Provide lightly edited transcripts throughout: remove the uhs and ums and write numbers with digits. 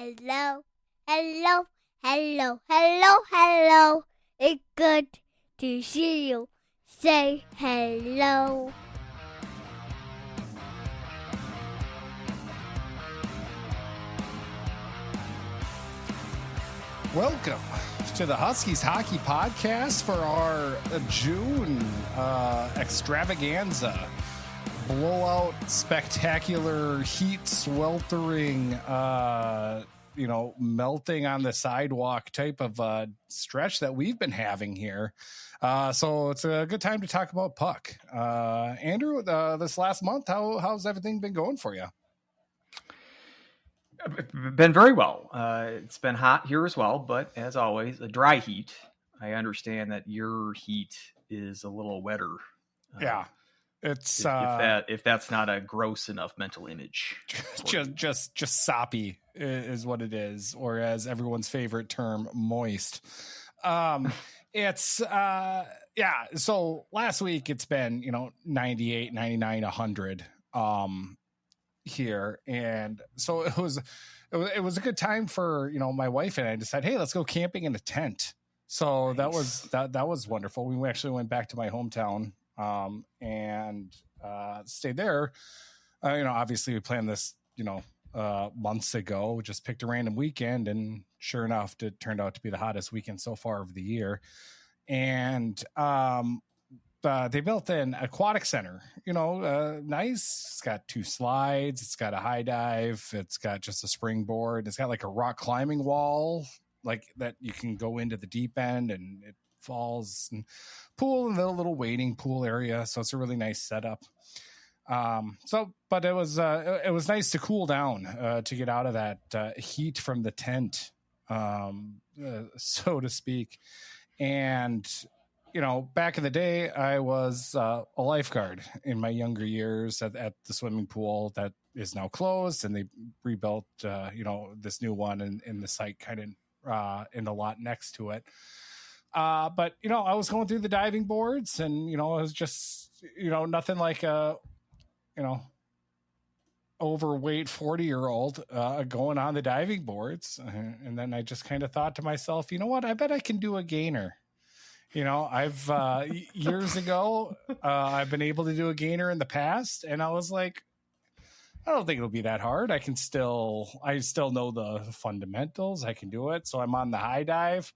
Hello, hello, hello, hello, hello. It's good to see you. Say hello. Welcome to the Huskies Hockey Podcast for our June extravaganza. Blowout, spectacular, heat sweltering, melting on the sidewalk type of stretch that we've been having here. So it's a good time to talk about puck. Andrew, this last month, how's everything been going for you? Been very well. It's been hot here as well, but as always, a dry heat. I understand that your heat is a little wetter. Yeah. It's if that's not a gross enough mental image. Just soppy is what it is, or as everyone's favorite term, moist. So last week it's been, 98, 99, 100 here, and so it was a good time for my wife and I decided, hey, let's go camping in a tent. So nice. that was wonderful. We actually went back to my hometown and stayed there. Obviously we planned this, months ago. We just picked a random weekend, and sure enough, it turned out to be the hottest weekend so far of the year. And they built an aquatic center, nice. It's got 2 slides. It's got a high dive. It's got just a springboard. It's got like a rock climbing wall, like that you can go into the deep end, and it falls, and pool and the little wading pool area. So it's a really nice setup. But it was nice to cool down, to get out of that heat from the tent, so to speak. And, back in the day, I was a lifeguard in my younger years at the swimming pool that is now closed, and they rebuilt, this new one in the site kind of in the lot next to it. But, I was going through the diving boards, and, it was just, nothing like a, overweight 40-year-old going on the diving boards. And then I just kind of thought to myself, you know what, I bet I can do a gainer. I've years ago, I've been able to do a gainer in the past, and I was like, I don't think it'll be that hard. I still know the fundamentals. I can do it. So I'm on the high dive.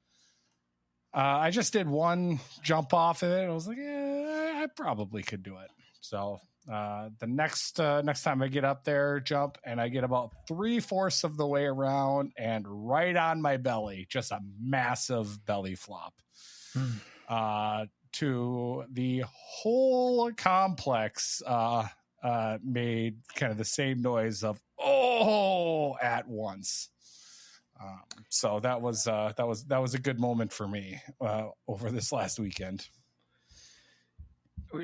I just did one jump off of it. I was like, yeah, I probably could do it. So the next time I get up there, jump, and I get about 3/4 of the way around and right on my belly, just a massive belly flop. To the whole complex made kind of the same noise of "oh" at once. So that was a good moment for me over this last weekend.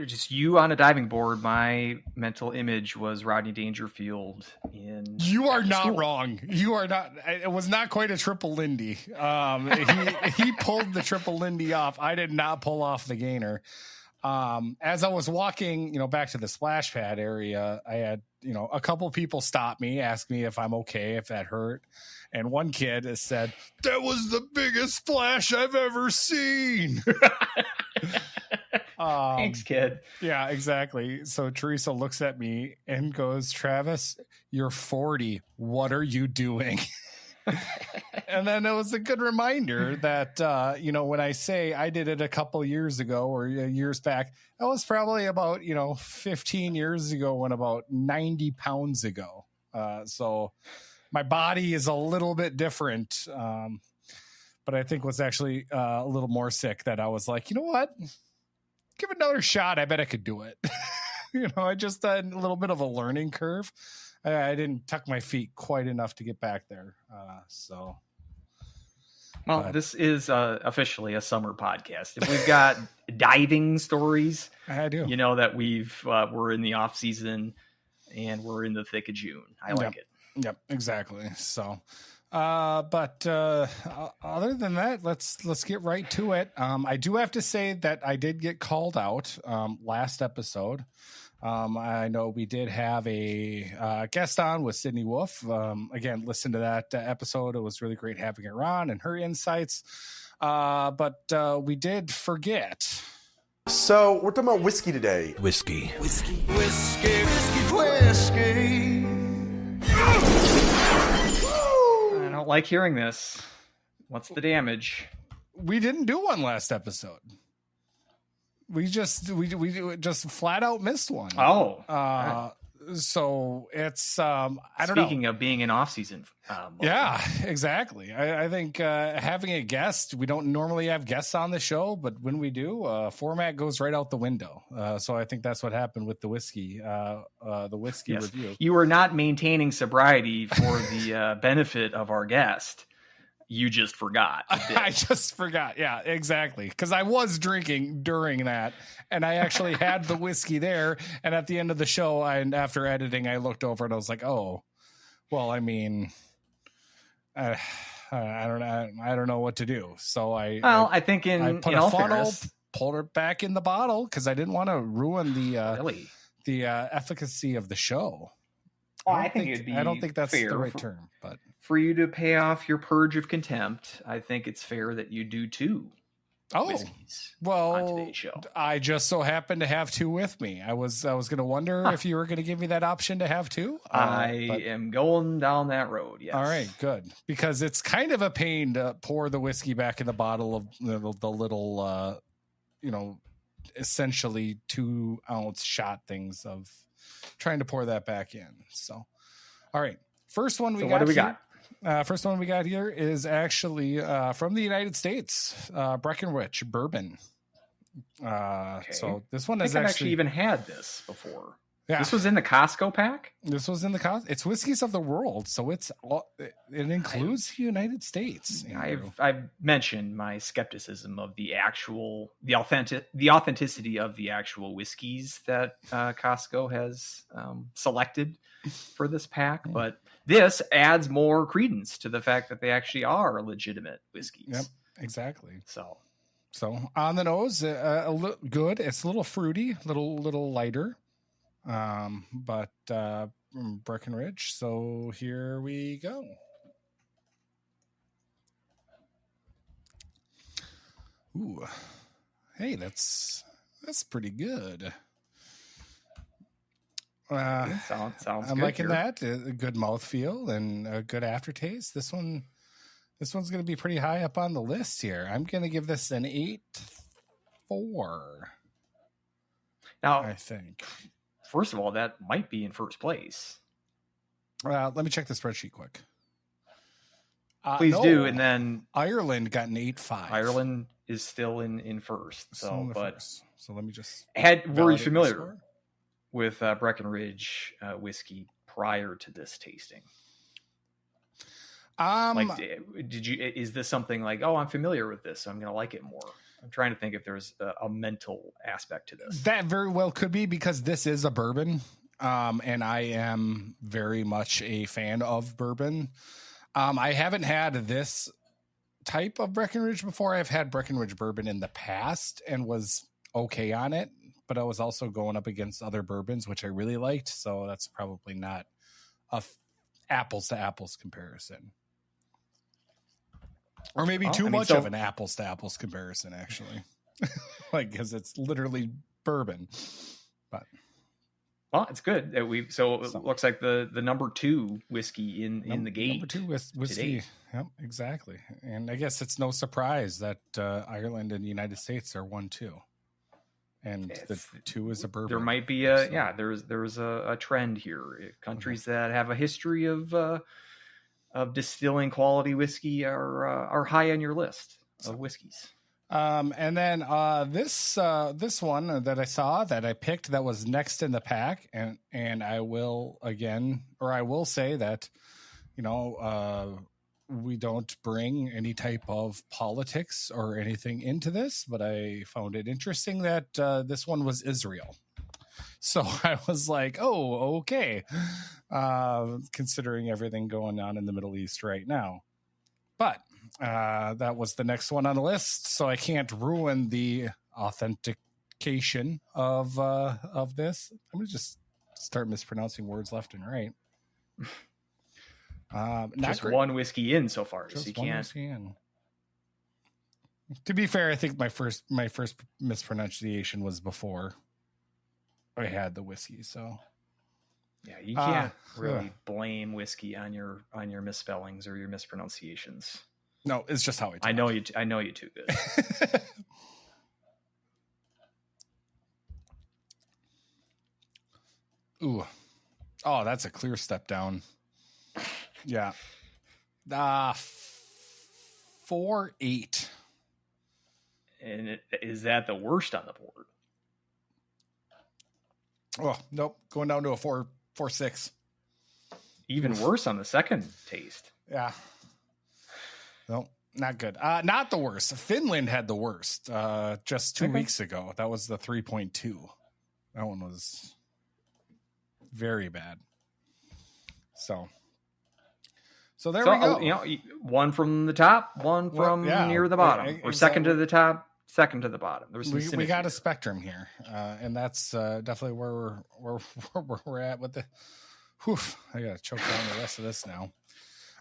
Just you on a diving board. My mental image was Rodney Dangerfield in. You are not wrong. You are not. It was not quite a triple Lindy. He pulled the triple Lindy off. I did not pull off the gainer. As I was walking, back to the splash pad area, I had, a couple people stop me, ask me if I'm okay, if that hurt. And one kid has said, "That was the biggest splash I've ever seen." Thanks, kid. Yeah, exactly. So Teresa looks at me and goes, "Travis, you're 40. What are you doing?" And then it was a good reminder that, when I say I did it a couple years ago or years back, that was probably about, 15 years ago and about 90 pounds ago. So my body is a little bit different. But I think was actually a little more sick that I was like, you know what? Give it another shot. I bet I could do it. I just had a little bit of a learning curve. I didn't tuck my feet quite enough to get back there. This is officially a summer podcast. If we've got diving stories, I do. That we're in the off season and we're in the thick of June. I like it. Yep, exactly. So, but other than that, let's get right to it. I do have to say that I did get called out last episode. I know we did have a guest on with Sydney Wolf. Again, listen to that episode. It was really great having her on and her insights. But we did forget. So we're talking about whiskey today. Whiskey. I don't like hearing this. What's the damage? We didn't do one last episode. We just flat out missed one. Oh, so it's I don't know. Speaking of being in off season, yeah, exactly. I think having a guest, we don't normally have guests on the show, but when we do, format goes right out the window. So I think that's what happened with the whiskey, yes. review. You were not maintaining sobriety for the benefit of our guest. You just forgot. I just forgot. Yeah, exactly. Because I was drinking during that, and I actually had the whiskey there. And at the end of the show, and after editing, I looked over and I was like, "Oh, well, I mean, I don't know what to do." So I think I put a all funnel, fairness, pulled it back in the bottle because I didn't want to ruin really the efficacy of the show. Well, I don't think that's fair the right term, but for you to pay off your purge of contempt, I think it's fair that you do two whiskeys on today's show. I just so happened to have two with me. I was going to wonder if you were going to give me that option to have two. I am going down that road. Yes. All right, good. Because it's kind of a pain to pour the whiskey back in the bottle of the little, essentially 2-ounce shot things of trying to pour that back in. So, all right. First one what do we got? First one we got here is actually from the United States, Breckenridge bourbon. Okay. So this one I've actually even had this before. Yeah. This was in the Costco pack? This was in the Costco. It's Whiskeys of the World, so it includes the United States. I've mentioned my skepticism of the authenticity of the actual whiskeys that Costco has selected for this pack, but this adds more credence to the fact that they actually are legitimate whiskeys. Yep, exactly. So on the nose, good. It's a little fruity, little lighter. But Breckenridge. So here we go. Ooh, hey, that's pretty good. Sounds I'm good liking here. that. A good mouthfeel and a good aftertaste. This one's going to be pretty high up on the list here. I'm going to give this an 8.4. Now, I think. First of all, that might be in first place. Let me check the spreadsheet quick. Please do, and then Ireland got an 8.5. Ireland is still in first. So let me just. Were you familiar with Breckenridge whiskey prior to this tasting? Did you? Is this something like, oh, I'm familiar with this, so I'm going to like it more? I'm trying to think if there's a mental aspect to this. That very well could be, because this is a bourbon, and I am very much a fan of bourbon. I haven't had this type of Breckenridge before. I've had Breckenridge bourbon in the past and was okay on it, but I was also going up against other bourbons, which I really liked, so that's probably not a apples to apples comparison. Or maybe much of an apples to apples comparison, actually. Because it's literally bourbon. But it's good. It looks like the number 2 whiskey in the gate. Number 2 whiskey. Yep, exactly. And I guess it's no surprise that Ireland and the United States are 1-2. And the 2 is a bourbon. There might be there's a trend here. Countries that have a history of distilling quality whiskey are high on your list of whiskeys. And then this one that I saw that I picked that was next in the pack, and I will say that, we don't bring any type of politics or anything into this, but I found it interesting that this one was Israel. So I was like, oh, okay. Considering everything going on in the Middle East right now. But that was the next one on the list, so I can't ruin the clarification of this. I'm gonna just start mispronouncing words left and right. Not Just great. one whiskey in so far, Just so you one can't. whiskey in. To be fair, I think my first mispronunciation was before I had the whiskey. So Yeah, you can't really blame whiskey on your misspellings or your mispronunciations. no, it's just how I talk. I know you too good. Ooh. Oh, that's a clear step down. Yeah. 4.8. And is that the worst on the board? Oh, nope. Going down to a 4.6. Even worse on the second taste. Yeah. Nope. Not good. Not the worst. Finland had the worst just 2 weeks ago. That was the 3.2. That one was very bad. So there we go. You know, one from the top, one from near the bottom, or second to the top, second to the bottom. There's we got a spectrum here, and that's definitely where we're at with the. Whew, I gotta choke down the rest of this now.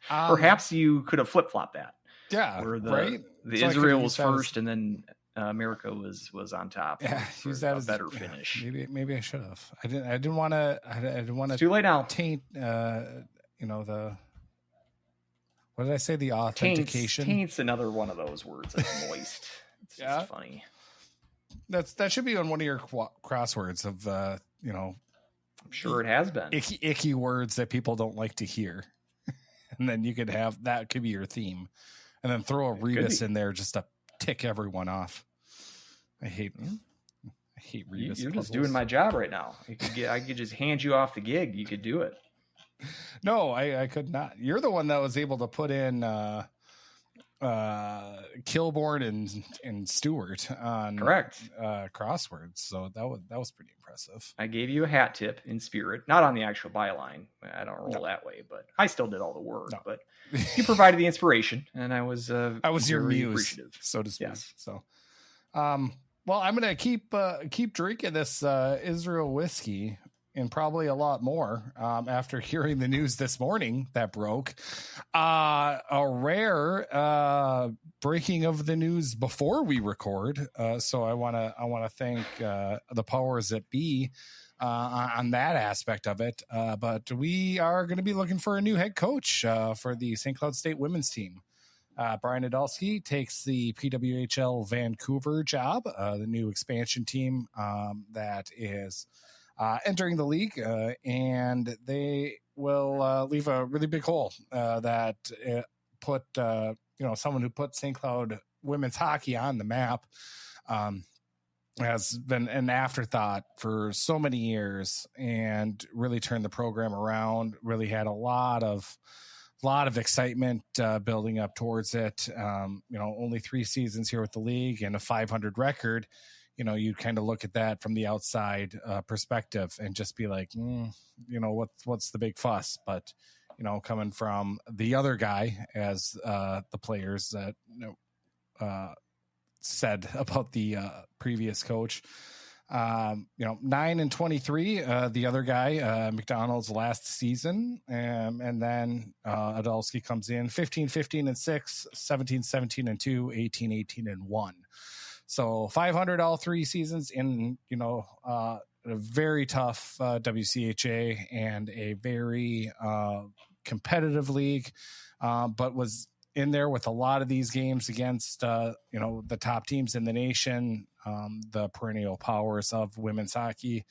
Perhaps you could have flip flopped that. Yeah, where right. The so Israel was first, and then America was on top. Yeah, use that as better finish. Maybe I should have. I didn't want to. It's too late now. Taint. The. What did I say? The authentication. Taint's another one of those words. That's moist. It's just funny. That should be on one of your crosswords of I'm sure it has been icky words that people don't like to hear, and then you could have that could be your theme, and then throw a rebus in there just to tick everyone off. I hate rebus. You're just doing my job right now. I could just hand you off the gig. You could do it. No, I could not. You're the one that was able to put in Kilborn and Stewart on correct crosswords, so that was pretty impressive. I gave you a hat tip in spirit, not on the actual byline. I don't roll that way, but I still did all the work. No. But you provided the inspiration, and I was your muse, so to speak. Yes. So, well, I'm gonna keep drinking this Israel whiskey. And probably a lot more after hearing the news this morning that broke. A rare breaking of the news before we record. So I want to thank the powers that be on that aspect of it. But we are going to be looking for a new head coach for the St. Cloud State women's team. Brian Idalski takes the PWHL Vancouver job, the new expansion team that is entering the league, and they will leave a really big hole that put someone who put St. Cloud women's hockey on the map has been an afterthought for so many years and really turned the program around. Really had a lot of excitement building up towards it. Only 3 seasons here with the league and a 500 record. You kind of look at that from the outside perspective and just be like, what's the big fuss? But, coming from the other guy, as the players that said about the previous coach, 9-23, the other guy, McDonald's last season. And then Idalski comes in 15-15-6, 17-17-2, 18-18-1. So 500 all 3 seasons in, a very tough WCHA and a very competitive league, but was in there with a lot of these games against, the top teams in the nation, the perennial powers of women's hockey.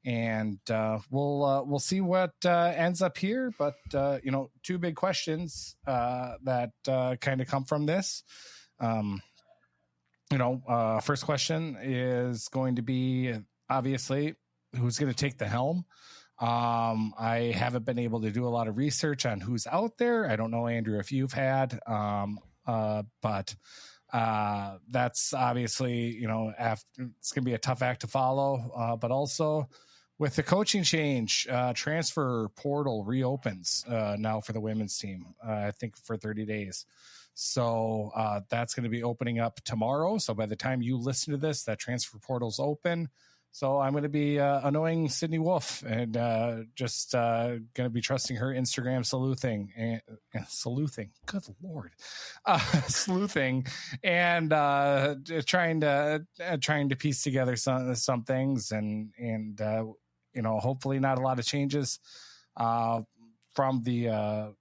And we'll see what ends up here. But, 2 big questions that kind of come from this. First question is going to be obviously who's going to take the helm. I haven't been able to do a lot of research on who's out there. I don't know, Andrew, if you've had, but that's obviously, it's going to be a tough act to follow. But also With the coaching change, transfer portal reopens now for the women's team, I think for 30 days. So that's going to be opening up tomorrow. So by the time you listen to this, that transfer portal's open. So I'm going to be annoying Sydney Wolf and just going to be trusting her Instagram sleuthing. Good Lord. Sleuthing and trying to piece together some things and hopefully not a lot of changes from the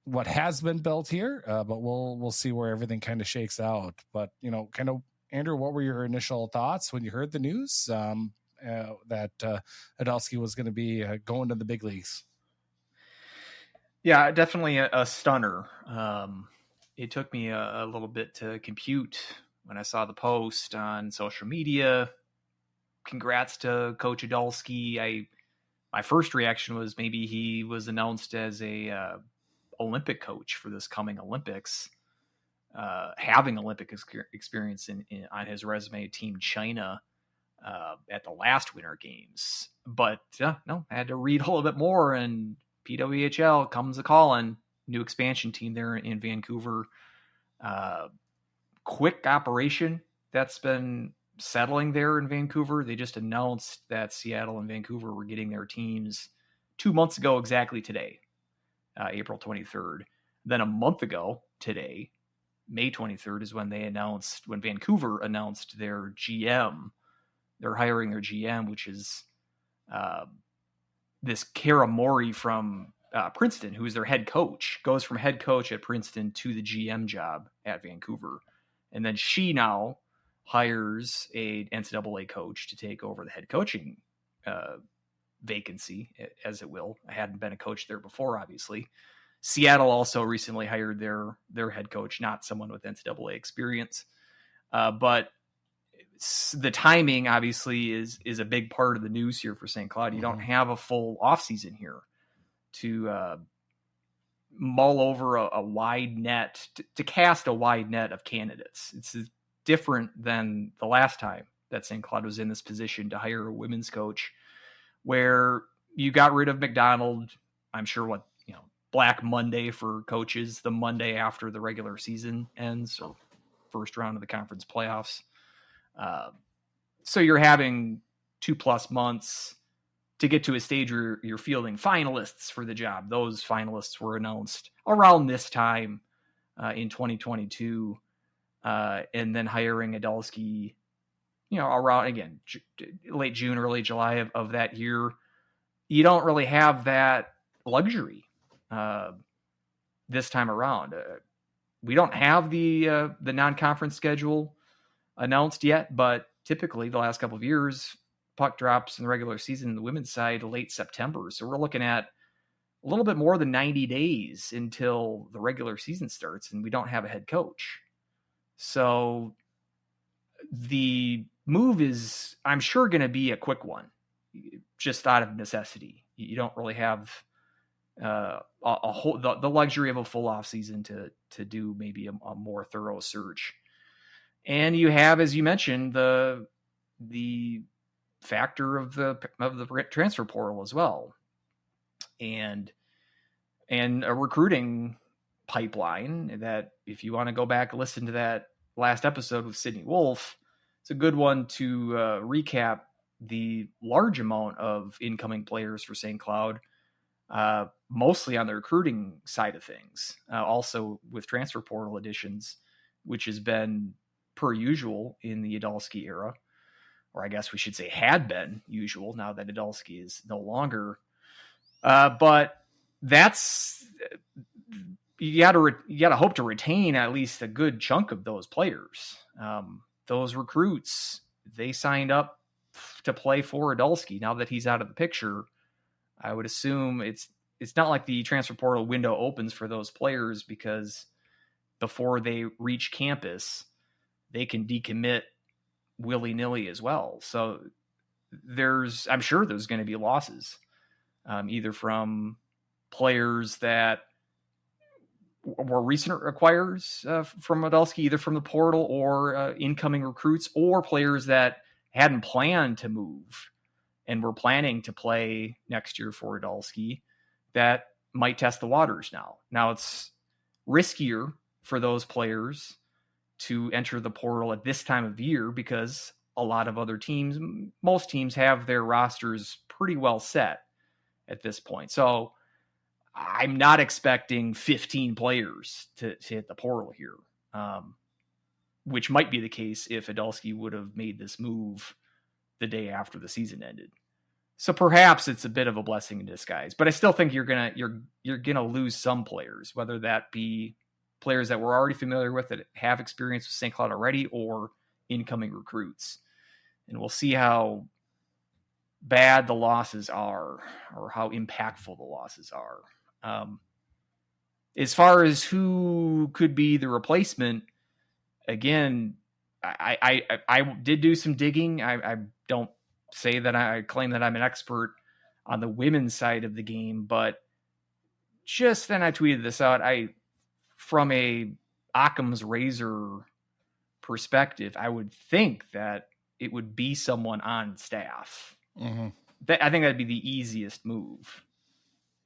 what has been built here, but we'll see where everything kind of shakes out. But kind of, Andrew, what were your initial thoughts when you heard the news that Idalski was going to be going to the big leagues? Yeah, definitely a stunner. It took me a little bit to compute when I saw the post on social media. Congrats to Coach Idalski. My first reaction was maybe he was announced as a Olympic coach for this coming Olympics, having Olympic experience on his resume, Team China, at the last Winter Games. But no, I had to read a little bit more, and PWHL comes a calling. New expansion team there in Vancouver. Quick operation that's been settling there in Vancouver. They just announced that Seattle and Vancouver were getting their teams 2 months ago exactly today. April 23rd. Then a month ago today, May 23rd, is when when Vancouver announced their GM. They're hiring their GM, which is this Kara Mori from Princeton, who is their head coach, goes from head coach at Princeton to the GM job at Vancouver. And then she now hires a NCAA coach to take over the head coaching vacancy, as it will. I hadn't been a coach there before, obviously. Seattle also recently hired their head coach, not someone with NCAA experience. But the timing obviously is a big part of the news here for St. Cloud. You don't have a full offseason here to mull over a wide net, to cast a wide net of candidates. It's different than the last time that St. Cloud was in this position to hire a women's coach, where you got rid of McDonald. I'm sure Black Monday for coaches, the Monday after the regular season ends, or first round of the conference playoffs. So you're having 2+ months to get to a stage where you're fielding finalists for the job. Those finalists were announced around this time in 2022, and then hiring Idalski, around, again, late June, early July of that year. You don't really have that luxury this time around. We don't have the non-conference schedule announced yet, but typically the last couple of years, puck drops in the regular season in the women's side late September. So we're looking at a little bit more than 90 days until the regular season starts, and we don't have a head coach. So the move is, I'm sure, going to be a quick one, just out of necessity. You don't really have the luxury of a full off season to do maybe a more thorough search. And you have, as you mentioned, the factor of the transfer portal as well, and a recruiting pipeline that, if you want to go back and listen to that last episode with Sydney Wolf, it's a good one to recap the large amount of incoming players for St. Cloud, mostly on the recruiting side of things, also with transfer portal additions, which has been per usual in the Idalski era, or I guess we should say had been usual now that Idalski is no longer. But that's, you got to hope to retain at least a good chunk of those players. Those recruits, they signed up to play for Idalski. Now that he's out of the picture, I would assume it's not like the transfer portal window opens for those players, because before they reach campus, they can decommit willy-nilly as well. So I'm sure there's going to be losses, either from players that were recent acquires from Idalski, either from the portal or incoming recruits, or players that hadn't planned to move and we're planning to play next year for Idalski, that might test the waters now. Now it's riskier for those players to enter the portal at this time of year because a lot of other teams, most teams have their rosters pretty well set at this point. So I'm not expecting 15 players to hit the portal here, which might be the case if Idalski would have made this move the day after the season ended. So perhaps it's a bit of a blessing in disguise, but I still think you're gonna lose some players, whether that be players that we're already familiar with that have experience with St. Cloud already, or incoming recruits. And we'll see how bad the losses are, or how impactful the losses are. As far as who could be the replacement, again, I did do some digging. I don't say that I claim that I'm an expert on the women's side of the game, but just then I tweeted this out. From a Occam's razor perspective, I would think that it would be someone on staff. Mm-hmm. I think that'd be the easiest move.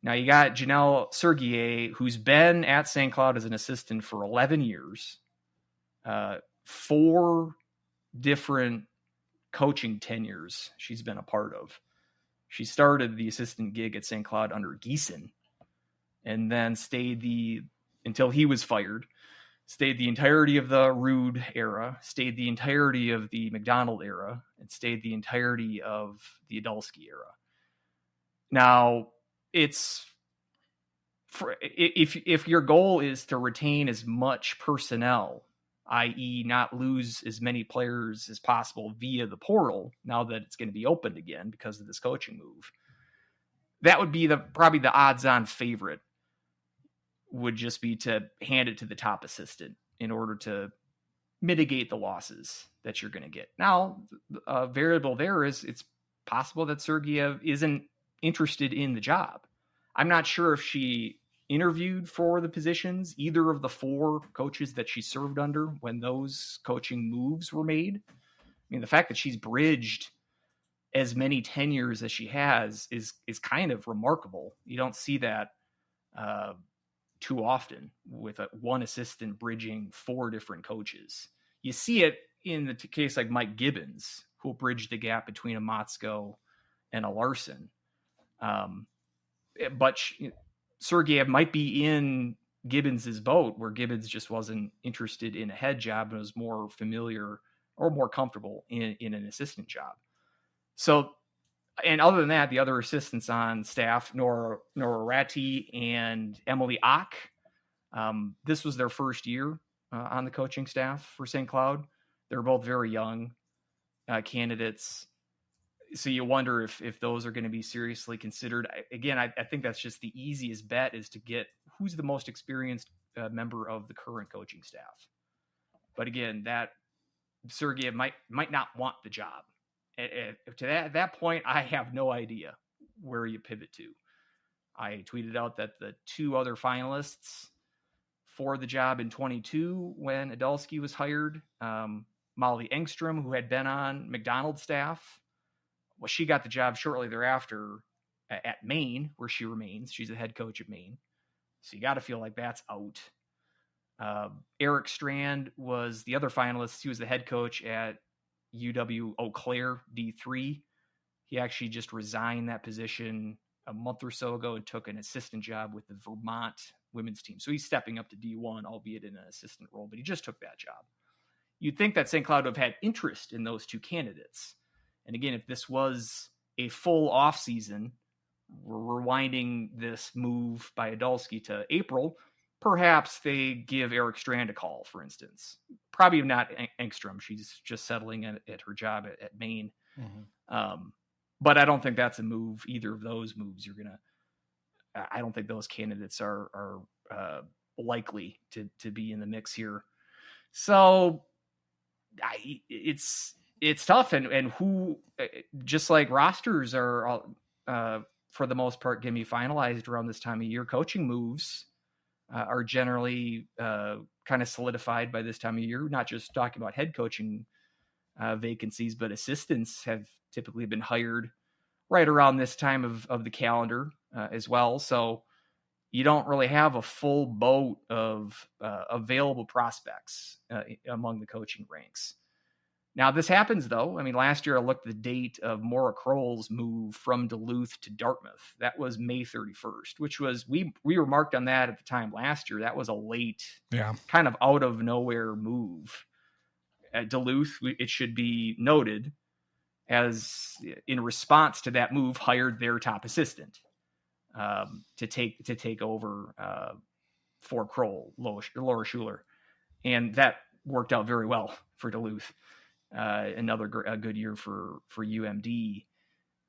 Now you got Janelle Sergier, who's been at St. Cloud as an assistant for 11 years, 4 different coaching tenures she's been a part of. She started the assistant gig at St. Cloud under Geeson, and then stayed until he was fired, stayed the entirety of the Rude era, stayed the entirety of the McDonald era, and stayed the entirety of the Idalski era. Now, if your goal is to retain as much personnel, i.e. not lose as many players as possible via the portal, now that it's going to be opened again because of this coaching move, that would be probably the odds-on favorite, would just be to hand it to the top assistant in order to mitigate the losses that you're going to get. Now, a variable there is it's possible that Sergiev isn't interested in the job. I'm not sure if she interviewed for the positions, either of the 4 coaches that she served under when those coaching moves were made. I mean, the fact that she's bridged as many tenures as she has is kind of remarkable. You don't see that too often with one assistant bridging 4 different coaches. You see it in the case like Mike Gibbons, who bridged the gap between a Motzko and a Larson. But Sergeyev might be in Gibbons's boat, where Gibbons just wasn't interested in a head job and was more familiar or more comfortable in an assistant job. So, and other than that, the other assistants on staff, Nora Ratti and Emily Ock, this was their first year on the coaching staff for St. Cloud. They're both very young candidates. So you wonder if those are going to be seriously considered. Again, I think that's just the easiest bet, is to get who's the most experienced member of the current coaching staff. But again, that Sergeyev might not want the job. At that point, I have no idea where you pivot to. I tweeted out that the 2 other finalists for the job in 22, when Idalski was hired, Molly Engstrom, who had been on McDonald's staff, well, she got the job shortly thereafter at Maine, where she remains. She's the head coach at Maine. So you got to feel like that's out. Eric Strand was the other finalist. He was the head coach at UW Eau Claire D3. He actually just resigned that position a month or so ago and took an assistant job with the Vermont women's team. So he's stepping up to D1, albeit in an assistant role, but he just took that job. You'd think that St. Cloud would have had interest in those 2 candidates. And again, if this was a full off season, we're rewinding this move by Idalski to April, perhaps they give Eric Strand a call, for instance. Probably not Engstrom. She's just settling at her job at Maine. Mm-hmm. But I don't think that's a move, either of those moves. I don't think those candidates are likely to be in the mix here. So it's tough. And who, just like rosters are for the most part going to be finalized around this time of year, coaching moves are generally kind of solidified by this time of year. Not just talking about head coaching vacancies, but assistants have typically been hired right around this time of the calendar as well. So you don't really have a full boat of available prospects among the coaching ranks. Now, this happens, though. I mean, last year I looked at the date of Maura Kroll's move from Duluth to Dartmouth. That was May 31st, which was, we remarked on that at the time last year. That was a late, kind of out of nowhere move. At Duluth, it should be noted, as in response to that move, hired their top assistant to take over for Kroll, Laura Schuler. And that worked out very well for Duluth. Another good year for UMD.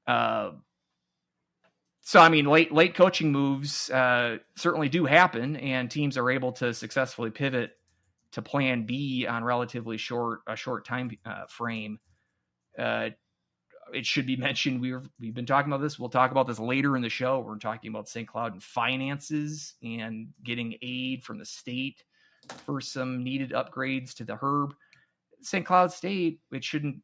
So, I mean, late coaching moves certainly do happen, and teams are able to successfully pivot to plan B on relatively short time frame. It should be mentioned, we've been talking about this. We'll talk about this later in the show. We're talking about St. Cloud and finances and getting aid from the state for some needed upgrades to the Herb. St. Cloud State, it shouldn't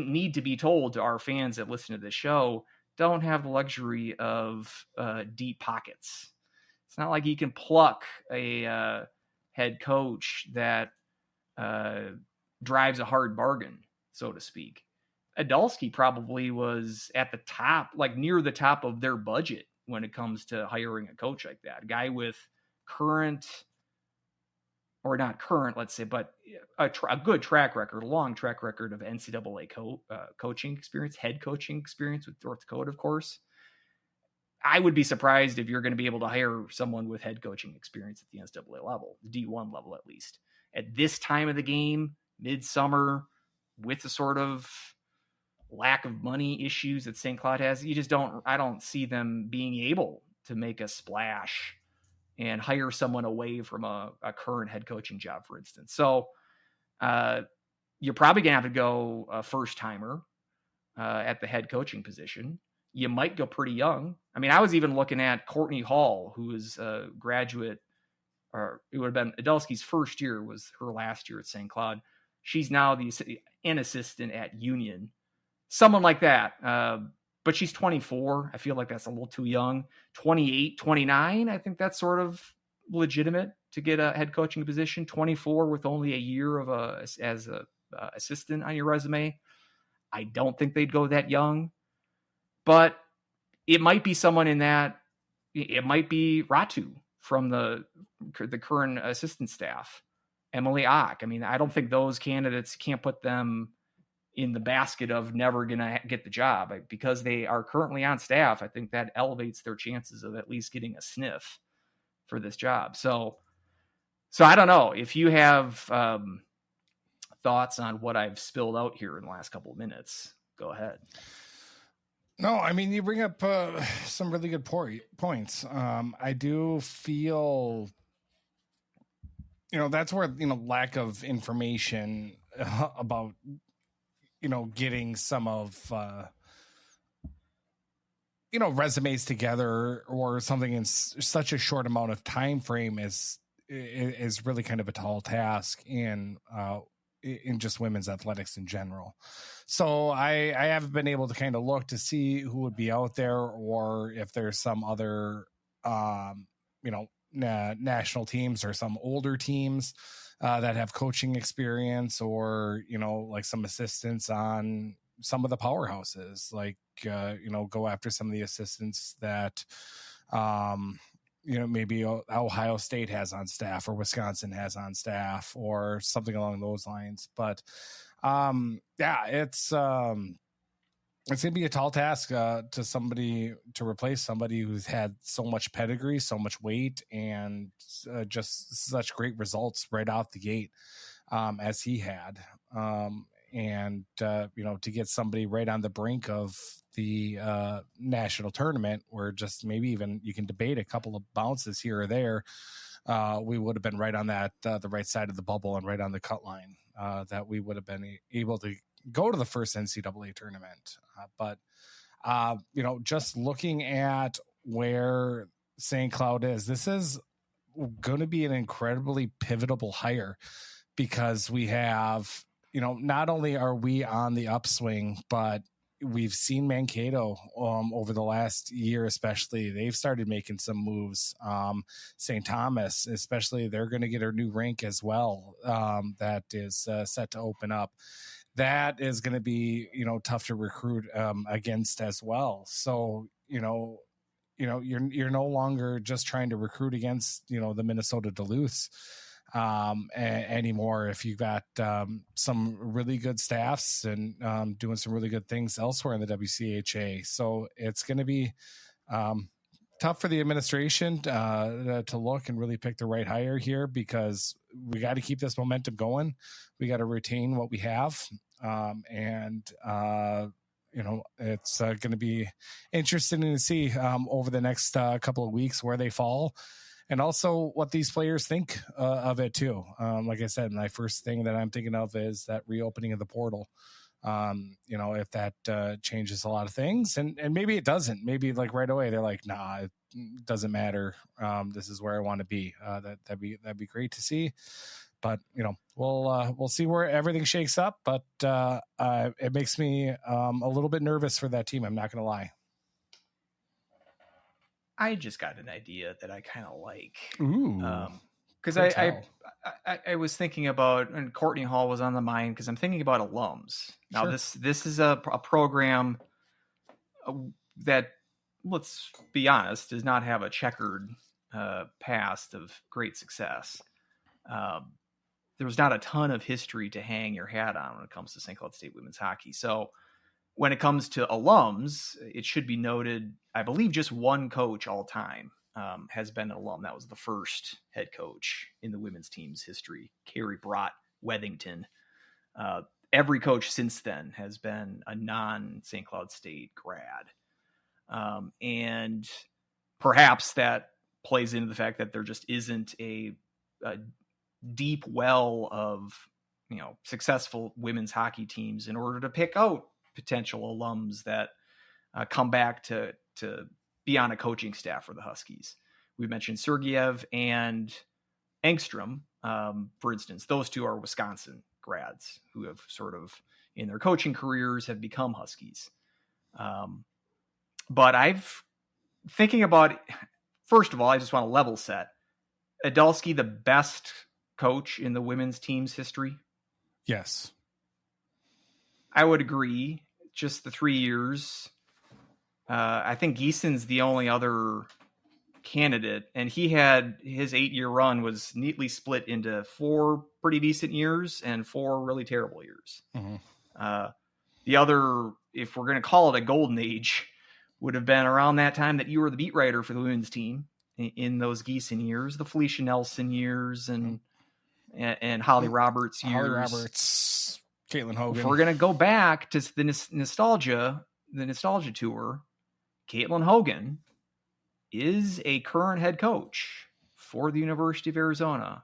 need to be told to our fans that listen to this show, don't have the luxury of deep pockets. It's not like you can pluck a head coach that drives a hard bargain, so to speak. Idalski probably was at the top, like near the top of their budget when it comes to hiring a coach like that. A guy with not current, let's say, but a good track record, a long track record of NCAA coaching experience, head coaching experience with North Dakota, of course. I would be surprised if you're going to be able to hire someone with head coaching experience at the NCAA level, the D1 level at least. At this time of the game, midsummer, with the sort of lack of money issues that St. Cloud has, I don't see them being able to make a splash and hire someone away from a current head coaching job, for instance. So you're probably going to have to go a first-timer at the head coaching position. You might go pretty young. I mean, I was even looking at Courtney Hall, who is a graduate, or it would have been Idalski's first year, was her last year at St. Cloud. She's now an assistant at Union. Someone like that. But she's 24. I feel like that's a little too young. 28, 29, I think that's sort of legitimate to get a head coaching position. 24 with only a year as a assistant on your resume. I don't think they'd go that young. But it might be someone in that. It might be Ratu from the current assistant staff. Emily Ock. I mean, I don't think those candidates, can't put them in the basket of never going to get the job because they are currently on staff. I think that elevates their chances of at least getting a sniff for this job. So I don't know if you have thoughts on what I've spilled out here in the last couple of minutes. Go ahead. No, I mean, you bring up some really good points. I do feel, that's where, lack of information about, getting some of, resumes together or something in such a short amount of time frame is really kind of a tall task in just women's athletics in general. So I haven't been able to kind of look to see who would be out there or if there's some other, national teams or some older teams that have coaching experience or, like some assistants on some of the powerhouses, like, go after some of the assistants that, maybe Ohio State has on staff or Wisconsin has on staff or something along those lines. But it's going to be a tall task to replace somebody who's had so much pedigree, so much weight, and just such great results right out the gate as he had. To get somebody right on the brink of the national tournament where just maybe even you can debate a couple of bounces here or there, we would have been right on that, the right side of the bubble and right on the cut line, that we would have been able to go to the first NCAA tournament. But just looking at where St. Cloud is, this is going to be an incredibly pivotal hire because we have, not only are we on the upswing, but we've seen Mankato over the last year, especially. They've started making some moves. St. Thomas, especially, they're going to get a new rink as well. That is set to open up. That is going to be, tough to recruit against as well. So, you're no longer just trying to recruit against, the Minnesota Duluths anymore. If you've got some really good staffs and doing some really good things elsewhere in the WCHA. So it's going to be tough for the administration to look and really pick the right hire here, because we got to keep this momentum going. We got to retain what we have. It's going to be interesting to see over the next couple of weeks where they fall, and also what these players think of it too. Like I said, my first thing that I'm thinking of is that reopening of the portal. If that changes a lot of things, and maybe it doesn't. Maybe like right away they're like, nah, it doesn't matter. This is where I want to be. That'd be great to see. But we'll see where everything shakes up. But it makes me a little bit nervous for that team. I'm not going to lie. I just got an idea that I kind of like. Ooh, because I was thinking about, and Courtney Hall was on the mind, because I'm thinking about alums. Now Sure. this is a program that, let's be honest, does not have a checkered past of great success. There's not a ton of history to hang your hat on when it comes to St. Cloud State women's hockey. So when it comes to alums, it should be noted, I believe just one coach all time has been an alum. That was the first head coach in the women's team's history, Carrie Brott Wethington. Every coach since then has been a non-St. Cloud State grad. And perhaps that plays into the fact that there just isn't a deep well of successful women's hockey teams in order to pick out potential alums that come back to be on a coaching staff for the Huskies. We mentioned Sergeyev and Engstrom, for instance. Those two are Wisconsin grads who have sort of in their coaching careers have become Huskies. But I've thinking about, first of all, I just want to level set. Idalski, the best coach in the women's team's history? Yes. I would agree. Just the 3 years. I think Geeson's the only other candidate, and he had his 8-year run was neatly split into 4 pretty decent years and 4 really terrible years. Mm-hmm. The other, if we're going to call it a golden age, would have been around that time that you were the beat writer for the women's team in those Geeson years, the Felicia Nelson years, and Holly Roberts years. Holly Roberts, Caitlin Hogan. If we're going to go back to the nostalgia tour, Caitlin Hogan is a current head coach for the University of Arizona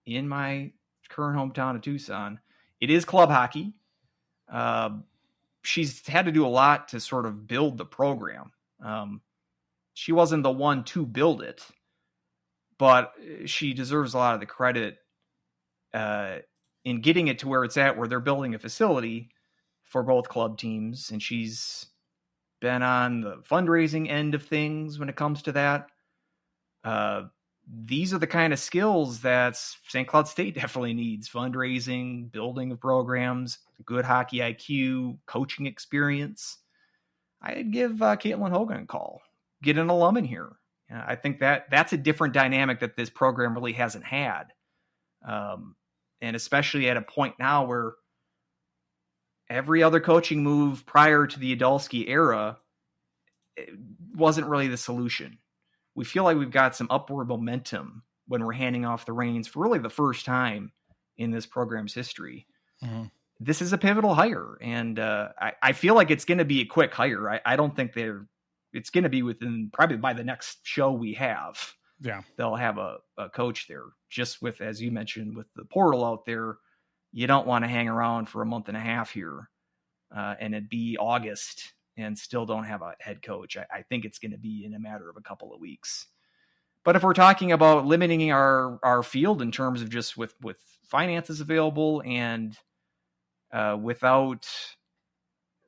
in my current hometown of Tucson. It is club hockey. She's had to do a lot to sort of build the program. She wasn't the one to build it, but she deserves a lot of the credit in getting it to where it's at, where they're building a facility for both club teams. And she's been on the fundraising end of things when it comes to that. These are the kind of skills that St. Cloud State definitely needs: fundraising, building of programs, good hockey IQ, coaching experience. I'd give Caitlin Hogan a call. Get an alum in here. I think that's a different dynamic that this program really hasn't had. And especially at a point now where every other coaching move prior to the Idalski era wasn't really the solution. We feel like we've got some upward momentum when we're handing off the reins for really the first time in this program's history. Mm-hmm. This is a pivotal hire, and I feel like it's going to be a quick hire. I don't think it's going to be within probably by the next show we have. Yeah, they'll have a coach there. Just with, as you mentioned, with the portal out there, you don't want to hang around for a month and a half here and it'd be August and still don't have a head coach. I think it's going to be in a matter of a couple of weeks. But if we're talking about limiting our field in terms of just with finances available and without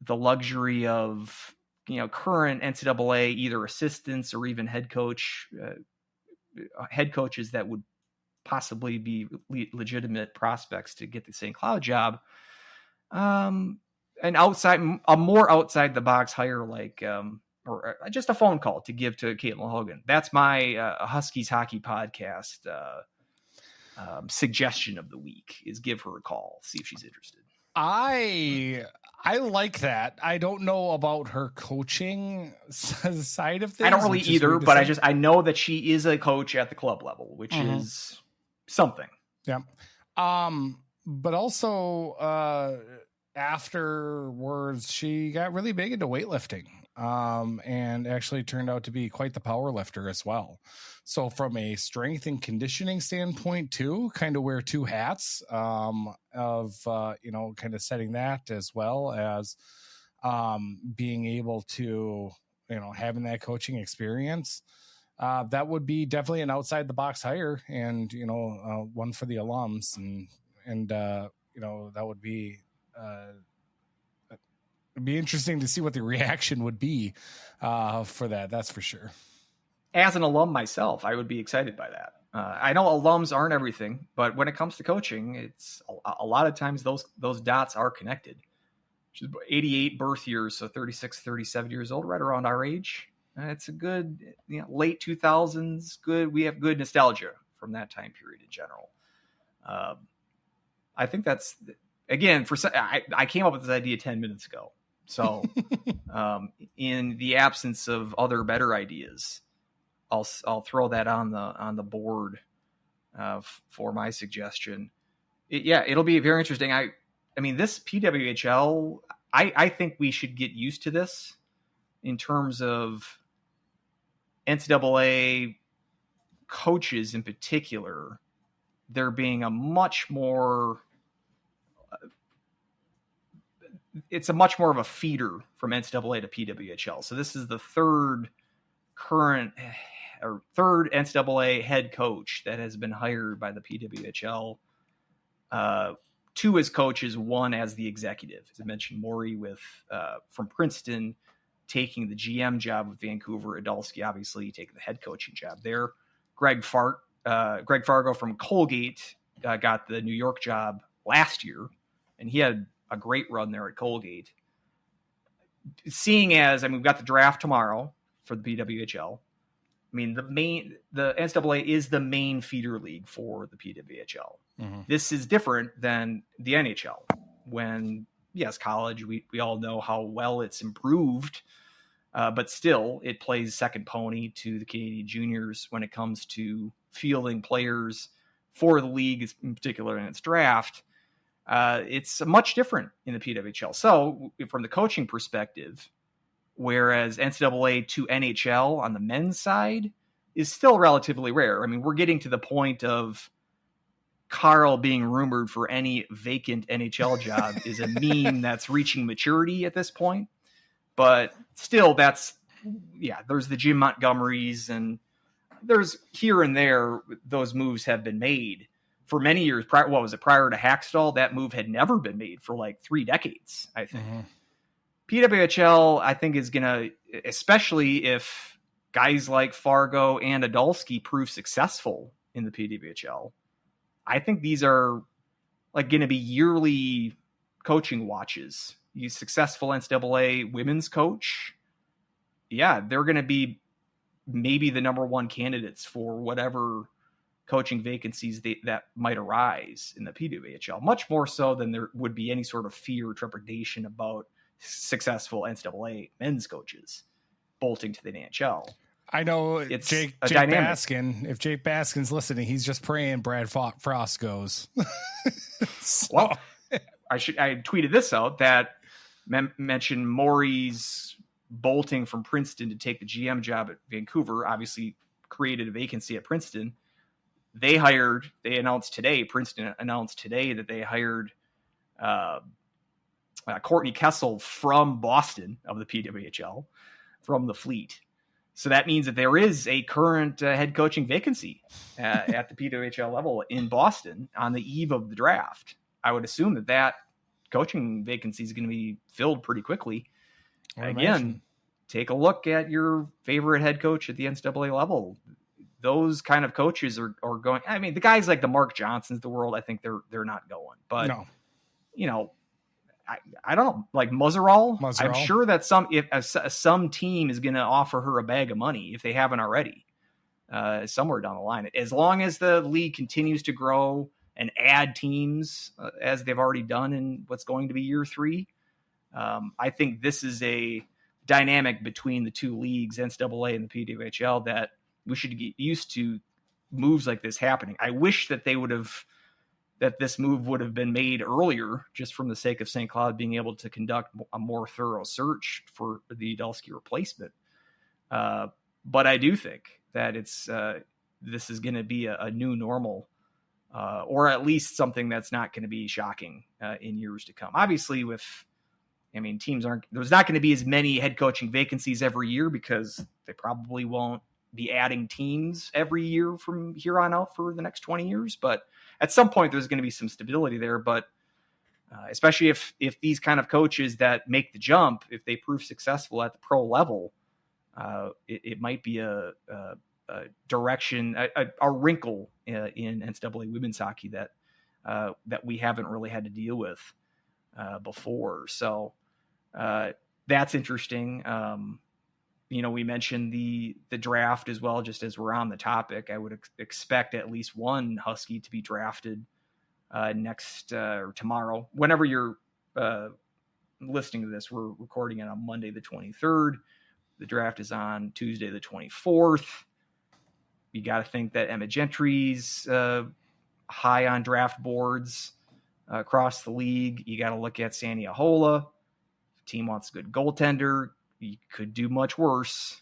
the luxury of, current NCAA, either assistants or even head coaches that would possibly be legitimate prospects to get the St. Cloud job. A more outside the box hire, like, or just a phone call to give to Caitlin Hogan. That's my Huskies hockey podcast suggestion of the week, is give her a call, see if she's interested. I like that. I don't know about her coaching side of things. I don't really either, but I know that she is a coach at the club level, which is something. Yeah. But also afterwards, she got really big into weightlifting, and actually turned out to be quite the power lifter as well. So from a strength and conditioning standpoint too, kind of wear two hats, kind of setting that as well as being able to, having that coaching experience. That would be definitely an outside the box hire, and, one for the alums, and that would be, it'd be interesting to see what the reaction would be for that. That's for sure. As an alum myself, I would be excited by that. I know alums aren't everything, but when it comes to coaching, it's a lot of times those dots are connected. She's 88 birth years, so 36, 37 years old, right around our age. It's a good, late 2000s. Good. We have good nostalgia from that time period in general. I think that's, again, I came up with this idea 10 minutes ago. So in the absence of other better ideas, I'll throw that on the board for my suggestion. It'll be very interesting. I mean, this PWHL, I think we should get used to this in terms of NCAA coaches in particular. There being a much more, it's a much more of a feeder from NCAA to PWHL. So this is the third NCAA head coach that has been hired by the PWHL. Two as coaches, one as the executive. As I mentioned, Maury from Princeton taking the GM job with Vancouver. Idalski obviously taking the head coaching job there. Greg Fargo from Colgate got the New York job last year, and he had a great run there at Colgate. Seeing as, we've got the draft tomorrow for the PWHL. The NCAA is the main feeder league for the PWHL. Mm-hmm. This is different than the NHL. When, yes, college, we all know how well it's improved, but still it plays second pony to the Canadian juniors when it comes to fielding players for the league, in particular in its draft. It's much different in the PWHL. So from the coaching perspective, whereas NCAA to NHL on the men's side is still relatively rare. We're getting to the point of Carl being rumored for any vacant NHL job is a meme that's reaching maturity at this point. But still, there's the Jim Montgomerys, and there's here and there, those moves have been made for many years. Prior to Hackstall? That move had never been made for like 3 decades, I think. Mm-hmm. PWHL, I think, is going to, especially if guys like Fargo and Idalski prove successful in the PWHL, I think these are like going to be yearly coaching watches. You successful NCAA women's coach, they're going to be maybe the number one candidates for whatever coaching vacancies that might arise in the PWHL, much more so than there would be any sort of fear or trepidation about successful NCAA men's coaches bolting to the NHL. I know it's Jake Baskin. If Jake Baskin's listening, he's just praying Brad Frost goes. Well, I tweeted this out that mentioned Maury's bolting from Princeton to take the GM job at Vancouver. Obviously, created a vacancy at Princeton. Princeton announced today that they hired Courtney Kessel from Boston of the PWHL, from the Fleet. So that means that there is a current head coaching vacancy at the PWHL level in Boston on the eve of the draft. I would assume that coaching vacancy is going to be filled pretty quickly. I Again, imagine. take a look at your favorite head coach at the NCAA level. Those kind of coaches are going. I mean, the guys like the Mark Johnsons of the world, I think they're not going. But No. you know, I don't know, like Muzzerall. I'm sure that some team is going to offer her a bag of money if they haven't already, somewhere down the line. As long as the league continues to grow and add teams as they've already done in what's going to be year 3, I think this is a dynamic between the two leagues, NCAA and the PWHL, that we should get used to moves like this happening. I wish that this move would have been made earlier, just from the sake of St. Cloud being able to conduct a more thorough search for the Idalski replacement. But I do think that this is going to be a new normal, or at least something that's not going to be shocking in years to come. Obviously, there's not going to be as many head coaching vacancies every year because they probably won't be adding teams every year from here on out for the next 20 years. But at some point there's going to be some stability there. But especially if these kind of coaches that make the jump, if they prove successful at the pro level, it might be a direction, a wrinkle in NCAA women's hockey that we haven't really had to deal with before. So that's interesting. We mentioned the draft as well, just as we're on the topic. I would expect at least one Husky to be drafted next or tomorrow. Whenever you're listening to this, we're recording it on Monday the 23rd. The draft is on Tuesday the 24th. You got to think that Emma Gentry's high on draft boards across the league. You got to look at Sandy Ahola. If the team wants a good goaltender, you could do much worse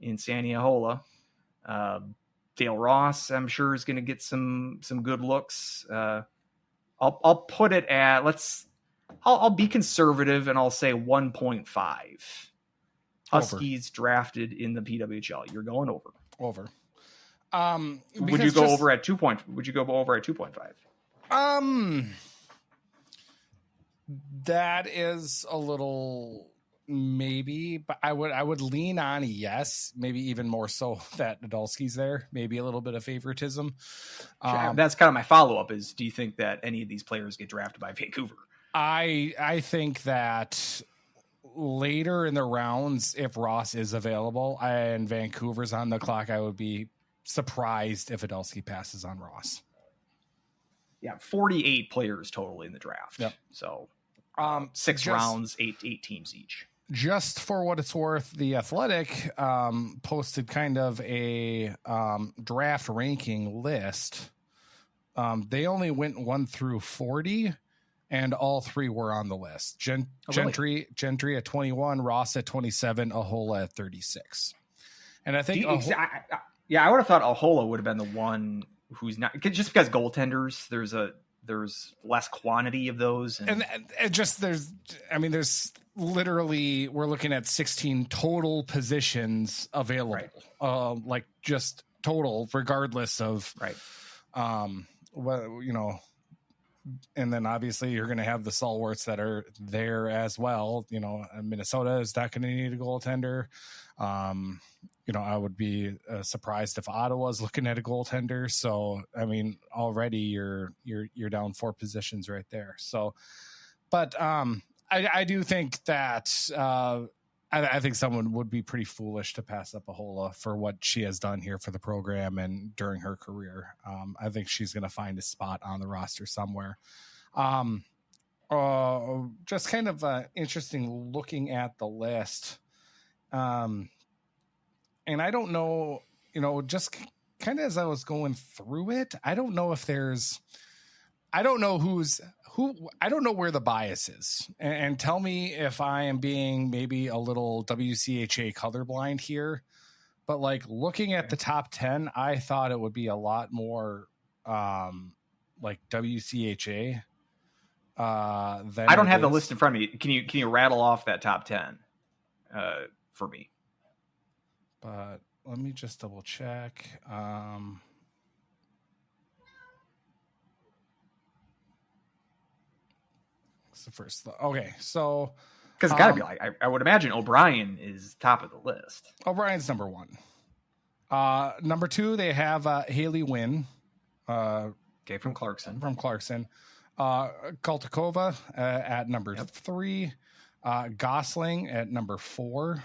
in Sandy Ahola. Dale Ross, I'm sure, is going to get some good looks. I'll put it at I'll be conservative and I'll say 1.5. Huskies drafted in the PWHL. You're going over. Over. Would you go over at 2 point? Would you go over at 2.5? That is a little. Maybe, but I would lean on yes, maybe even more so that Idalski's there, maybe a little bit of favoritism. That's kind of my follow-up is, do you think that any of these players get drafted by Vancouver? I think that later in the rounds, if Ross is available and Vancouver's on the clock, I would be surprised if Idalski passes on Ross. Yeah, 48 players total in the draft. Yep. So 6 rounds, eight teams each. Just for what it's worth, The Athletic posted kind of a draft ranking list. They only went 1 through 40, and all 3 were on the list. Gentry at 21, Ross at 27, Ahola at 36. And I think I would have thought Ahola would have been the one who's not, just because goaltenders, there's less quantity of those, and just there's literally, we're looking at 16 total positions available, right. Like just total, regardless of and then obviously you're going to have the stalwarts that are there as well. Minnesota is not going to need a goaltender. I would be surprised if Ottawa's looking at a goaltender. So, already you're down 4 positions right there. So, but I do think that I think someone would be pretty foolish to pass up Ahola for what she has done here for the program and during her career. I think she's going to find a spot on the roster somewhere. Just kind of interesting looking at the list. And I don't know, just kind of as I was going through it, I don't know where the bias is. And tell me if I am being maybe a little WCHA colorblind here. But like looking at the top 10, I thought it would be a lot more like WCHA. I don't have the list in front of me. Can you rattle off that top 10 for me? But let me just double check. It's the first. Okay, so because it's got to be like I would imagine O'Brien is top of the list. O'Brien's number 1. Number 2, they have Haley Wynn. Okay, from Clarkson. Kultikova at number 3. Gosling at number 4. Is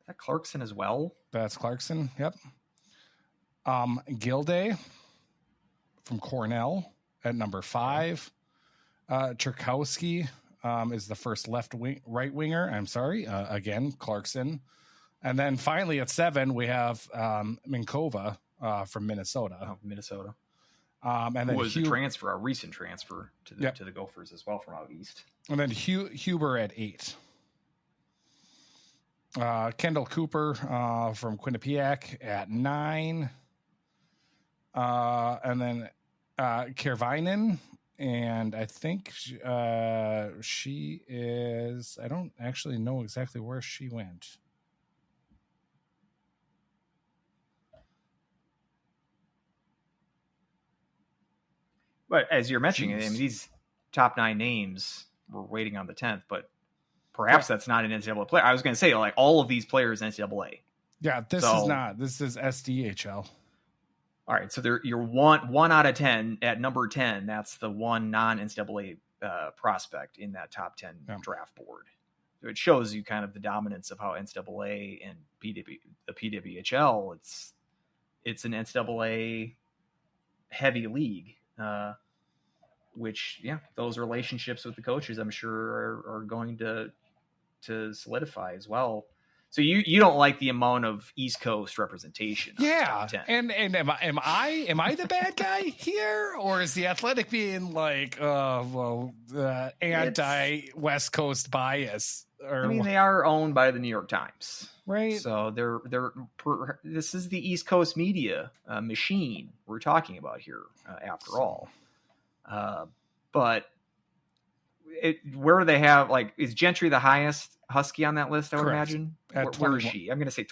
that Clarkson as well? That's Clarkson. Yep. Gilday from Cornell at number 5. Cherkowski is the first right winger. I'm sorry. Again, Clarkson. And then finally at 7, we have Minkova from Minnesota. Oh, Minnesota. And then who was a recent transfer to the Gophers as well from out east. And then Huber at 8. Kendall Cooper from Quinnipiac at 9. And then Kervinen, and I think she is, I don't actually know exactly where she went. But as you're mentioning, I mean, these top 9 names were waiting on the 10th, but perhaps that's not an NCAA player. I was going to say, like, all of these players NCAA. Yeah, this is not. This is SDHL. All right, so you're one out of 10 at number 10. That's the one non-NCAA prospect in that top 10 draft board. So it shows you kind of the dominance of how NCAA and the PWHL. It's an NCAA heavy league, which those relationships with the coaches I'm sure are going to solidify as well. So you don't like the amount of East Coast representation? Yeah, and am I the bad guy here, or is the Athletic being like anti-West Coast bias? Or, I mean, they are owned by the New York Times, right? So this is the East Coast media machine we're talking about here, after all. But where do they have, like, is Gentry the highest Husky on that list? I would imagine. Where is she? I'm going to say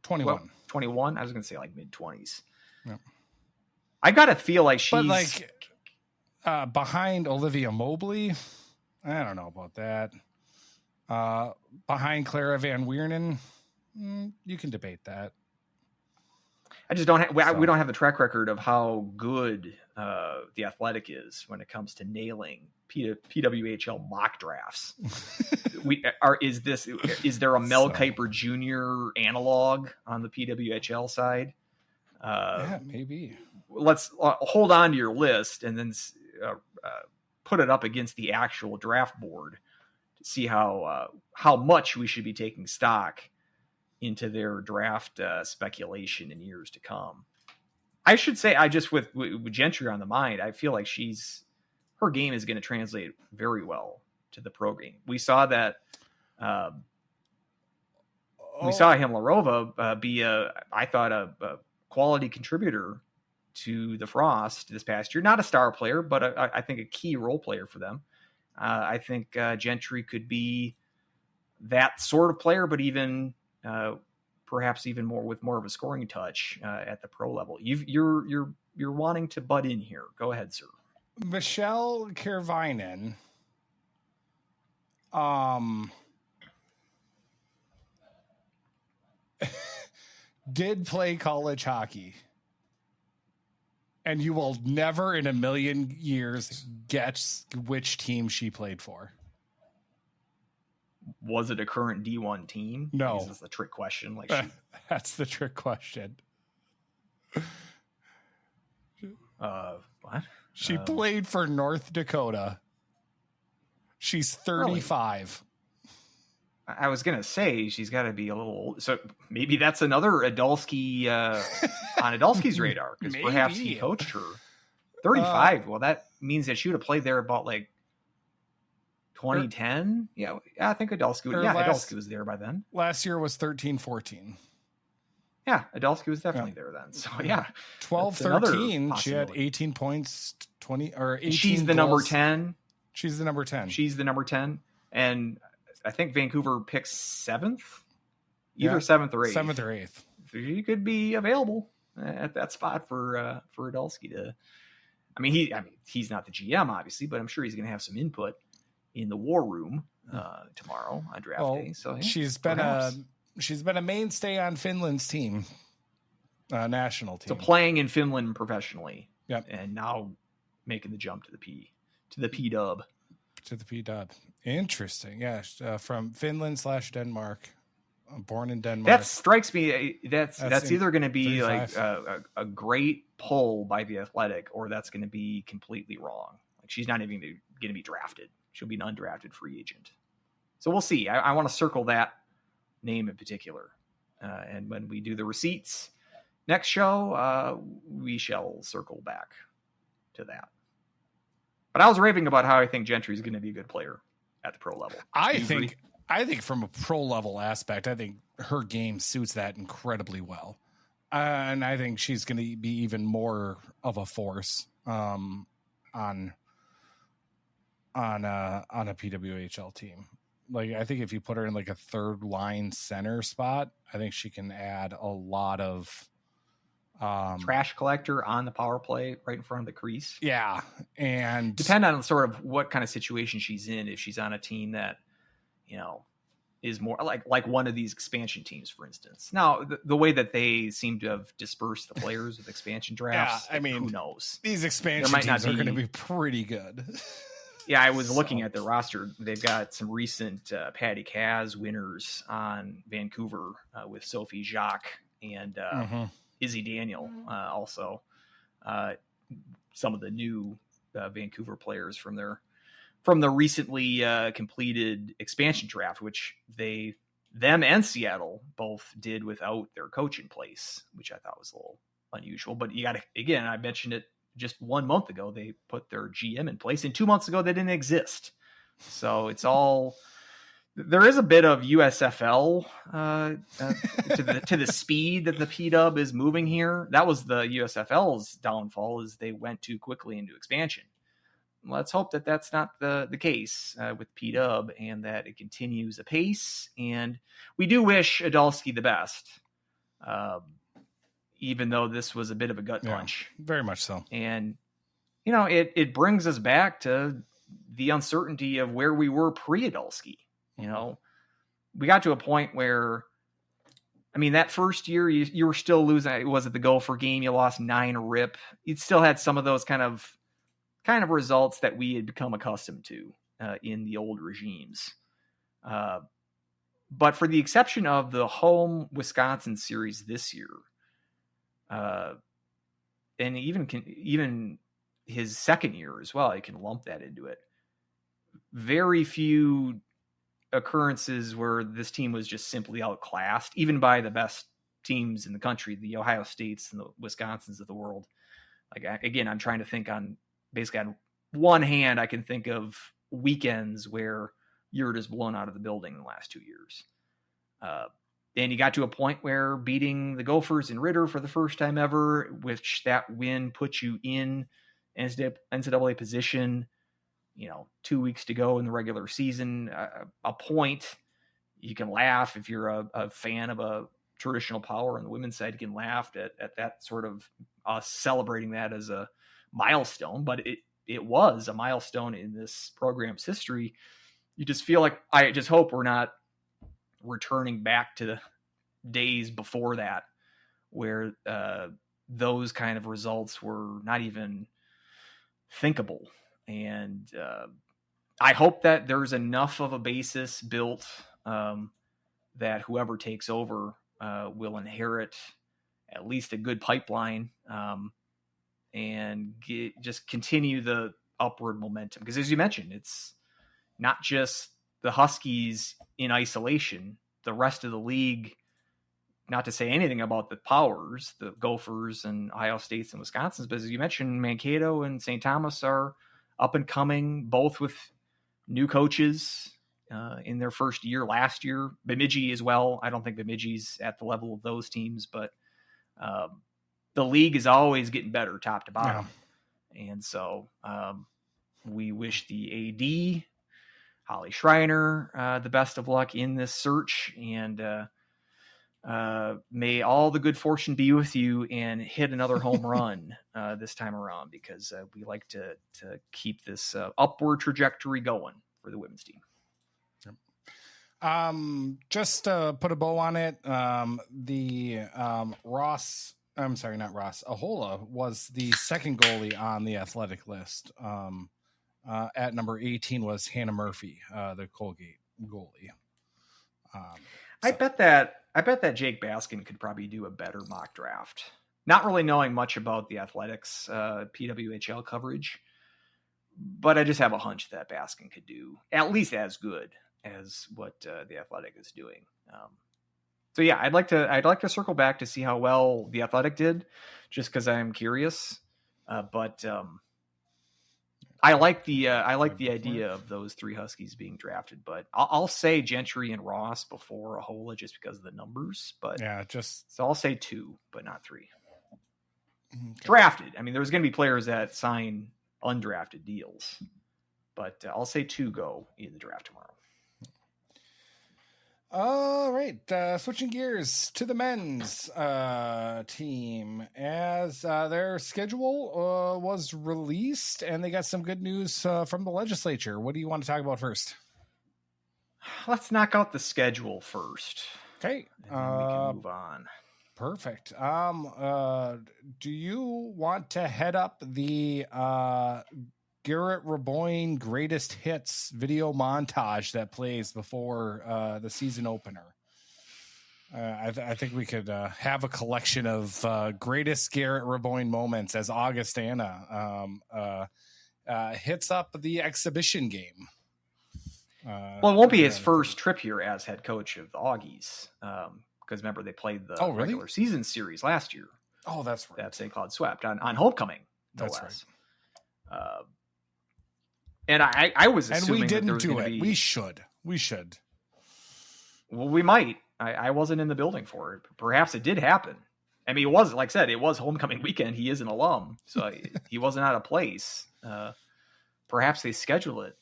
21. 21. I was going to say like mid-20s. Yep. I got to feel like she's, but like behind Olivia Mobley. I don't know about that. Behind Clara Van Wiernen, you can debate that. I just don't have, we don't have the track record of how good the Athletic is when it comes to nailing PWHL mock drafts. Is there a Mel Kiper Jr. analog on the PWHL side? Yeah, maybe. Let's hold on to your list and then put it up against the actual draft board to see how much we should be taking stock into their draft speculation in years to come. I should say, with Gentry on the mind, I feel like her game is going to translate very well to the pro game. We saw that. We saw Himlarova be I thought a quality contributor to the Frost this past year. Not a star player, but I think a key role player for them. I think Gentry could be that sort of player, but even perhaps even more with more of a scoring touch at the pro level. You're wanting to butt in here. Go ahead, sir. Michelle Kervinen did play college hockey, and you will never in a million years guess which team she played for. Was it a current D1 team? No. This is a trick question. That's the trick question. What? She played for North Dakota. She's 35. Really? I was going to say she's got to be a little old. So maybe that's another Idalski on Idalski's radar, because perhaps he coached her. 35. Well, that means that she would have played there about like 2010. Yeah, I think Idalski. Idalski was there by then. Last year was 13-14. Yeah, Idalski was definitely there then. So yeah, 12-13. She had 18 points, 20 or 18. She's the number 10. She's the number 10. She's the number 10, and I think Vancouver picks 7th, either 7th or 8th. 7th or 8th. She could be available at that spot for Idalski to he's not the GM, obviously, but I'm sure he's going to have some input in the war room tomorrow on draft day. So she's been a mainstay on Finland's team, national team. So playing in Finland professionally, and now making the jump to the PW. To the PW. Interesting. Yeah, from Finland/Denmark. Born in Denmark. That strikes me. That's either going to be 35. Like a great pull by the Athletic, or that's going to be completely wrong. Like she's not even going to be drafted. She'll be an undrafted free agent. So we'll see. I want to circle that name in particular. And when we do the receipts next show, we shall circle back to that. But I was raving about how I think Gentry is going to be a good player at the pro level. I think from a pro level aspect, I think her game suits that incredibly well. And I think she's going to be even more of a force on a PWHL team. Like, I think if you put her in like a third line center spot, I think she can add a lot of trash collector on the power play right in front of the crease. Yeah. And depend on sort of what kind of situation she's in. If she's on a team that, is more like one of these expansion teams, for instance. Now, the way that they seem to have dispersed the players with expansion drafts, who knows? These expansion teams are going to be pretty good. Yeah, I was looking at their roster. They've got some recent Patty Kaz winners on Vancouver with Sophie Jacques and Izzy Daniel. Also, some of the new Vancouver players from the recently completed expansion draft, which them and Seattle both did without their coach in place, which I thought was a little unusual. But you got to, again, I mentioned it just 1 month ago, they put their GM in place, and 2 months ago they didn't exist. So it's all, there is a bit of USFL to the speed that the PW is moving here. That was the USFL's downfall, is they went too quickly into expansion. Let's hope that that's not the case with PW, and that it continues apace. And we do wish Idalski the best, even though this was a bit of a gut punch. Very much so. And, it brings us back to the uncertainty of where we were pre-Idalski. We got to a point where, that first year you were still losing. Was it the Gopher game? You lost 9 rip. You still had some of those kind of results that we had become accustomed to in the old regimes. But for the exception of the home Wisconsin series this year, and even his second year as well, I can lump that into it. Very few occurrences where this team was just simply outclassed, even by the best teams in the country, the Ohio States and the Wisconsins of the world. Again, I'm trying to think on one hand, I can think of weekends where you're just blown out of the building in the last 2 years. And you got to a point where beating the Gophers in Ritter for the first time ever, which that win puts you in NCAA position, 2 weeks to go in the regular season, a point. You can laugh if you're a fan of a traditional power on the women's side. You can laugh at that sort of celebrating that as a milestone, but it was a milestone in this program's history. You just feel like, I just hope we're not returning back to the days before that, where those kind of results were not even thinkable. And I hope that there's enough of a basis built that whoever takes over will inherit at least a good pipeline, and just continue the upward momentum. Because as you mentioned, it's not just the Huskies in isolation. The rest of the league, not to say anything about the powers, the Gophers and Ohio States and Wisconsins, but as you mentioned, Mankato and St. Thomas are up and coming, both with new coaches in their first year last year. Bemidji as well. I don't think Bemidji's at the level of those teams, but the league is always getting better top to bottom. Yeah. And so we wish the AD, Holly Schreiner, the best of luck in this search. And May all the good fortune be with you and hit another home run this time around, because we like to keep this upward trajectory going for the women's team. Just to put a bow on it, Ahola was the second goalie on the athletic list. At number 18 was Hannah Murphy, the Colgate goalie. I bet that Jake Baskin could probably do a better mock draft. Not really knowing much about the athletics PWHL coverage, but I just have a hunch that Baskin could do at least as good as what the Athletic is doing. So yeah, I'd like to circle back to see how well the Athletic did, just because I'm curious. But I like the idea of those three Huskies being drafted. But I'll say Gentry and Ross before Ahola just because of the numbers. But yeah, so I'll say 2, but not 3. Okay. Drafted. I mean, there's going to be players that sign undrafted deals, but I'll say 2 go in the draft tomorrow. All right, switching gears to the men's team, as their schedule was released, and they got some good news from the legislature. What do you want to talk about first? Let's knock out the schedule first. Okay, and then we can move on. Perfect. Do you want to head up the Garrett Raboyne greatest hits video montage that plays before the season opener? I think we could have a collection of greatest Garrett Raboyne moments as Augustana hits up the exhibition game. Well, it won't be his first trip here as head coach of the Augies, because remember they played the regular season series last year. Oh, that's right. That St. Cloud swept on homecoming. No that's less. Right. And I was assuming and we didn't that do it. We should. Well, we might. I wasn't in the building for it. Perhaps it did happen. I mean, it was, like I said, it was homecoming weekend. He is an alum, so he wasn't out of place. Perhaps they scheduled it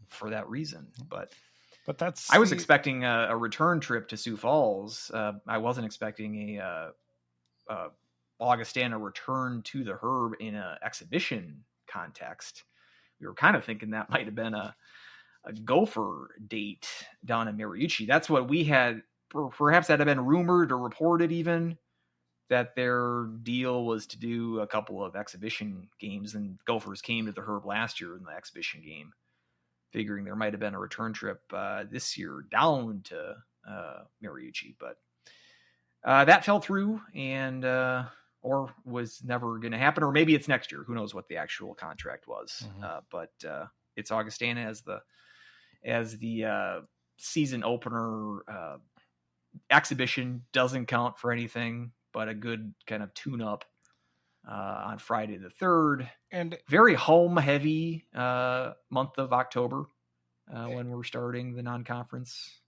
for that reason. But I was expecting a return trip to Sioux Falls. I wasn't expecting a Augustana return to the Herb in an exhibition context. We were kind of thinking that might have been a Gopher date down in Mariucci. That's what we had. Perhaps that had been rumored or reported even, that their deal was to do a couple of exhibition games, and Gophers came to the Herb last year in the exhibition game, figuring there might have been a return trip this year down to Mariucci. But that fell through and or was never going to happen, or maybe it's next year. Who knows what the actual contract was? Mm-hmm. But it's Augustana as the season opener. Exhibition doesn't count for anything, but a good kind of tune-up on Friday the 3rd. And very home-heavy month of October when we're starting the non-conference.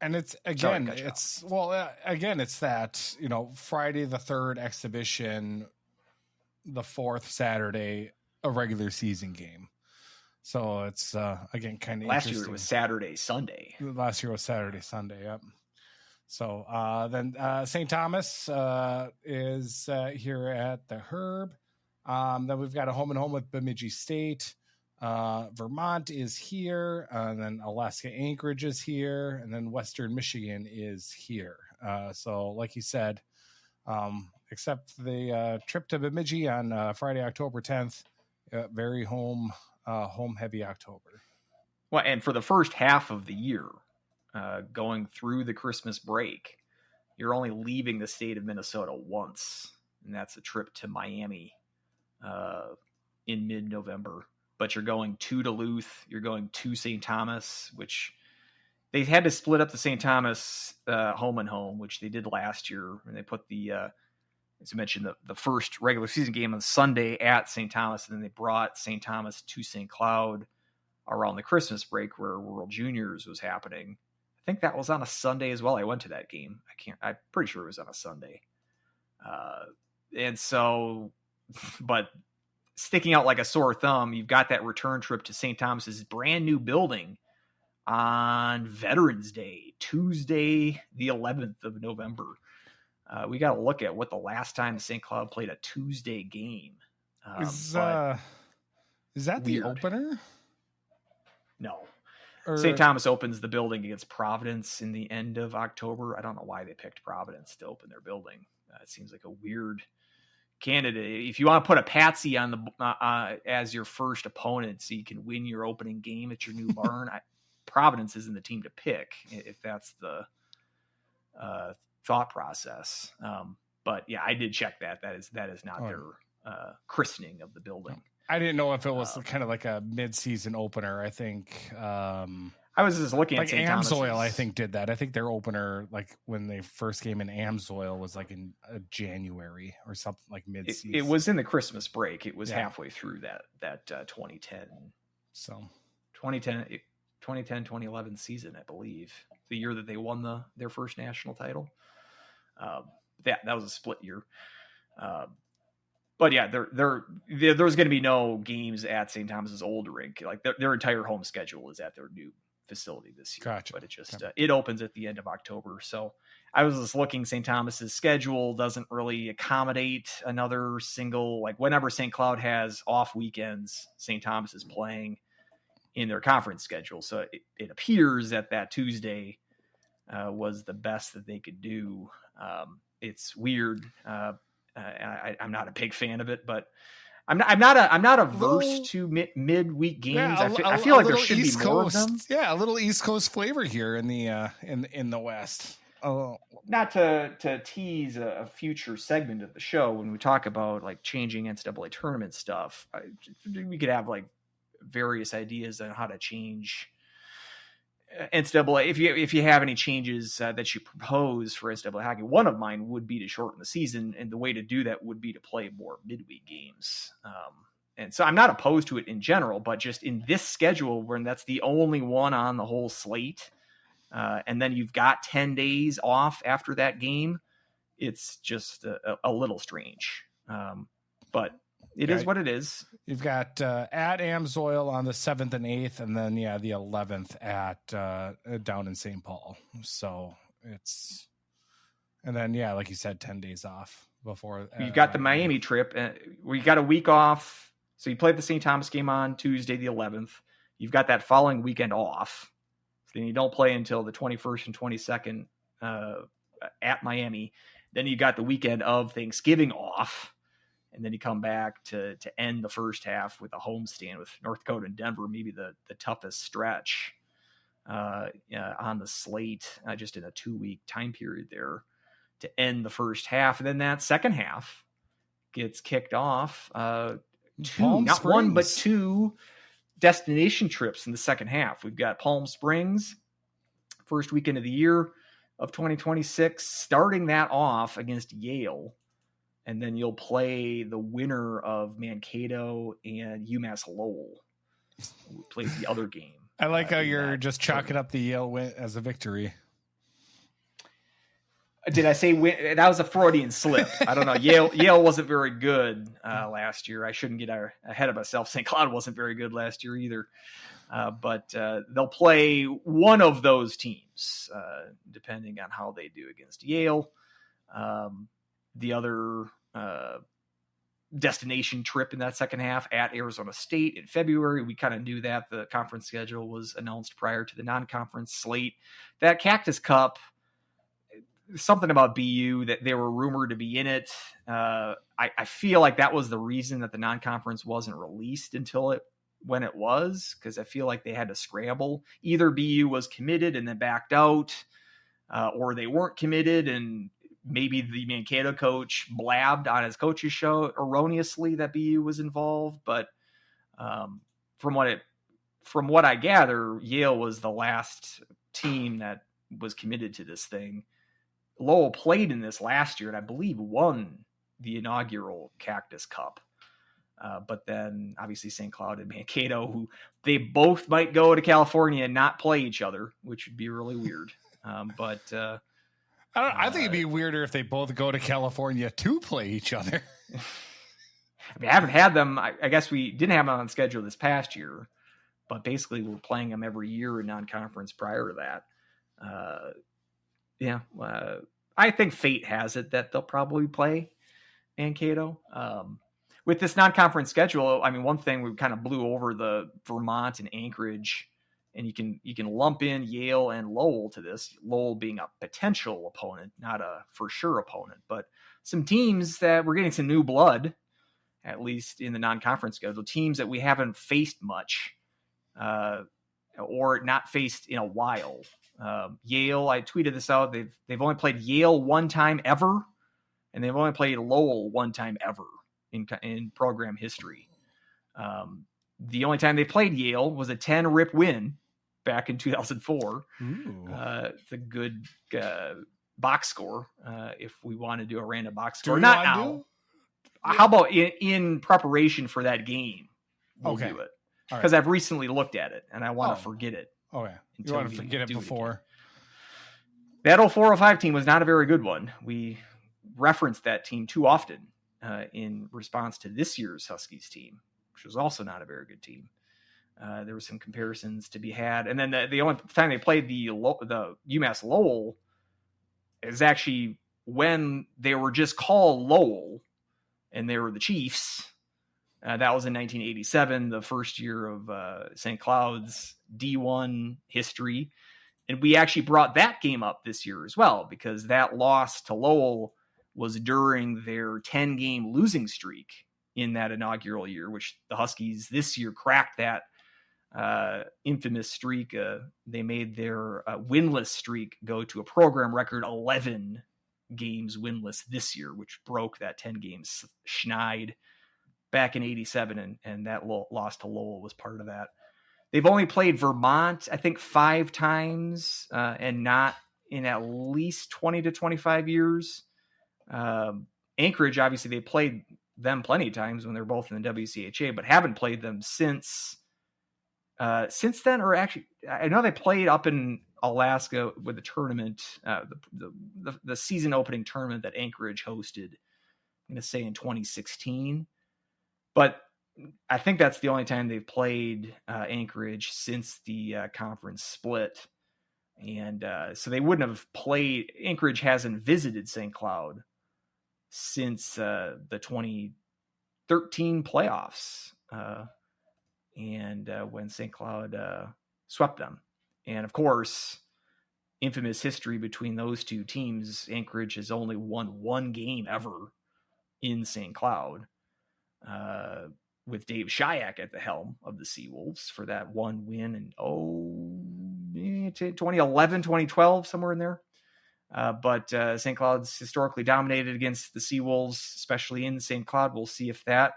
And it's that, Friday the 3rd exhibition, the 4th Saturday, a regular season game. So it's, again, kind of Last year it was Saturday, Sunday. Yep. So then St. Thomas is here at the Herb. Then we've got a home-and-home with Bemidji State. Vermont is here, and then Alaska Anchorage is here, and then Western Michigan is here. So like you said, except the trip to Bemidji on Friday, October 10th, very home-heavy October. Well, and for the first half of the year, going through the Christmas break, you're only leaving the state of Minnesota once, and that's a trip to Miami in mid-November. But you're going to Duluth, you're going to St. Thomas, which they had to split up the St. Thomas home and home, which they did last year. And they put the, as I mentioned, the first regular season game on Sunday at St. Thomas, and then they brought St. Thomas to St. Cloud around the Christmas break where World Juniors was happening. I think that was on a Sunday as well. I went to that game. I'm pretty sure it was on a Sunday. And so, but sticking out like a sore thumb, you've got that return trip to St. Thomas's brand new building on Veterans Day, Tuesday, the 11th of November. We got to look at what the last time St. Cloud played a Tuesday game. Is that the opener? No. Or... St. Thomas opens the building against Providence in the end of October. I don't know why they picked Providence to open their building. It seems like a weird candidate. If you want to put a patsy on the as your first opponent so you can win your opening game at your new barn, Providence isn't the team to pick if that's the thought process. But yeah, I did check that. That is not their christening of the building. I didn't know if it was kind of like a mid-season opener. I think I was just looking like at St. Amsoil. I think did that. I think their opener, like when they first came in Amsoil, was like in January or something, like mid-season. It was in the Christmas break. It was halfway through that 2010. So 2010, 2011 season, I believe, the year that they won their first national title. That was a split year. But yeah, there's going to be no games at St. Thomas's old rink. Like their entire home schedule is at their new facility this year. Gotcha. But it just it opens at the end of October. So I was just looking. St. Thomas's schedule doesn't really accommodate another single, like whenever St. Cloud has off weekends, St. Thomas is playing in their conference schedule. So it appears that Tuesday was the best that they could do. It's weird. I'm not a big fan of it, but I'm not averse to midweek games. Yeah, I feel like there should be more of them. Yeah, a little East Coast flavor here in the West. Oh, not to tease a future segment of the show when we talk about like changing NCAA tournament stuff. We could have like various ideas on how to change NCAA. If you have any changes that you propose for NCAA hockey, one of mine would be to shorten the season, and the way to do that would be to play more midweek games. And so I'm not opposed to it in general, but just in this schedule, when that's the only one on the whole slate, and then you've got 10 days off after that game, it's just a little strange. But it is what it is. You've got at Amsoil on the 7th and 8th, and then the 11th at down in St. Paul. So it's, and then like you said, 10 days off before. You've got the Miami trip, where you got a week off. So you played the St. Thomas game on Tuesday the 11th. You've got that following weekend off. So then you don't play until the 21st and 22nd at Miami. Then you got the weekend of Thanksgiving off. And then you come back to end the first half with a homestand with North Dakota and Denver, maybe the toughest stretch on the slate, just in a 2-week time period there to end the first half. And then that second half gets kicked off. One, but two destination trips in the second half. We've got Palm Springs, first weekend of the year of 2026, starting that off against Yale. And then you'll play the winner of Mankato and UMass Lowell, who plays the other game. I like how you're just chalking up the Yale win as a victory. Did I say win? That was a Freudian slip. I don't know. Yale wasn't very good last year. I shouldn't get ahead of myself. St. Cloud wasn't very good last year either. But they'll play one of those teams, depending on how they do against Yale. The other destination trip in that second half at Arizona State in February. We kind of knew that the conference schedule was announced prior to the non-conference slate. That Cactus Cup, something about BU that they were rumored to be in it. I feel like that was the reason that the non-conference wasn't released until when it was, because I feel like they had to scramble. Either BU was committed and then backed out, or they weren't committed, and maybe the Mankato coach blabbed on his coach's show erroneously that BU was involved. But from what I gather, Yale was the last team that was committed to this thing. Lowell played in this last year and I believe won the inaugural Cactus Cup. But then obviously St. Cloud and Mankato, who they both might go to California and not play each other, which would be really weird. I think it'd be weirder if they both go to California to play each other. I mean, I haven't had them. I guess we didn't have them on schedule this past year, but basically we're playing them every year in non-conference prior to that. I think fate has it that they'll probably play Mankato. With this non-conference schedule, I mean, one thing we kind of blew over the Vermont and Anchorage, and you can lump in Yale and Lowell to this. Lowell being a potential opponent, not a for sure opponent, but some teams that we're getting some new blood, at least in the non-conference schedule, teams that we haven't faced much, or not faced in a while. Yale, I tweeted this out. They've only played Yale one time ever, and they've only played Lowell one time ever in program history. The only time they played Yale was a 10-rip win back in 2004. It's a good box score if we want to do a random box score. Not now. How about in preparation for that game? We'll do it. Because I've recently looked at it, and I want to forget it. Okay. You want to forget it before? That 04-05 team was not a very good one. We referenced that team too often in response to this year's Huskies team, which was also not a very good team. There were some comparisons to be had. And then the only time they played the UMass Lowell is actually when they were just called Lowell, and they were the Chiefs. That was in 1987, the first year of St. Cloud's D1 history. And we actually brought that game up this year as well, because that loss to Lowell was during their 10-game losing streak in that inaugural year, which the Huskies this year cracked that infamous streak. They made their winless streak go to a program record 11 games winless this year, which broke that 10-game schneid back in 87, and that loss to Lowell was part of that. They've only played Vermont, I think, 5 times, and not in at least 20 to 25 years. Anchorage, obviously, they played them plenty of times when they're both in the WCHA, but haven't played them since then. Or actually, I know they played up in Alaska with the tournament, the season opening tournament that Anchorage hosted, I'm going to say in 2016. But I think that's the only time they've played Anchorage since the conference split. And so they wouldn't have played. Anchorage hasn't visited St. Cloud since the 2013 playoffs, and when St. Cloud swept them. And of course, infamous history between those two teams. Anchorage has only won one game ever in St. Cloud, with Dave Shayak at the helm of the Seawolves for that one win in 2011, 2012, somewhere in there. But St. Cloud's historically dominated against the Seawolves, especially in St. Cloud. We'll see if that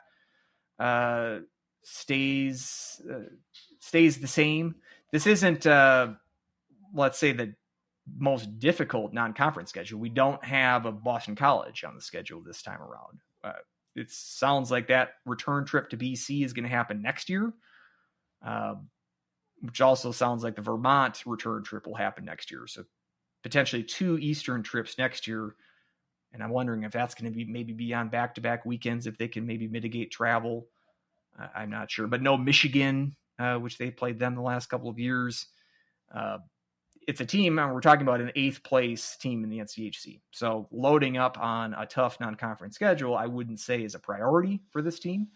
stays the same. This isn't, let's say, the most difficult non-conference schedule. We don't have a Boston College on the schedule this time around. It sounds like that return trip to BC is going to happen next year, which also sounds like the Vermont return trip will happen next year. So potentially 2 Eastern trips next year. And I'm wondering if that's going to be on back-to-back weekends, if they can maybe mitigate travel. I'm not sure, but no Michigan, which they played them the last couple of years. It's a team, and we're talking about an 8th place team in the NCHC. So loading up on a tough non-conference schedule, I wouldn't say is a priority for this team.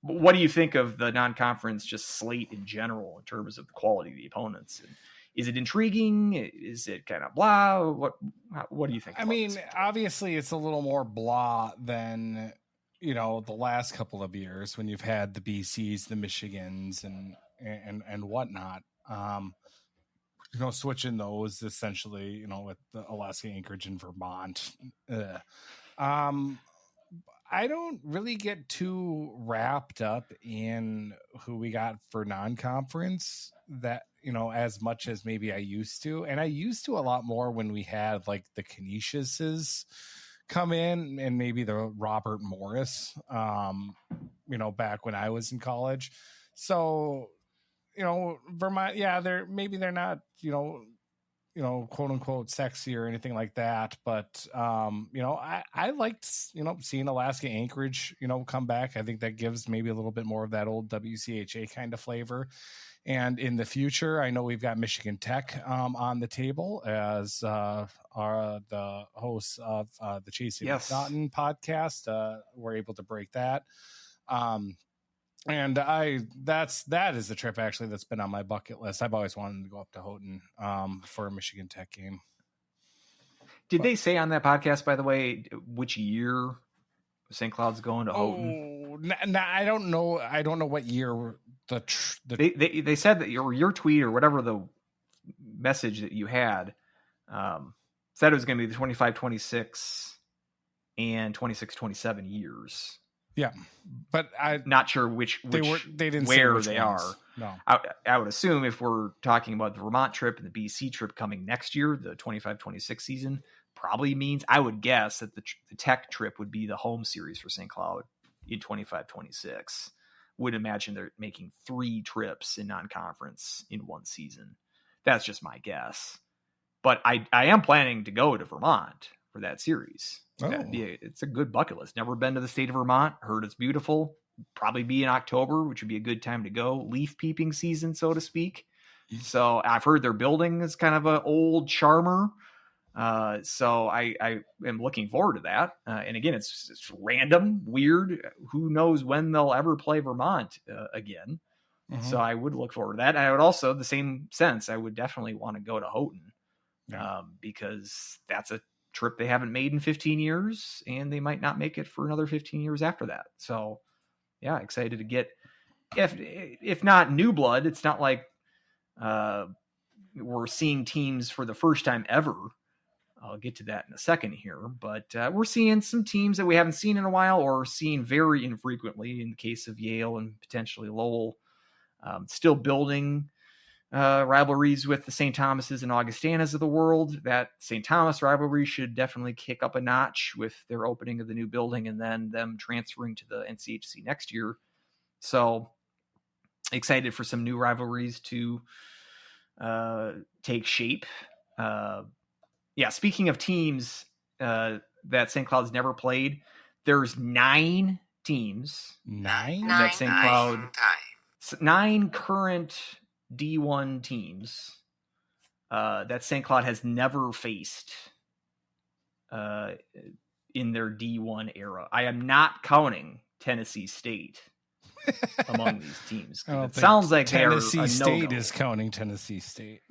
What do you think of the non-conference just slate in general in terms of the quality of the opponents? And is it intriguing? Is it kind of blah? What do you think? I mean, obviously it's a little more blah than, the last couple of years when you've had the BCs, the Michigans and whatnot. Switching those essentially, with the Alaska, Anchorage, and Vermont. I don't really get too wrapped up in who we got for non-conference that, as much as maybe I used to. And I used to a lot more when we had like the Canisiuses come in and maybe the Robert Morris, back when I was in college. So, Vermont, they're not, quote unquote sexy or anything like that. But, I liked, seeing Alaska Anchorage, come back. I think that gives maybe a little bit more of that old WCHA kind of flavor. And in the future, I know we've got Michigan Tech on the table as the hosts of the Chasing McNaughton podcast. We're able to break that. And that is the trip actually that's been on my bucket list. I've always wanted to go up to Houghton for a Michigan Tech game. Did they say on that podcast, by the way, which year St. Cloud's going to Houghton? I don't know. I don't know what year they said that your tweet or whatever the message that you had said it was going to be the 25-26 and 26-27 years. Yeah, but I'm not sure they didn't where say which they ones. are. No, I would assume if we're talking about the Vermont trip and the BC trip coming next year, the 25-26 season probably means, I would guess that the Tech trip would be the home series for St. Cloud in 25-26. Would imagine they're making 3 trips in non-conference in one season. That's just my guess. But I am planning to go to Vermont for that series. Oh. It's a good bucket list. Never been to the state of Vermont. Heard it's beautiful. Probably be in October, which would be a good time to go. Leaf peeping season, so to speak. So I've heard their building is kind of an old charmer. So I am looking forward to that. And again, it's random, weird. Who knows when they'll ever play Vermont again. Mm-hmm. So I would look forward to that. And I would also, the same sense, I would definitely want to go to Houghton because that's a trip they haven't made in 15 years and they might not make it for another 15 years after that. So yeah, excited to get, if not new blood, it's not like we're seeing teams for the first time ever. I'll get to that in a second here, but we're seeing some teams that we haven't seen in a while or seen very infrequently in the case of Yale and potentially Lowell, still building rivalries with the St. Thomas's and Augustanas of the world. That St. Thomas rivalry should definitely kick up a notch with their opening of the new building and then them transferring to the NCHC next year. So excited for some new rivalries to take shape. Speaking of teams that St. Cloud's never played, there's 9 teams. 9? That St. Cloud, 9 current D1 teams that St. Cloud has never faced in their D1 era. I am not counting Tennessee State among these teams. It sounds like Tennessee State is counting Tennessee State.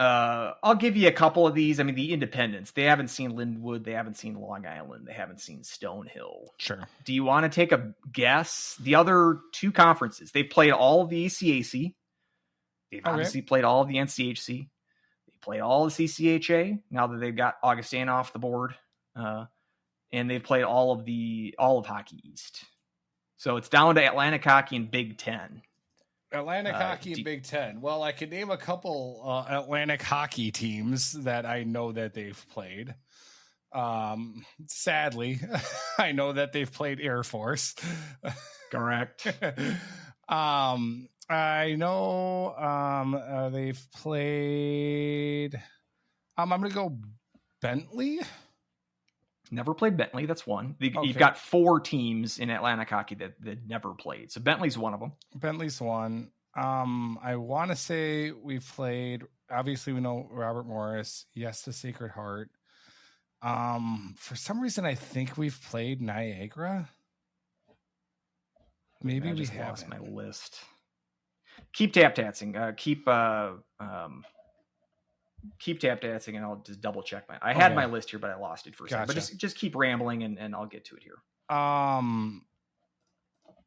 I'll give you a couple of these. I mean, the independents, they haven't seen Linwood. They haven't seen Long Island. They haven't seen Stonehill. Sure. Do you want to take a guess? The other 2 conferences, they've played all of the ACAC. They've obviously played all of the NCHC. They played all of the CCHA now that they've got Augustana off the board. And they've played all of Hockey East. So it's down to Atlantic Hockey and Big Ten. Atlantic Hockey and Big Ten. Well, I could name a couple Atlantic hockey teams that I know that they've played. Sadly, I know that they've played Air Force. Correct. I know they've played. I'm going to go Bentley. Never played Bentley. That's one. You've got 4 teams in Atlantic Hockey that never played. So Bentley's one of them. Bentley's one. I want to say we've played, obviously we know Robert Morris. Yes to Sacred Heart. For some reason, I think we've played Niagara. Maybe we have lost my list. Keep tap-dancing. Keep tap dancing and I'll just double check I had my list here, but I lost it for a second. But just keep rambling and I'll get to it here.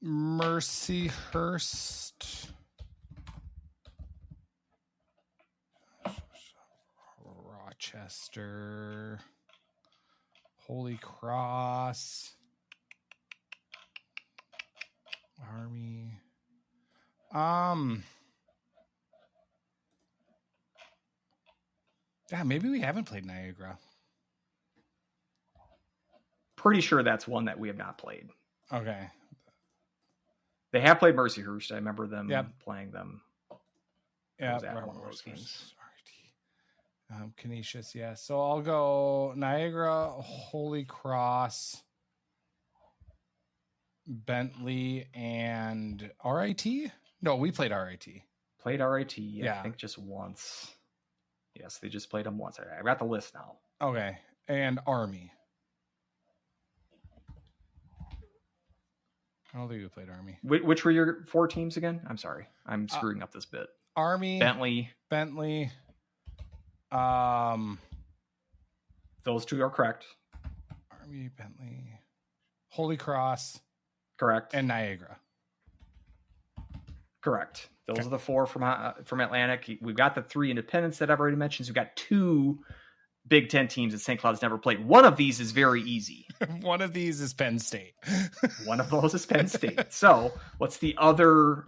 Mercyhurst, Rochester, Holy Cross, Army. Yeah, maybe we haven't played Niagara. Pretty sure that's one that we have not played. Okay. They have played Mercyhurst. I remember them playing them. Yeah, at one of those games. Canisius, yeah. So I'll go Niagara, Holy Cross, Bentley, and RIT. No, we played RIT. Played RIT, Yeah. I think just once. Yes, they just played them once. I got the list now. Okay, and Army. I don't think we played Army. Which were your 4 teams again? I'm sorry, I'm screwing up this bit. Army, Bentley. Those 2 are correct. Army, Bentley, Holy Cross, Correct. and Niagara. Correct. Those are the 4 from Atlantic. We've got the 3 independents that I've already mentioned. So we've got 2 Big Ten teams that St. Cloud's never played. One of these is very easy. One of these is Penn State. One of those is Penn State. So what's the other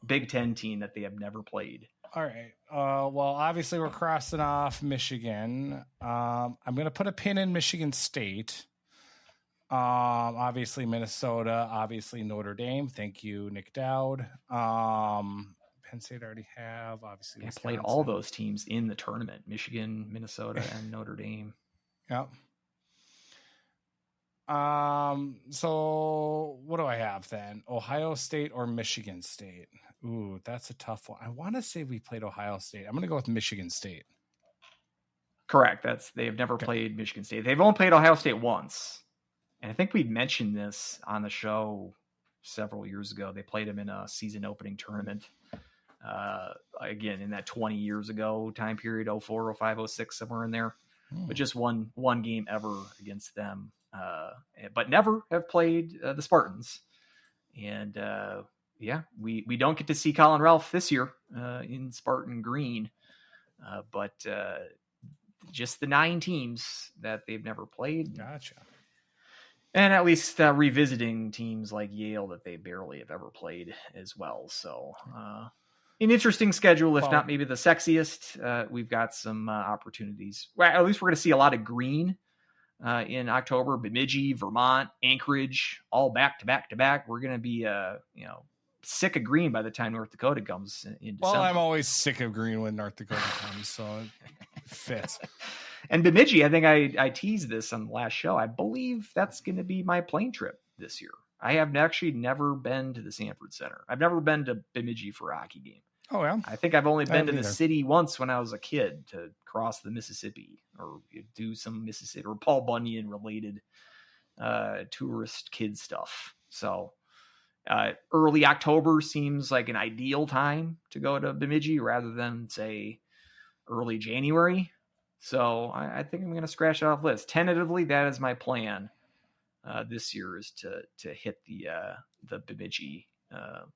Big Ten team that they have never played? All right. Well, obviously we're crossing off Michigan. I'm going to put a pin in Michigan State. Obviously Minnesota, obviously Notre Dame. Thank you, Nick Dowd. Penn State already have, obviously. They played all those teams in the tournament: Michigan, Minnesota, and Notre Dame. Yep. So what do I have then? Ohio State or Michigan State? Ooh, that's a tough one. I want to say we played Ohio State. I'm going to go with Michigan State. Correct. They have never played Michigan State. They've only played Ohio State once. And I think we mentioned this on the show several years ago. They played them in a season opening tournament. Again, in that 20 years ago time period, 04, 05, 06, somewhere in there. But just one game ever against them. But never have played the Spartans. And we don't get to see Colin Ralph this year in Spartan Green. But just the 9 teams that they've never played. Gotcha. And at least revisiting teams like Yale that they barely have ever played as well. So an interesting schedule, if not maybe the sexiest. We've got some opportunities. Well, at least we're going to see a lot of green in October. Bemidji, Vermont, Anchorage, all back to back to back. We're going to be sick of green by the time North Dakota comes in December. Well, I'm always sick of green when North Dakota comes, so it fits. And Bemidji, I think I teased this on the last show. I believe that's going to be my plane trip this year. I have actually never been to the Sanford Center. I've never been to Bemidji for a hockey game. Oh, yeah. I think I've only been to the city once when I was a kid to cross the Mississippi or do some Mississippi or Paul Bunyan related tourist kid stuff. So early October seems like an ideal time to go to Bemidji rather than, say, early January. So I think I'm going to scratch it off the list. Tentatively, that is my plan this year, is to hit the Bemidji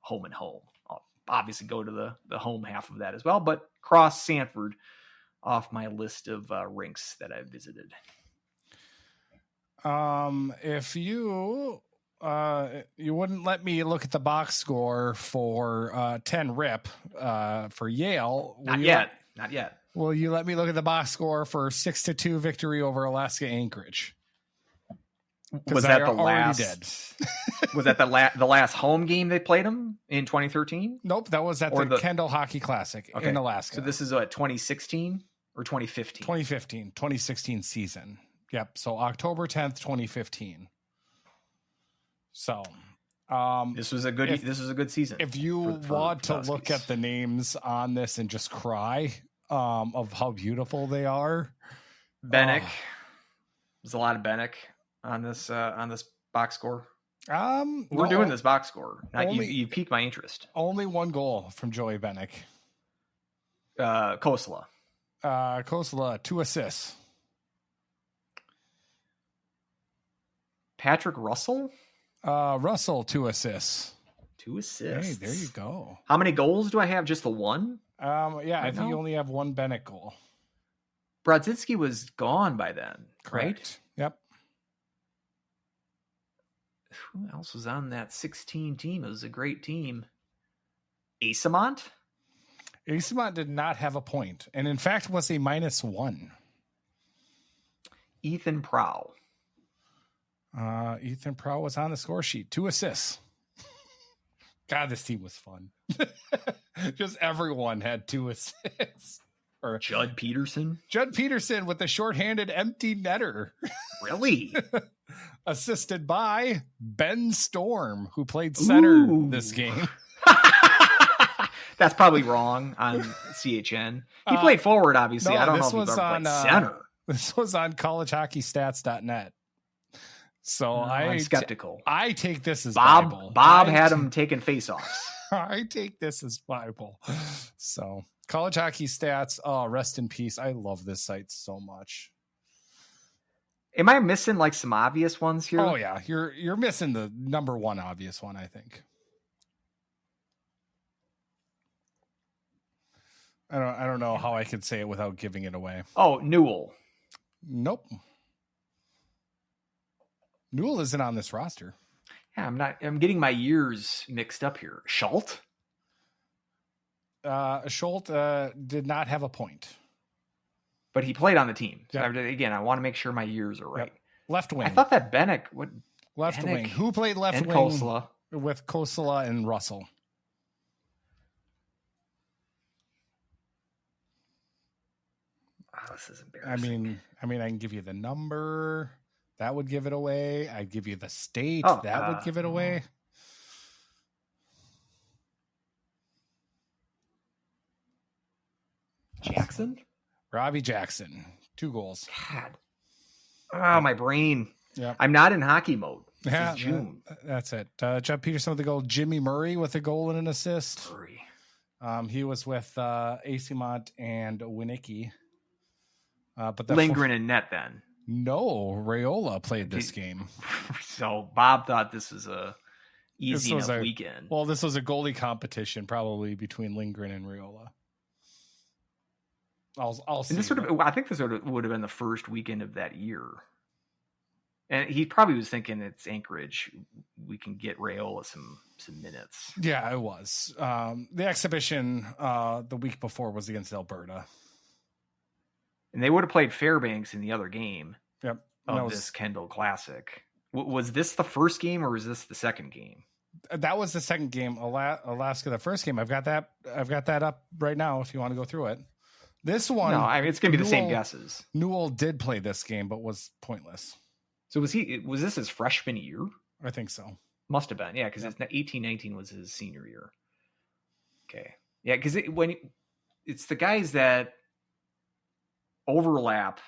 home and home. I'll obviously go to the home half of that as well, but cross Sanford off my list of rinks that I've visited. If you wouldn't let me look at the box score for 10 rip for Yale. Not yet. Will you let me look at the box score for 6-2 victory over Alaska Anchorage? Was that the last? Was that the last home game they played them in 2013? Nope, that was at the Kendall Hockey Classic in Alaska. So this is 2016 or 2015? 2016 season. Yep. So October 10th, 2015. So this was a good season. If you want to look at the names on this and just cry of how beautiful they are, Bennick. There's a lot of Bennick on this box score. We're doing this box score. You piqued my interest. Only one goal from Joey Bennick. Kosela. Kosela, 2 assists. Patrick Russell? Russell, 2 assists. 2 assists. Hey, there you go. How many goals do I have? Just the one? I think you only have one Bennick goal. Brodzinski was gone by then, Correct. Right? Yep. Who else was on that 16 team? It was a great team. Asamont? Asamont did not have a point, and in fact was a -1. Ethan Prow. Ethan Prow was on the score sheet. 2 assists. God, this team was fun. Just everyone had 2 assists. or Judd Peterson. Judd Peterson with the shorthanded empty netter. Really? Assisted by Ben Storm, who played center this game. That's probably wrong on CHN. He played forward, obviously. I don't know if he's ever played center. This was on collegeHockeyStats.net. So I'm skeptical. I take this as Bible. Bob had him taking face-offs. I take this as Bible. So College Hockey Stats. Oh, rest in peace. I love this site so much. Am I missing like some obvious ones here? Oh yeah, you're missing the number one obvious one, I think. I don't know how I could say it without giving it away. Oh, Newell. Nope. Newell isn't on this roster. Yeah, I'm getting my years mixed up here. Schultz? Schultz did not have a point. But he played on the team. So Yep. Again, I want to make sure my years are right. Yep. Left wing. I thought that Bennick would left wing. Who played left and wing Kosela. with Kosela and Russell? Oh, this is embarrassing. I mean, I can give you the number. That would give it away. I'd give you the state. That would give it away. Jackson? Robbie Jackson. 2 goals. God. Oh, my brain. Yeah. I'm not in hockey mode. This is June. That's it. Judd Peterson with a goal. Jimmy Murray with a goal and an assist. Murray. He was with AC Mont and Winnicki. But Lindgren in net then. No, Raiola played this game. So Bob thought this was a easy enough weekend. Well, this was a goalie competition probably between Lindgren and Raiola. I'll see. I think this would have been the first weekend of that year. And he probably was thinking it's Anchorage. We can get Raiola some minutes. Yeah, it was. The exhibition the week before was against Alberta. And they would have played Fairbanks in the other game. Yep. Of this Kendall Classic. Was this the first game or was this the second game? That was the second game. Alaska, the first game. I've got that up right now if you want to go through it. This one, no, it's going to be the same guesses. Newell did play this game, but was pointless. So was this his freshman year? I think so. Must have been, yeah, because 18-19 was his senior year. Okay, yeah, because it's the guys that overlap.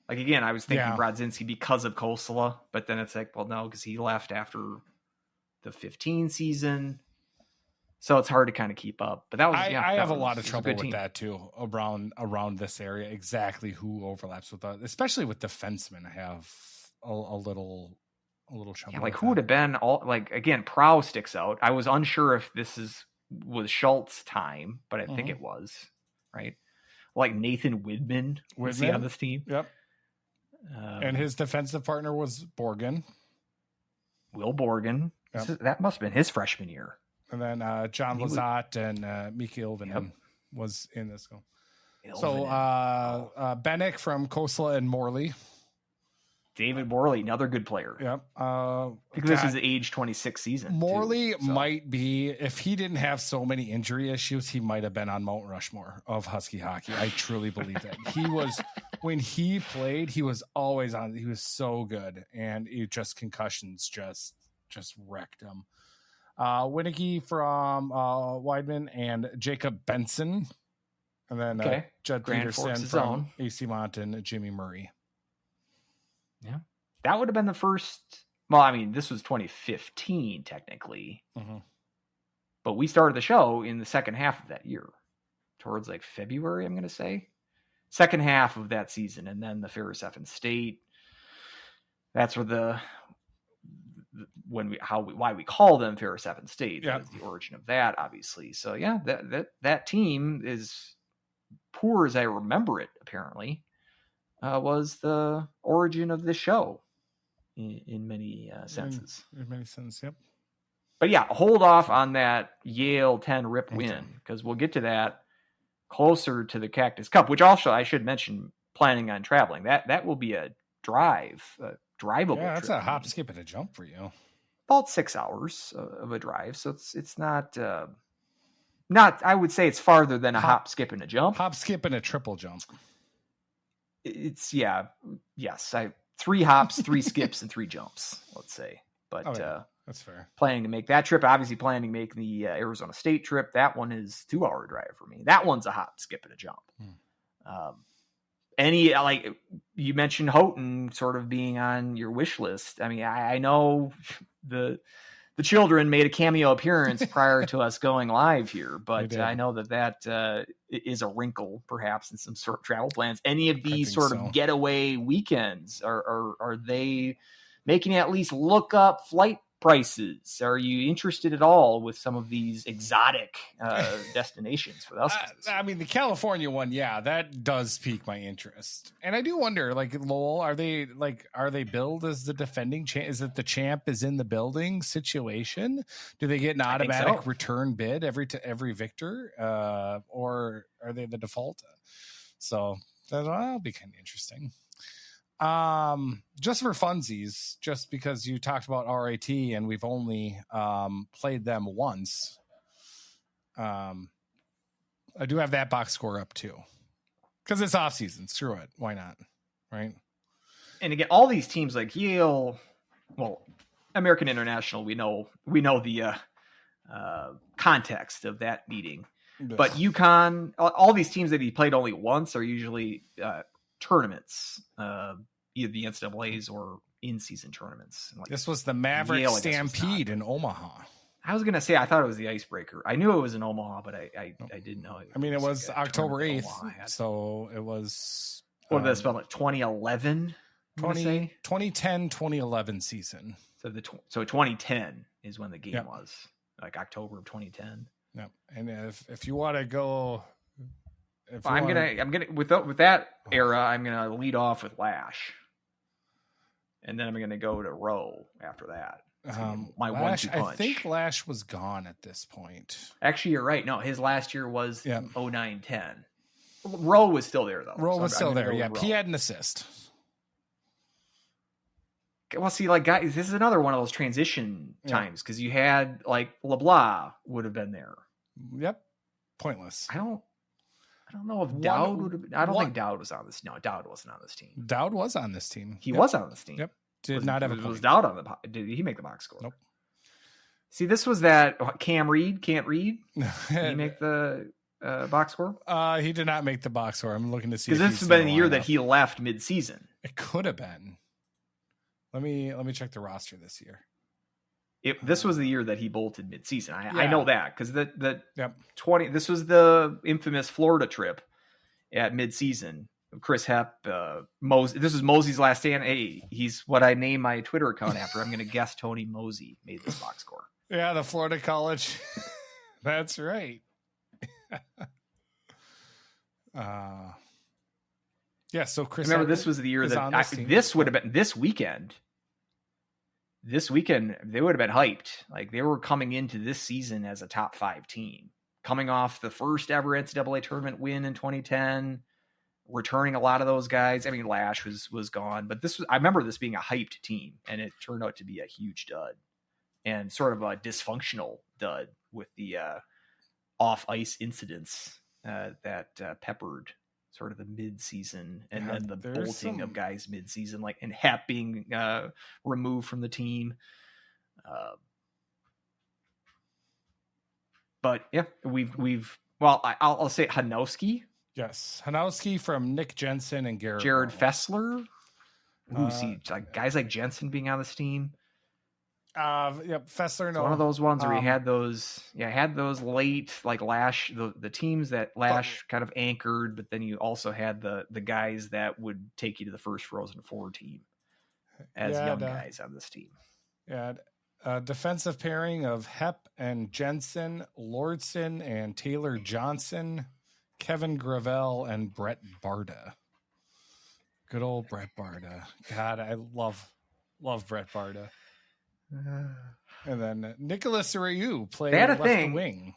Like again, I was thinking Brodzinski because of Kosela, but then it's like, well, no, because he left after the 15 season. So it's hard to kind of keep up, but that was. I have a lot of trouble with that too around this area. Exactly who overlaps with that, especially with defensemen. I have a little trouble. Yeah, like who would have been again? Prow sticks out. I was unsure if this was Schultz's time, but I think it was right. Like Nathan Widman was he on this team? Yep. And his defensive partner was Borgen. Will Borgen. Yep. That must have been his freshman year. And then John Lazat and Miki Ilvinen was in this goal. So Bennick from Kosela and Morley. David Morley, another good player. Yep. Because this is the age 26 season. Morley might be, if he didn't have so many injury issues, he might have been on Mount Rushmore of Husky hockey. I truly believe that. He was, when he played, he was always on. He was so good. And concussions just wrecked him. Winnicki from Weidman and Jacob Benson. And then Judd Peterson from AC Mont and Jimmy Murray. Yeah. That would have been the first. Well, I mean, this was 2015 technically. Mm-hmm. But we started the show in the second half of that year. Towards like February, I'm going to say. Second half of that season. And then the Ferris F State. That's where why we call them Ferris F State. That is the origin of that, obviously. So yeah, that team is poor as I remember it, apparently. Was the origin of this show in many senses. In many senses, yep. But yeah, hold off on that Yale 10 rip win because we'll get to that closer to the Cactus Cup, which also I should mention planning on traveling. That will be a drivable. Yeah, that's a hop, skip, and a jump for you. About 6 hours of a drive, so it's not I would say it's farther than a hop, skip, and a jump. Hop, skip, and a triple jump. It's 3 hops, 3 skips, and 3 jumps, let's say. But that's fair. Planning to make that trip, obviously planning to make the Arizona State trip. That one is 2-hour drive for me. That one's a hop, skip, and a jump. Any, like you mentioned Houghton sort of being on your wish list. I mean, I know the children made a cameo appearance prior to us going live here, but I know that is a wrinkle perhaps in some sort of travel plans. Any of these sort of getaway weekends, are they making you at least look up flight prices? Are you interested at all with some of these exotic destinations for us? I mean, the California one, that does pique my interest. And I do wonder, like, Lowell, are they billed as the defending champ? Is it the champ is in the building situation? Do they get an automatic return bid every victor? Or are they the default? So that'll be kind of interesting. Just for funsies, just because you talked about RIT and we've only played them once, I do have that box score up too, because it's off season. Screw it, why not, right? And again, all these teams like Yale, American International, we know the context of that meeting, but UConn, all these teams that he played only once are usually tournaments, either the NCAAs or in-season tournaments. Like, this was the Maverick Stampede in Omaha. I was going to say, I thought it was the Icebreaker. I knew it was in Omaha, but I didn't know. It was October 8th, so it was... What did that spell? Like 2011? 2010, 2011 season. So 2010 is when the game was, like October of 2010. Yep. And if you want to go... I'm gonna with that era, I'm gonna lead off with Lash, and then I'm gonna go to Rowe after that. My Lash, 1-2 punch. I think Lash was gone at this point. Actually, you're right. No, his last year was 09-10. Rowe was still there though. Rowe was still there. Yeah, he had an assist. Well, see, like, guys, this is another one of those transition times because you had like LeBlanc would have been there. Yep, pointless. I don't know if Dowd would have been. I don't think Dowd was on this. No, Dowd wasn't on this team. Dowd was on this team. He was on this team. Yep. Was Dowd on the? Did he make the box score? Nope. See, this was that Cam Reed. Can't read. Did he make the box score? He did not make the box score. I'm looking to see because this has been the year that he left mid-season. It could have been. Let me check the roster this year. This was the year that he bolted mid-season. I know that because this was the infamous Florida trip at mid-season. Chris Hepp, this was Mosey's last stand. Hey, he's what I named my Twitter account after. I'm going to guess Tony Mosey made this box score. Yeah, the Florida College. That's right. So Chris. Remember, this was the year that this would have been this weekend. This weekend, they would have been hyped. Like, they were coming into this season as a top 5 team, coming off the first ever NCAA tournament win in 2010, returning a lot of those guys. I mean, Lash was gone, but I remember this being a hyped team, and it turned out to be a huge dud and sort of a dysfunctional dud with the off ice incidents that peppered sort of the mid-season and then the bolting of guys mid-season, like, and Hap being removed from the team. But yeah, I'll say Hanowski. Yes, Hanowski from Nick Jensen and Jared Fessler. Like guys like Jensen being on this team. Fessler. No, one of those ones where you had those late, like Lash, the teams that Lash kind of anchored, but then you also had the guys that would take you to the first Frozen Four team as young guys on this team. Yeah, defensive pairing of Hep and Jensen, Lordson and Taylor Johnson, Kevin Gravel and Brett Barda. Good old Brett Barda. God, I love Brett Barda. And then Nicholas Ryu played left wing.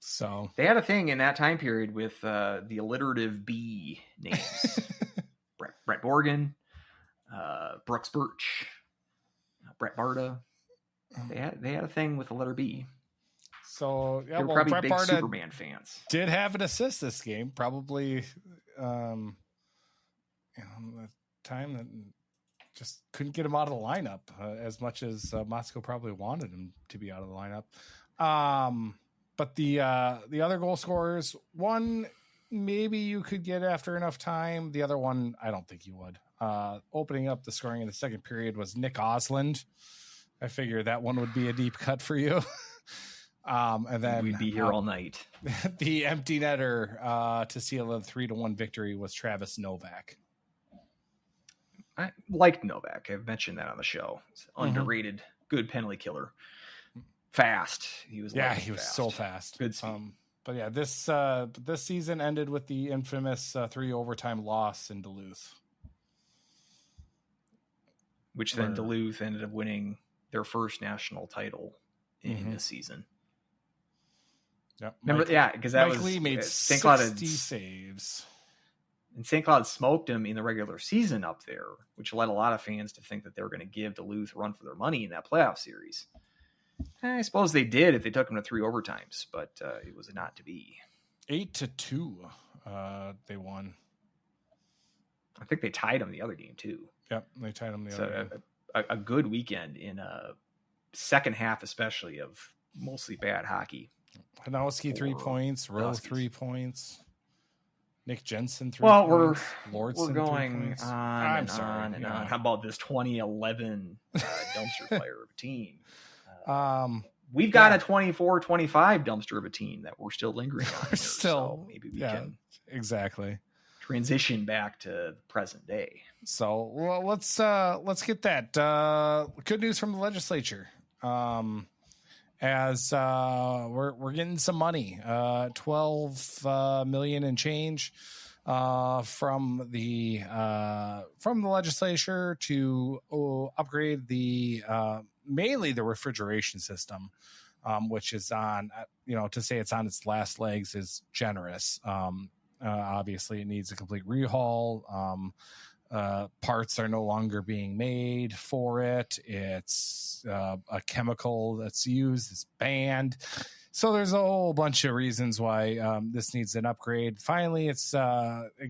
So they had a thing in that time period with the alliterative B names: Brett Morgan, Brooks Birch, Brett Barda. They had a thing with the letter B. So yeah, They're well, probably Brett big Barta Superman fans. did have an assist this game. Probably, the time that just couldn't get him out of the lineup as much as Moscow probably wanted him to be out of the lineup. But the other goal scorers, one maybe you could get after enough time. The other one, I don't think you would. Opening up the scoring in the second period was Nick Osland. I figured that one would be a deep cut for you. And then we'd be here all night. The empty netter to seal a 3-1 victory was Travis Novak. I liked Novak. I've mentioned that on the show. It's underrated, good penalty killer. Fast. He was fast. So fast. Good speed. But yeah, this season ended with the infamous 3 overtime loss in Duluth. Which then Duluth ended up winning their first national title in the season. Yep. Remember, because that was Lee made St. 60 saves. And St. Cloud smoked them in the regular season up there, which led a lot of fans to think that they were going to give Duluth a run for their money in that playoff series. I suppose they did if they took them to 3 overtimes, but it was not to be. 8-2, they won. I think they tied them the other game too. Yep, they tied them the other game. A good weekend in a second half, especially of mostly bad hockey. Hanowski 3 points, Rowe 3 points, Nick Jensen 3 points. We're going on and on and on. How about this 2011 dumpster fire of a team? We've got a 24-25 dumpster of a team that we're still lingering on. Here, so maybe we can exactly transition back to the present day. So let's get that good news from the legislature. As we're getting some money, 12 million and change from the legislature to upgrade the mainly the refrigeration system, which is on, to say it's on its last legs is generous. Obviously, it needs a complete rehaul. Parts are no longer being made for it. It's a chemical that's used, it's banned. So there's a whole bunch of reasons why this needs an upgrade. Finally, it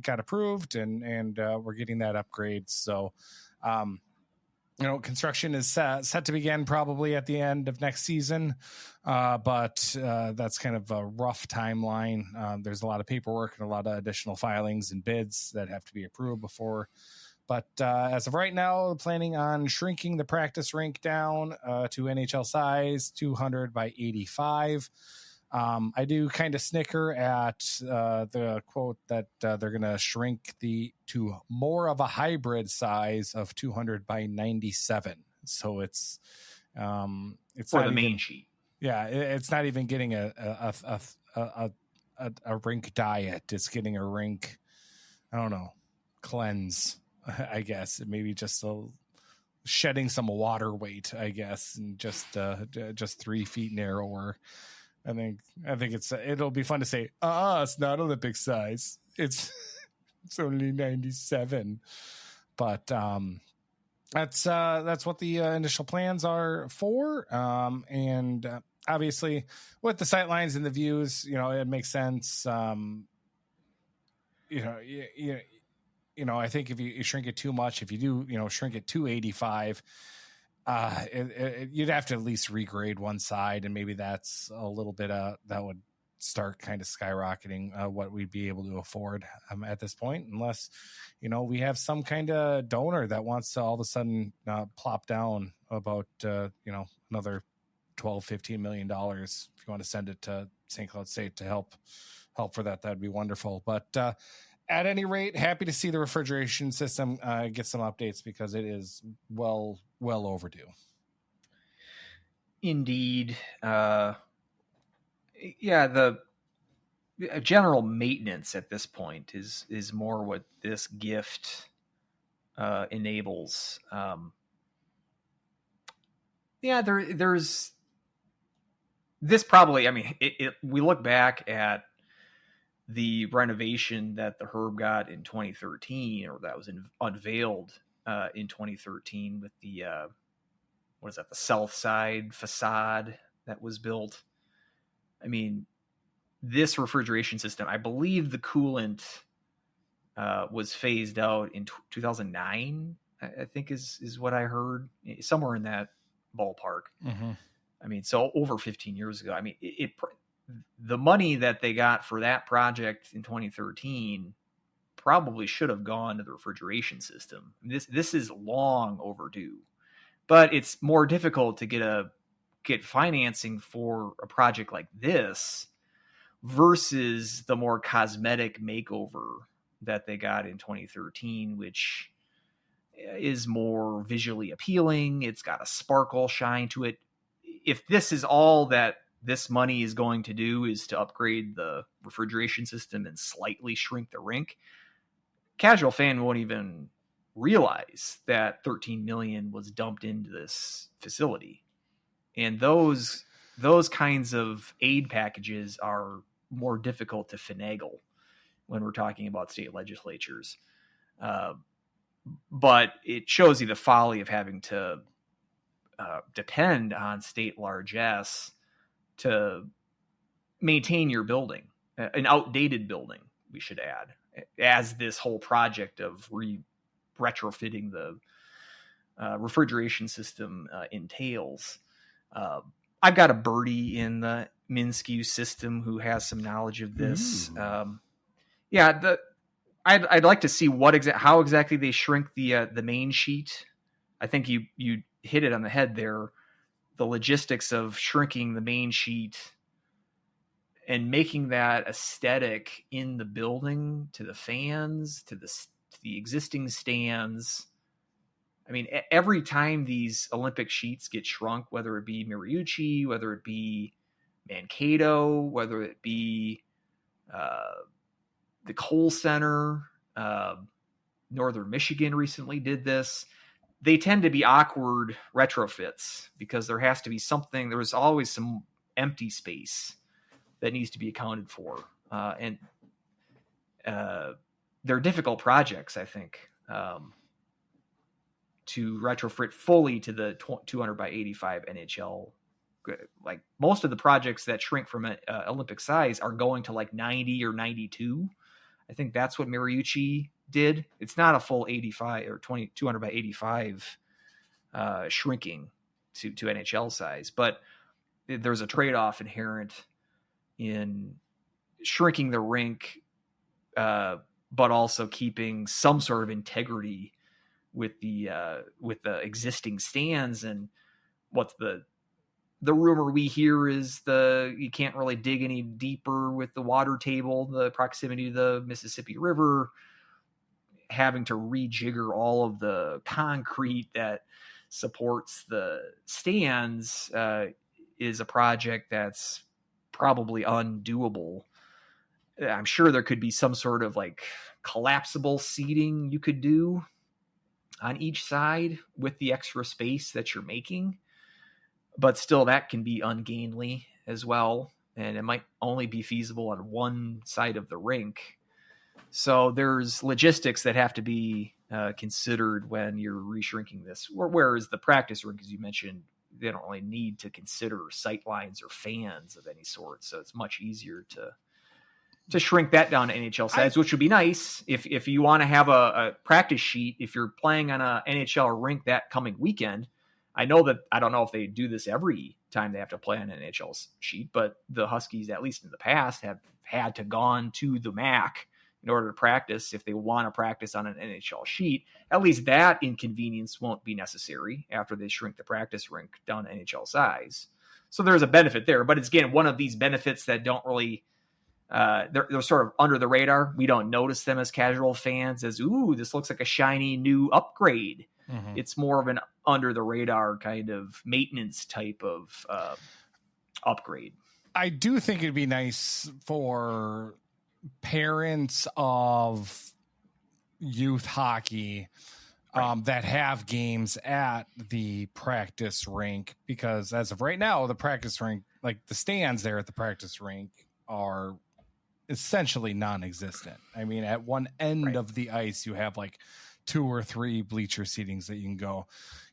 got approved, and we're getting that upgrade. So, construction is set to begin probably at the end of next season, but that's kind of a rough timeline. There's a lot of paperwork and a lot of additional filings and bids that have to be approved before. But as of right now, planning on shrinking the practice rink down to NHL size, 200 by 85. I do kind of snicker at the quote that they're going to shrink to more of a hybrid size of 200 by 97. So it's for the main sheet. Yeah, it's not even getting a rink diet. It's getting a rink, I don't know, cleanse, I guess. Maybe just shedding some water weight, I guess, and just 3 feet narrower. I think it'll be fun to say, it's not Olympic size. It's only 97. But that's what the initial plans are for. And obviously with the sight lines and the views, it makes sense. I think if you shrink it too much, if you do, shrink it to 85, you'd have to at least regrade one side, and maybe that's a little bit that would start kind of skyrocketing what we'd be able to afford at this point, unless we have some kind of donor that wants to all of a sudden plop down about another $12-15 million. If you want to send it to St. Cloud State to help for that'd be wonderful. But at any rate, happy to see the refrigeration system get some updates, because it is well overdue. Indeed. The general maintenance at this point is more what this gift enables. There's this probably, we look back at the renovation that the Herb got in 2013, or that was unveiled in 2013 with the the south side facade that was built. I mean, this refrigeration system, I believe the coolant was phased out in 2009, I think is what I heard, somewhere in that ballpark. Mm-hmm. I mean, so over 15 years ago. I mean, the money that they got for that project in 2013 probably should have gone to the refrigeration system. This is long overdue, but it's more difficult to get financing for a project like this versus the more cosmetic makeover that they got in 2013, which is more visually appealing. It's got a sparkle shine to it. If this is all that this money is going to do, is to upgrade the refrigeration system and slightly shrink the rink, casual fan won't even realize that 13 million was dumped into this facility. And those kinds of aid packages are more difficult to finagle when we're talking about state legislatures. But it shows you the folly of having to depend on state largesse to maintain your building, an outdated building, we should add, as this whole project of retrofitting the refrigeration system entails. I've got a birdie in the MnSCU system who has some knowledge of this. I'd like to see how exactly they shrink the main sheet. I think you hit it on the head there. The logistics of shrinking the main sheet and making that aesthetic in the building, to the fans, to the existing stands. I mean, every time these Olympic sheets get shrunk, whether it be Mariucci, whether it be Mankato, whether it be the Kohl Center, Northern Michigan recently did this. They tend to be awkward retrofits because there has to be something. There was always some empty space that needs to be accounted for. And they're difficult projects, I think, to retrofit fully to the 200 by 85 NHL. Like most of the projects that shrink from Olympic size are going to like 90 or 92. I think that's what Mariucci did. It's not a full 85 or 200 by 85 shrinking to NHL size, but there's a trade-off inherent in shrinking the rink, but also keeping some sort of integrity with the existing stands. And what's the rumor we hear is you can't really dig any deeper with the water table, the proximity to the Mississippi River, having to rejigger all of the concrete that supports the stands is a project that's probably undoable. I'm sure there could be some sort of like collapsible seating you could do on each side with the extra space that you're making. But still, that can be ungainly as well. And it might only be feasible on one side of the rink. So there's logistics that have to be considered when you're reshrinking this. Whereas the practice rink, as you mentioned, they don't really need to consider sight lines or fans of any sort. So it's much easier to shrink that down to NHL size, which would be nice if you want to have a practice sheet. If you're playing on a NHL rink that coming weekend, I don't know if they do this every time they have to play on an NHL sheet, but the Huskies, at least in the past, have had to gone to the MAC in order to practice. If they want to practice on an NHL sheet, at least that inconvenience won't be necessary after they shrink the practice rink down to NHL size. So there's a benefit there, but it's again one of these benefits that don't really they're sort of under the radar. We don't notice them as casual fans as, ooh, this looks like a shiny new upgrade. Mm-hmm. It's more of an under the radar kind of maintenance type of upgrade. I do think it'd be nice for parents of youth hockey that have games at the practice rink, because as of right now, the practice rink, like the stands there at the practice rink, are essentially non-existent. I mean, at one end of the ice, you have like 2 or 3 bleacher seatings that you can go.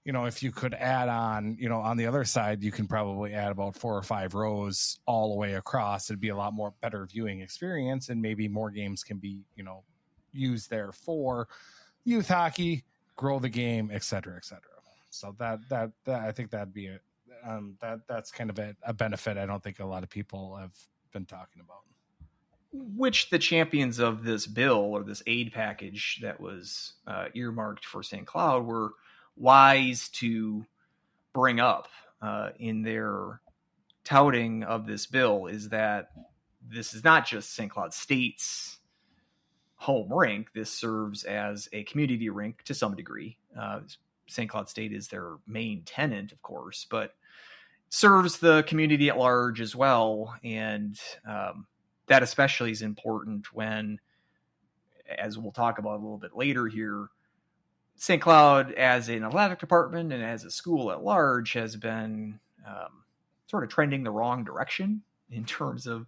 If you could add on, on the other side, you can probably add about 4 or 5 rows all the way across. It'd be a lot more better viewing experience, and maybe more games can be, used there for youth hockey, grow the game, et cetera, et cetera. So that I think that'd be that's kind of a benefit I don't think a lot of people have been talking about. Which the champions of this bill or this aid package that was earmarked for St. Cloud were wise to bring up in their touting of this bill, is that this is not just St. Cloud State's home rink. This serves as a community rink to some degree. St. Cloud State is their main tenant, of course, but serves the community at large as well. And that especially is important when, as we'll talk about a little bit later here, St. Cloud as an athletic department and as a school at large has been sort of trending the wrong direction in terms of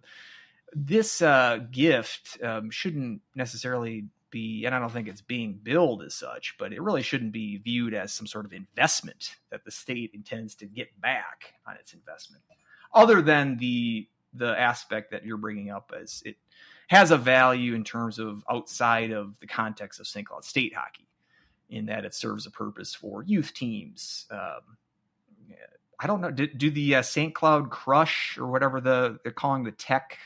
this gift shouldn't necessarily be, and I don't think it's being billed as such, but it really shouldn't be viewed as some sort of investment that the state intends to get back on its investment, other than the aspect that you're bringing up, as it has a value in terms of outside of the context of St. Cloud State hockey, in that it serves a purpose for youth teams. I don't know. Do the St. Cloud Crush or whatever they're calling the Tech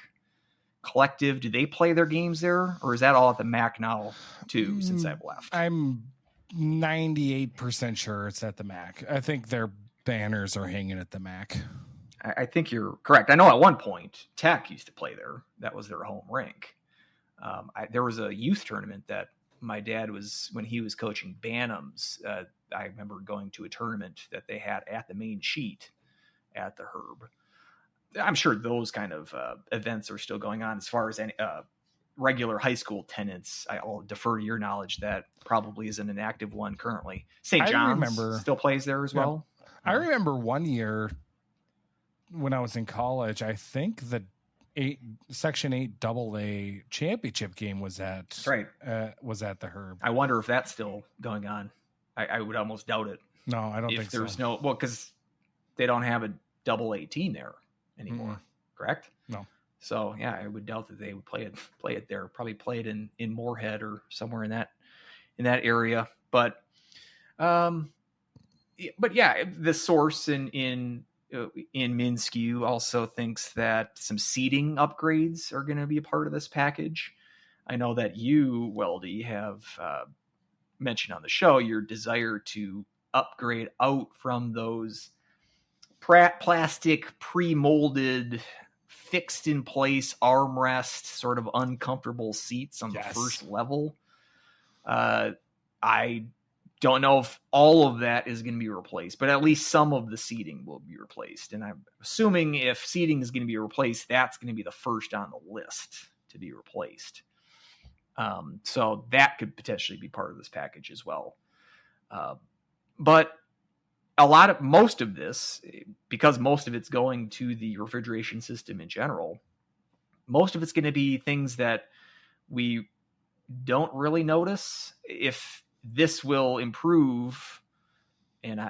Collective, do they play their games there, or is that all at the MAC now too, since I've left? I'm 98% sure it's at the MAC. I think their banners are hanging at the MAC. I think you're correct. I know at one point Tech used to play there. That was their home rink. There was a youth tournament that my dad was, when he was coaching Bantams. I remember going to a tournament that they had at the main sheet at the Herb. I'm sure those kind of events are still going on. As far as any regular high school tenants, I'll defer to your knowledge. That probably isn't an active one currently. St. John's still plays there as well. I remember one year when I was in college, I think the Section 8 AA championship game was at the Herb. I wonder if that's still going on. I would almost doubt it. No, I don't think there's so. because they don't have a AA team there anymore. Correct? No. So yeah, I would doubt that they would play it there. Probably play it in Moorhead or somewhere in that area. But yeah, the source in Minskew also thinks that some seating upgrades are going to be a part of this package. I know that you, Weldie, have mentioned on the show your desire to upgrade out from those plastic pre-molded, fixed in place armrest, sort of uncomfortable seats on the first level. I don't know if all of that is going to be replaced, but at least some of the seating will be replaced. And I'm assuming if seating is going to be replaced, that's going to be the first on the list to be replaced. So that could potentially be part of this package as well. But most of this, because most of it's going to the refrigeration system in general, most of it's going to be things that we don't really notice if this will improve. And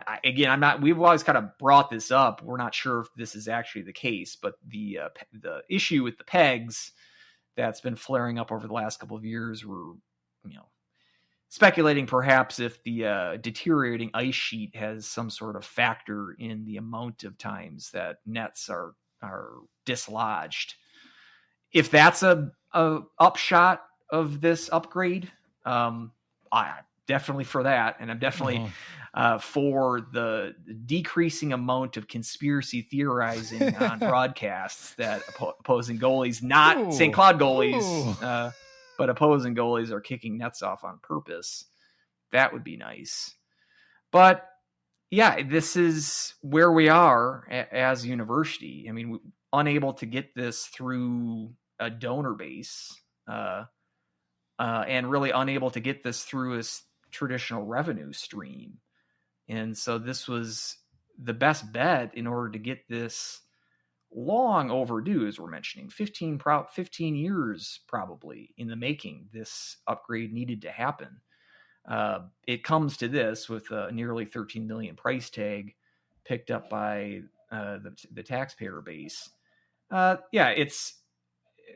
we've always kind of brought this up. We're not sure if this is actually the case, but the issue with the pegs that's been flaring up over the last couple of years, we're, speculating perhaps if the deteriorating ice sheet has some sort of factor in the amount of times that nets are dislodged. If that's a upshot of this upgrade, I'm definitely for that. And I'm definitely for the decreasing amount of conspiracy theorizing on broadcasts that opposing goalies, not St. Cloud goalies, but opposing goalies are kicking nets off on purpose. That would be nice. But yeah, this is where we are as a university. I mean, unable to get this through a donor base, and really unable to get this through a traditional revenue stream. And so this was the best bet in order to get this long overdue, as we're mentioning, 15 years probably in the making. This upgrade needed to happen. It comes to this with a nearly $13 million price tag picked up by the taxpayer base. It's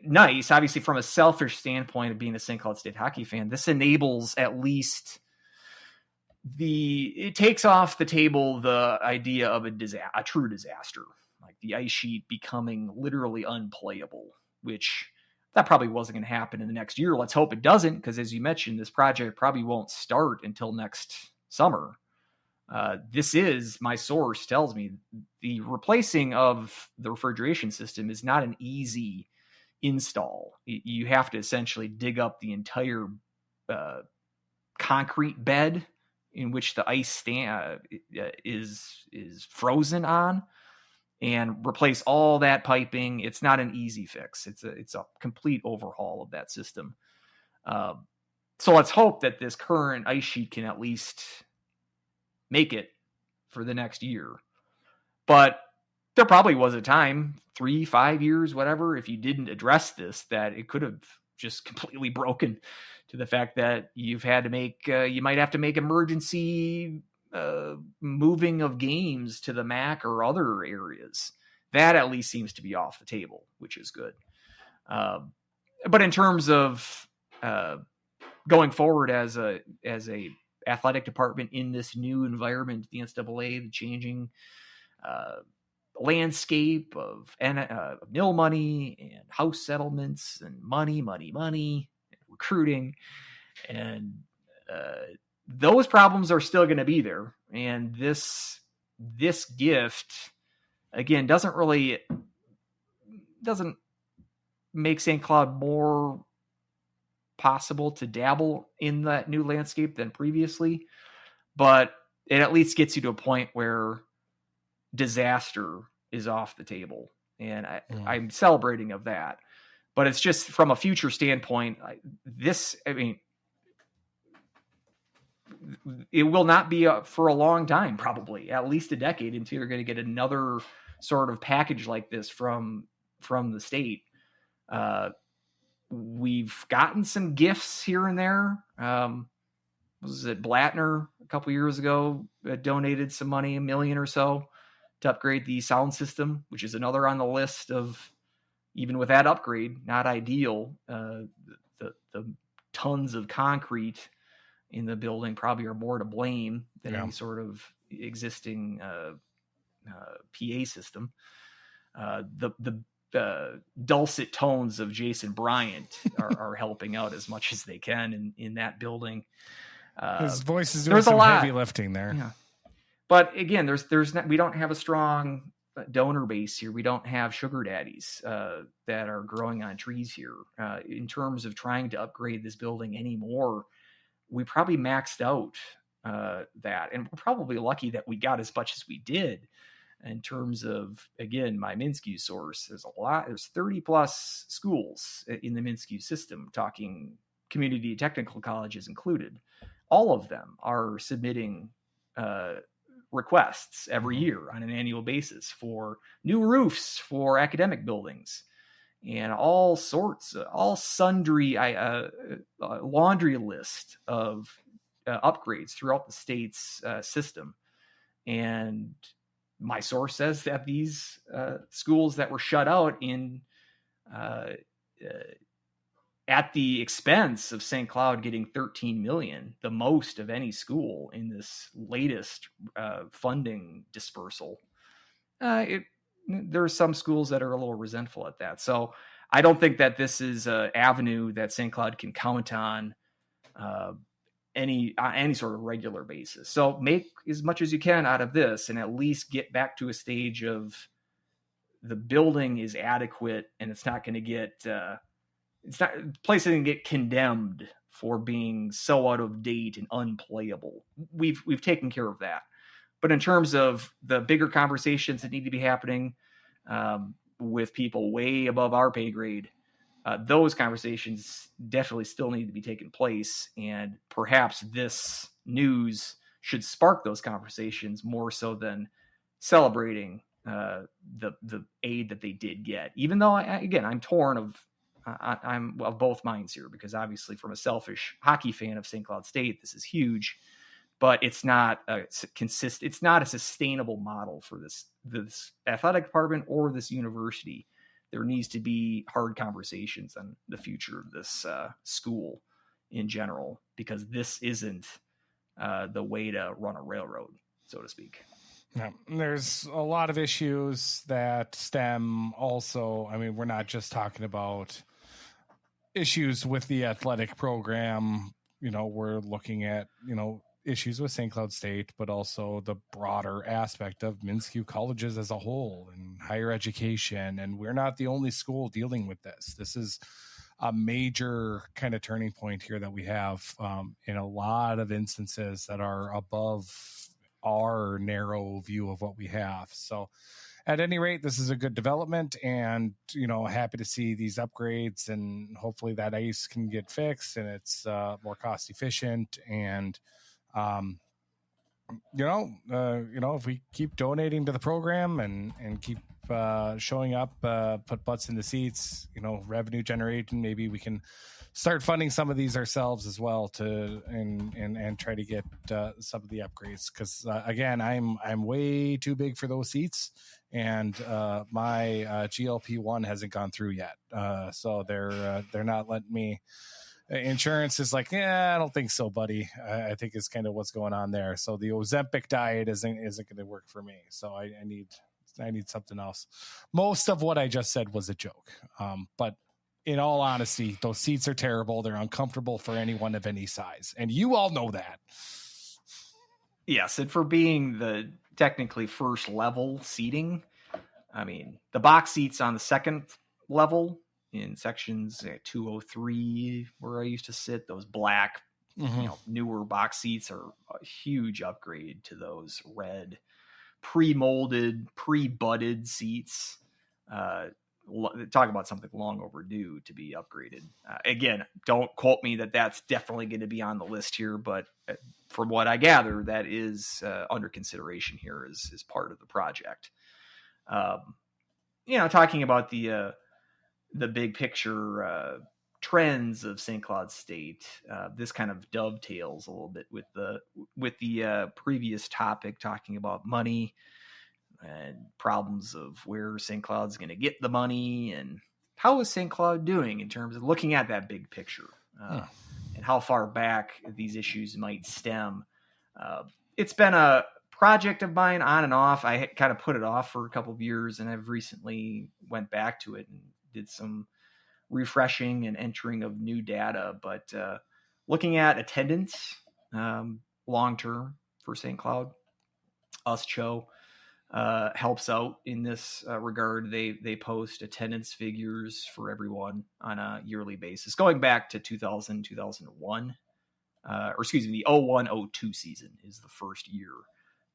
nice. Obviously, from a selfish standpoint of being a St. Cloud State hockey fan, this enables at least it takes off the table the idea of a true disaster, like the ice sheet becoming literally unplayable, which that probably wasn't going to happen in the next year. Let's hope it doesn't, because as you mentioned, this project probably won't start until next summer. This is, my source tells me, the replacing of the refrigeration system is not an easy install. You have to essentially dig up the entire concrete bed in which the ice is frozen on, and replace all that piping. It's not an easy fix. It's a complete overhaul of that system. So let's hope that this current ice sheet can at least make it for the next year. But there probably was a time, 3-5 years, whatever, if you didn't address this, that it could have just completely broken, to the fact that you might have to make emergency moving of games to the MAC or other areas. That at least seems to be off the table, which is good. But in terms of going forward as a athletic department in this new environment, the NCAA, the changing landscape of nil money and house settlements and money, recruiting, and those problems are still going to be there. And this gift, again, doesn't make St. Cloud more possible to dabble in that new landscape than previously, but it at least gets you to a point where disaster is off the table. And I'm celebrating of that. But it's just from a future standpoint, it will not be for a long time, probably at least a decade, until you're going to get another sort of package like this from the state. We've gotten some gifts here and there. Was it Blattner a couple years ago donated some money, $1 million or so, to upgrade the sound system, which is another on the list of, even with that upgrade, not ideal. The tons of concrete in the building probably are more to blame than any sort of existing PA system. The dulcet tones of Jason Bryant are helping out as much as they can in that building. His voice is doing some heavy lifting there. Yeah. But again, we don't have a strong donor base here. We don't have sugar daddies that are growing on trees here. In terms of trying to upgrade this building anymore, we probably maxed out that, and we're probably lucky that we got as much as we did. In terms of, again, my Minsky source, there's 30 plus schools in the Minsky system, talking community technical colleges included. All of them are submitting requests every year on an annual basis for new roofs for academic buildings, and all sundry laundry list of upgrades throughout the state's system. And my source says that these schools that were shut out at the expense of St. Cloud getting $13 million, the most of any school in this latest funding dispersal. There are some schools that are a little resentful at that. So I don't think that this is an avenue that St. Cloud can count on any sort of regular basis. So make as much as you can out of this, and at least get back to a stage of the building is adequate, and it's not going to get place isn't get condemned for being so out of date and unplayable. We've taken care of that. But in terms of the bigger conversations that need to be happening with people way above our pay grade, those conversations definitely still need to be taking place. And perhaps this news should spark those conversations more so than celebrating the aid that they did get. Even though, I'm torn of I'm of both minds here, because obviously from a selfish hockey fan of St. Cloud State, this is huge, but it's not it's not a sustainable model for this athletic department or this university. There needs to be hard conversations on the future of this school in general, because this isn't the way to run a railroad, so to speak. Yeah, there's a lot of issues that stem also. I mean, we're not just talking about issues with the athletic program. We're looking at, issues with St. Cloud State, but also the broader aspect of Minshew colleges as a whole and higher education. And we're not the only school dealing with this. This is a major kind of turning point here that we have in a lot of instances that are above our narrow view of what we have. So at any rate, this is a good development, and, happy to see these upgrades, and hopefully that ice can get fixed and it's more cost efficient. And, if we keep donating to the program and keep showing up, put butts in the seats, revenue generating, maybe we can start funding some of these ourselves as well and try to get some of the upgrades. Cause again, I'm way too big for those seats, and my GLP-1 hasn't gone through yet. So they're not letting me. Insurance is like, I don't think so, buddy. I think it's kind of what's going on there. So the Ozempic diet isn't going to work for me. So I need something else. Most of what I just said was a joke. But in all honesty, those seats are terrible. They're uncomfortable for anyone of any size. And you all know that. Yes. And for being the technically first level seating, I mean, the box seats on the second level in sections 203, where I used to sit, those black, newer box seats are a huge upgrade to those red, pre-molded, pre-butted seats. Talk about something long overdue to be upgraded. Again, don't quote me that that's definitely going to be on the list here, but from what I gather, that is under consideration here as part of the project. Talking about the big picture trends of St. Cloud State, this kind of dovetails a little bit with the previous topic, talking about money and problems of where St. Cloud's going to get the money, and how is St. Cloud doing in terms of looking at that big picture, and how far back these issues might stem. It's been a project of mine on and off. I had kind of put it off for a couple of years, and I've recently went back to it and did some refreshing and entering of new data. But looking at attendance long-term for St. Cloud, USCHO helps out in this regard. They post attendance figures for everyone on a yearly basis, going back to 2000, 2001, or excuse me, the 01-02 season is the first year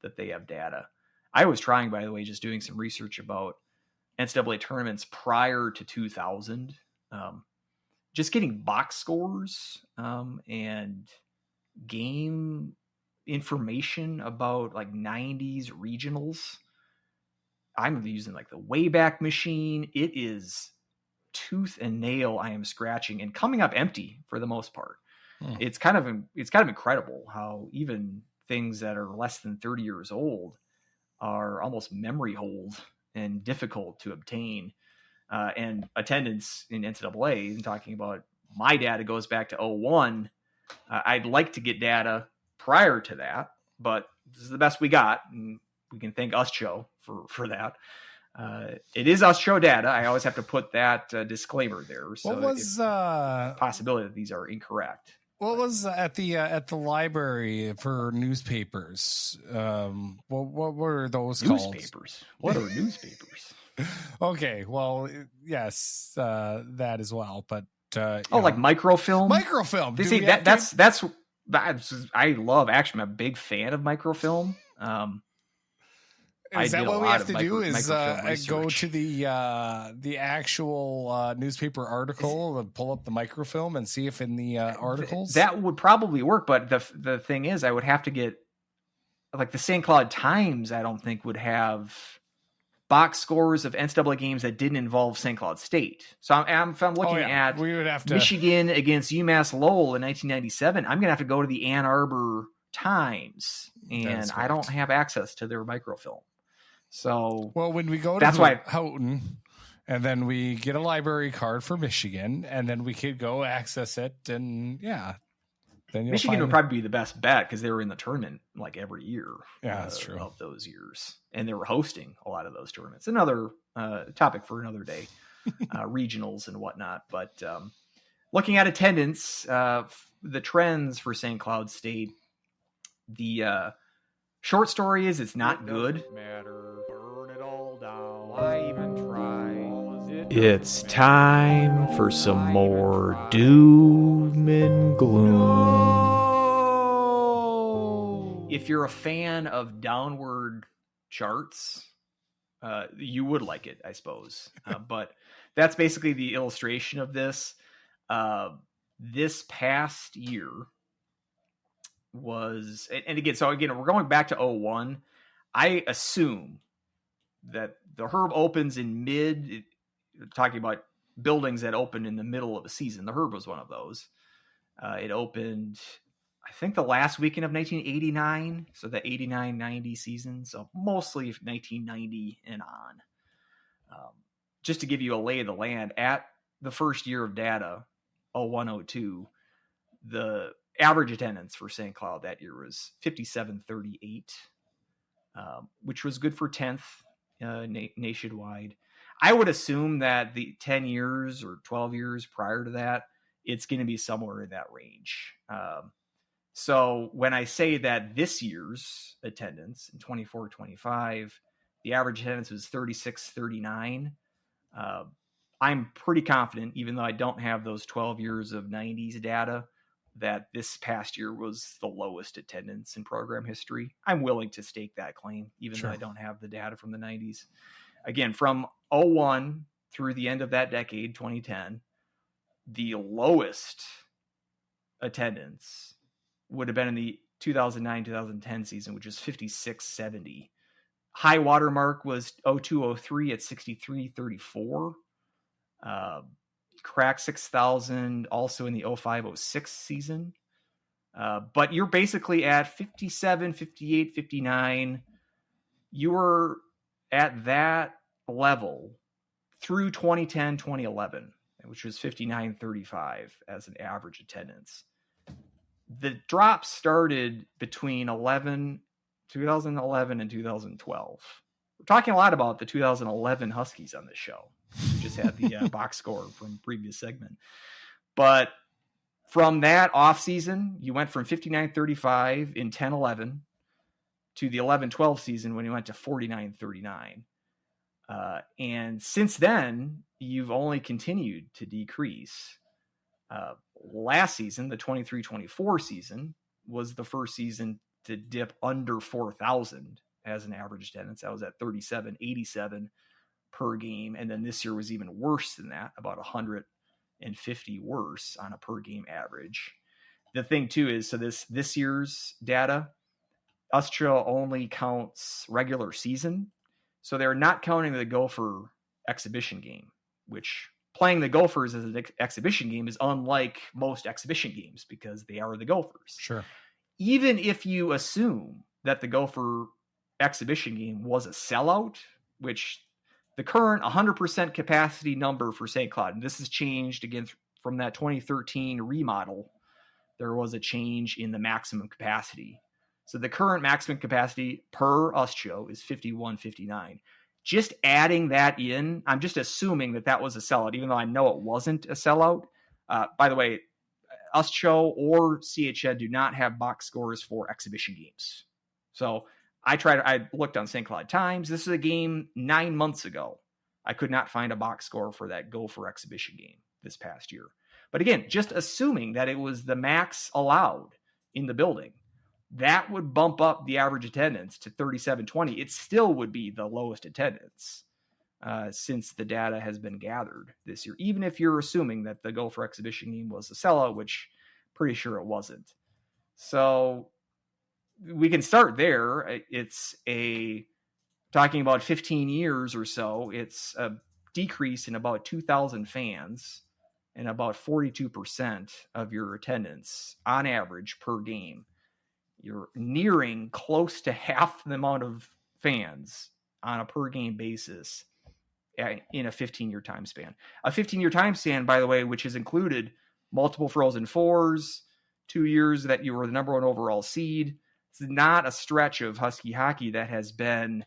that they have data. I was trying, by the way, just doing some research about NCAA tournaments prior to 2000, just getting box scores and game information about like 90s regionals. I'm using like the Wayback Machine. It is tooth and nail I am scratching, and coming up empty for the most part. It's kind of incredible how even things that are less than 30 years old are almost memory hold and difficult to obtain. And attendance in NCAA, and talking about my data goes back to 01. I'd like to get data prior to that, but this is the best we got, and we can thank USCHO for that. It is USCHO data. I always have to put that disclaimer there. So what was possibility that these are incorrect? What was at the library for newspapers? What were those called? Newspapers. What are newspapers? Okay, well, yes, that as well. But like microfilm. Microfilm. They say that's I love. Actually, I'm a big fan of microfilm. Is that what we have to do? Is go to the actual newspaper article and pull up the microfilm and see if in the articles that would probably work. But the thing is, I would have to get like the St. Cloud Times. I don't think would have box scores of NCAA games that didn't involve St. Cloud State. So if I'm looking at we would have to... Michigan against UMass Lowell in 1997, I'm going to have to go to the Ann Arbor Times, and I don't have access to their microfilm. So when we go to Houghton, and then we get a library card for Michigan, and then we could go access it, and then Michigan would probably be the best bet because they were in the tournament like every year. Yeah, that's true. Of those years, and they were hosting a lot of those tournaments. Another topic for another day, regionals and whatnot. But looking at attendance, the trends for St. Cloud State, the short story is it's not good. Matter. Burn it all down. Why even try? It's time for some more doom and gloom. If you're a fan of downward charts, you would like it, I suppose. But that's basically the illustration of this. This past year was, and again, we're going back to 01. I assume that the Herb opens in mid, talking about buildings that opened in the middle of a season. The Herb was one of those. It opened, I think, the last weekend of 1989. So the 89-90 season. So mostly 1990 and on. Just to give you a lay of the land, at the first year of data, 01-02, the average attendance for St. Cloud that year was 5738, which was good for 10th nationwide. I would assume that the 10 years or 12 years prior to that, it's going to be somewhere in that range. So when I say that this year's attendance in 24-25, the average attendance was 3639, I'm pretty confident, even though I don't have those 12 years of 90s data, that this past year was the lowest attendance in program history. I'm willing to stake that claim, even though I don't have the data from the 90s. Again, from 01 through the end of that decade, 2010, the lowest attendance would have been in the 2009-2010 season, which is 5670. High water mark was 02-03 at 6334. Cracked 6,000 also in the 05-06 season. But you're basically at 57, 58, 59. You were at that level through 2010, 2011, which was 59.35 as an average attendance. The drop started between 2011 and 2012. We're talking a lot about the 2011 Huskies on this show. We just had the box score from previous segment. But from that off season, you went from 59.35 in 10-11 to the 11-12 season when you went to 49.39. And since then, you've only continued to decrease. Last season, the 23-24 season, was the first season to dip under 4,000 as an average attendance. That was at 37.87 per game. And then this year was even worse than that, about 150 worse on a per game average. The thing too is, so this year's data, USTRA only counts regular season. So they're not counting the Gopher exhibition game, which playing the Gophers as an exhibition game is unlike most exhibition games because they are the Gophers. Sure. Even if you assume that the Gopher exhibition game was a sellout, which the current 100% capacity number for St. Cloud, and this has changed again from that 2013 remodel, there was a change in the maximum capacity. So the current maximum capacity per USTRA is 5159. Just adding that in, I'm just assuming that was a sellout, even though I know it wasn't a sellout. By the way, USTRA or CHN do not have box scores for exhibition games. So I looked on St. Cloud Times. This is a game 9 months ago. I could not find a box score for that Gopher exhibition game this past year. But again, just assuming that it was the max allowed in the building, that would bump up the average attendance to 3720. It still would be the lowest attendance since the data has been gathered this year, even if you're assuming that the Gopher exhibition game was a sellout, which pretty sure it wasn't. So we can start there. It's talking talking about 15 years or so, it's a decrease in about 2,000 fans and about 42% of your attendance on average per game. You're nearing close to half the amount of fans on a per game basis in a 15-year time span. A 15-year time span, by the way, which has included multiple Frozen Fours, 2 years that you were the number one overall seed. It's not a stretch of Husky hockey that has been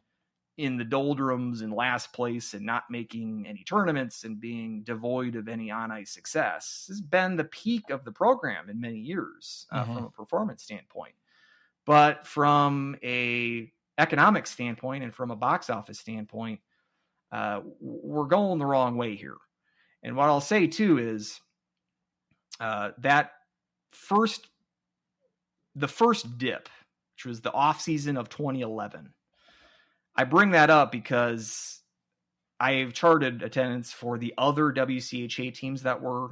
in the doldrums and last place and not making any tournaments and being devoid of any on-ice success. This has been the peak of the program in many years from a performance standpoint. But from a economic standpoint and from a box office standpoint, we're going the wrong way here. And what I'll say too is that the first dip, which was the off season of 2011. I bring that up because I've charted attendance for the other WCHA teams that were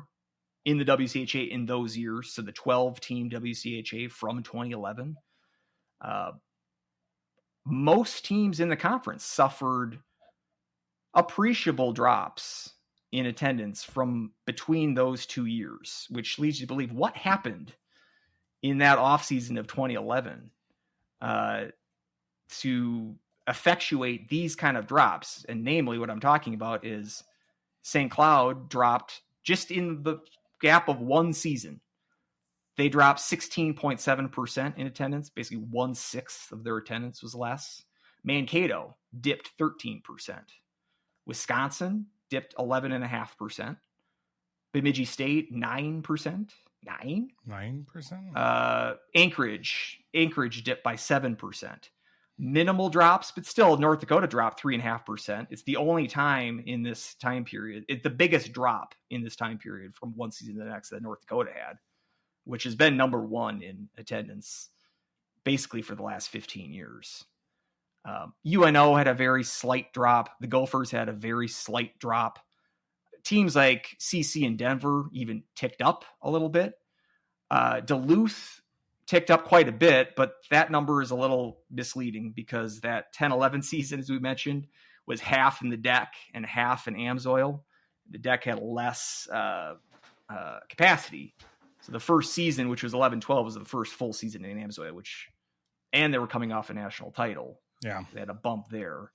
in the WCHA in those years. So the 12-team WCHA from 2011. Most teams in the conference suffered appreciable drops in attendance from between those 2 years, which leads you to believe what happened in that offseason of 2011 to effectuate these kind of drops. And namely, what I'm talking about is St. Cloud dropped just in the gap of one season. They dropped 16.7% in attendance. Basically 1/6 of their attendance was less. Mankato dipped 13%. Wisconsin dipped 11.5%. Bemidji State 9%. 9%. Anchorage dipped by 7%. Minimal drops, but still North Dakota dropped 3.5%. It's the only time in this time period, the biggest drop in this time period from one season to the next that North Dakota had, which has been number one in attendance basically for the last 15 years. UNO had a very slight drop. The Gophers had a very slight drop. Teams like CC and Denver even ticked up a little bit. Duluth ticked up quite a bit, but that number is a little misleading because that 10-11 season, as we mentioned, was half in the deck and half in Amsoil. The deck had less capacity. So the first season, which was 11-12, was the first full season in Amsoil, and they were coming off a national title. Yeah. They had a bump there.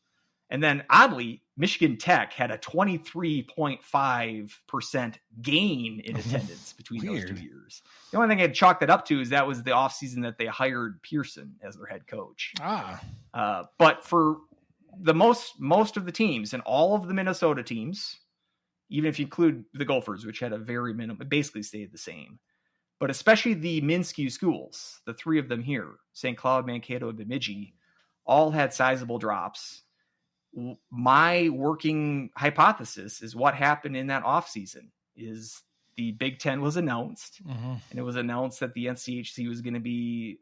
And then oddly, Michigan Tech had a 23.5% gain in attendance between those 2 years. The only thing I'd chalk that up to is that was the offseason that they hired Pearson as their head coach. But for the most of the teams and all of the Minnesota teams, even if you include the Gophers, which had a very minimum, basically stayed the same. But especially the Minsky schools, the three of them here, St. Cloud, Mankato, and Bemidji, all had sizable drops. My working hypothesis is what happened in that offseason is the Big Ten was announced, and it was announced that the NCHC was going to be,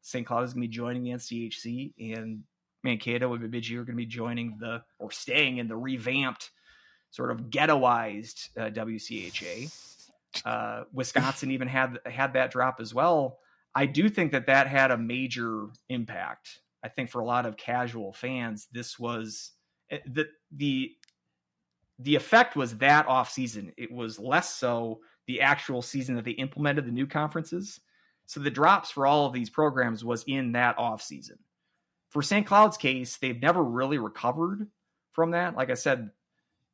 St. Cloud was going to be joining the NCHC, and Mankato and Bemidji are going to be staying in the revamped, sort of ghettoized WCHA. Wisconsin even had that drop as well. I do think that had a major impact. I think for a lot of casual fans, this was the effect was that off season. It was less so the actual season that they implemented the new conferences. So the drops for all of these programs was in that off season. For St. Cloud's case, they've never really recovered from that. Like I said,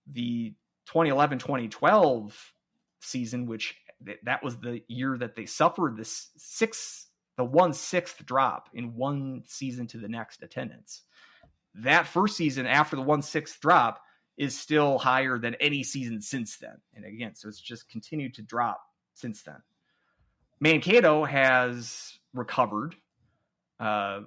the 2011-2012 season, which that was the year that they suffered the 1/6 drop in one season to the next attendance. That first season after the 1/6 drop is still higher than any season since then. And again, so it's just continued to drop since then. Mankato has recovered. And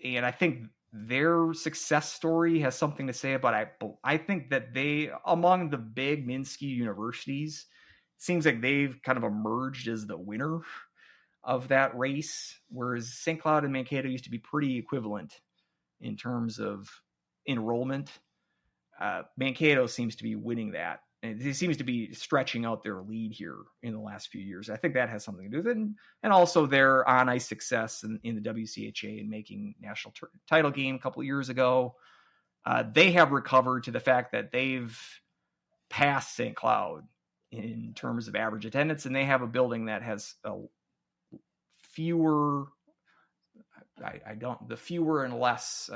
I think their success story has something to say about it. I think that they, among the big Minsky universities, it seems like they've kind of emerged as the winner of that race, whereas St. Cloud and Mankato used to be pretty equivalent in terms of enrollment. Mankato seems to be winning that And it seems to be stretching out their lead here in the last few years. I think that has something to do with it. And also their on-ice success in the WCHA and making national title game a couple of years ago. They have recovered to the fact that they've passed St. Cloud in terms of average attendance, and they have a building that has fewer and less,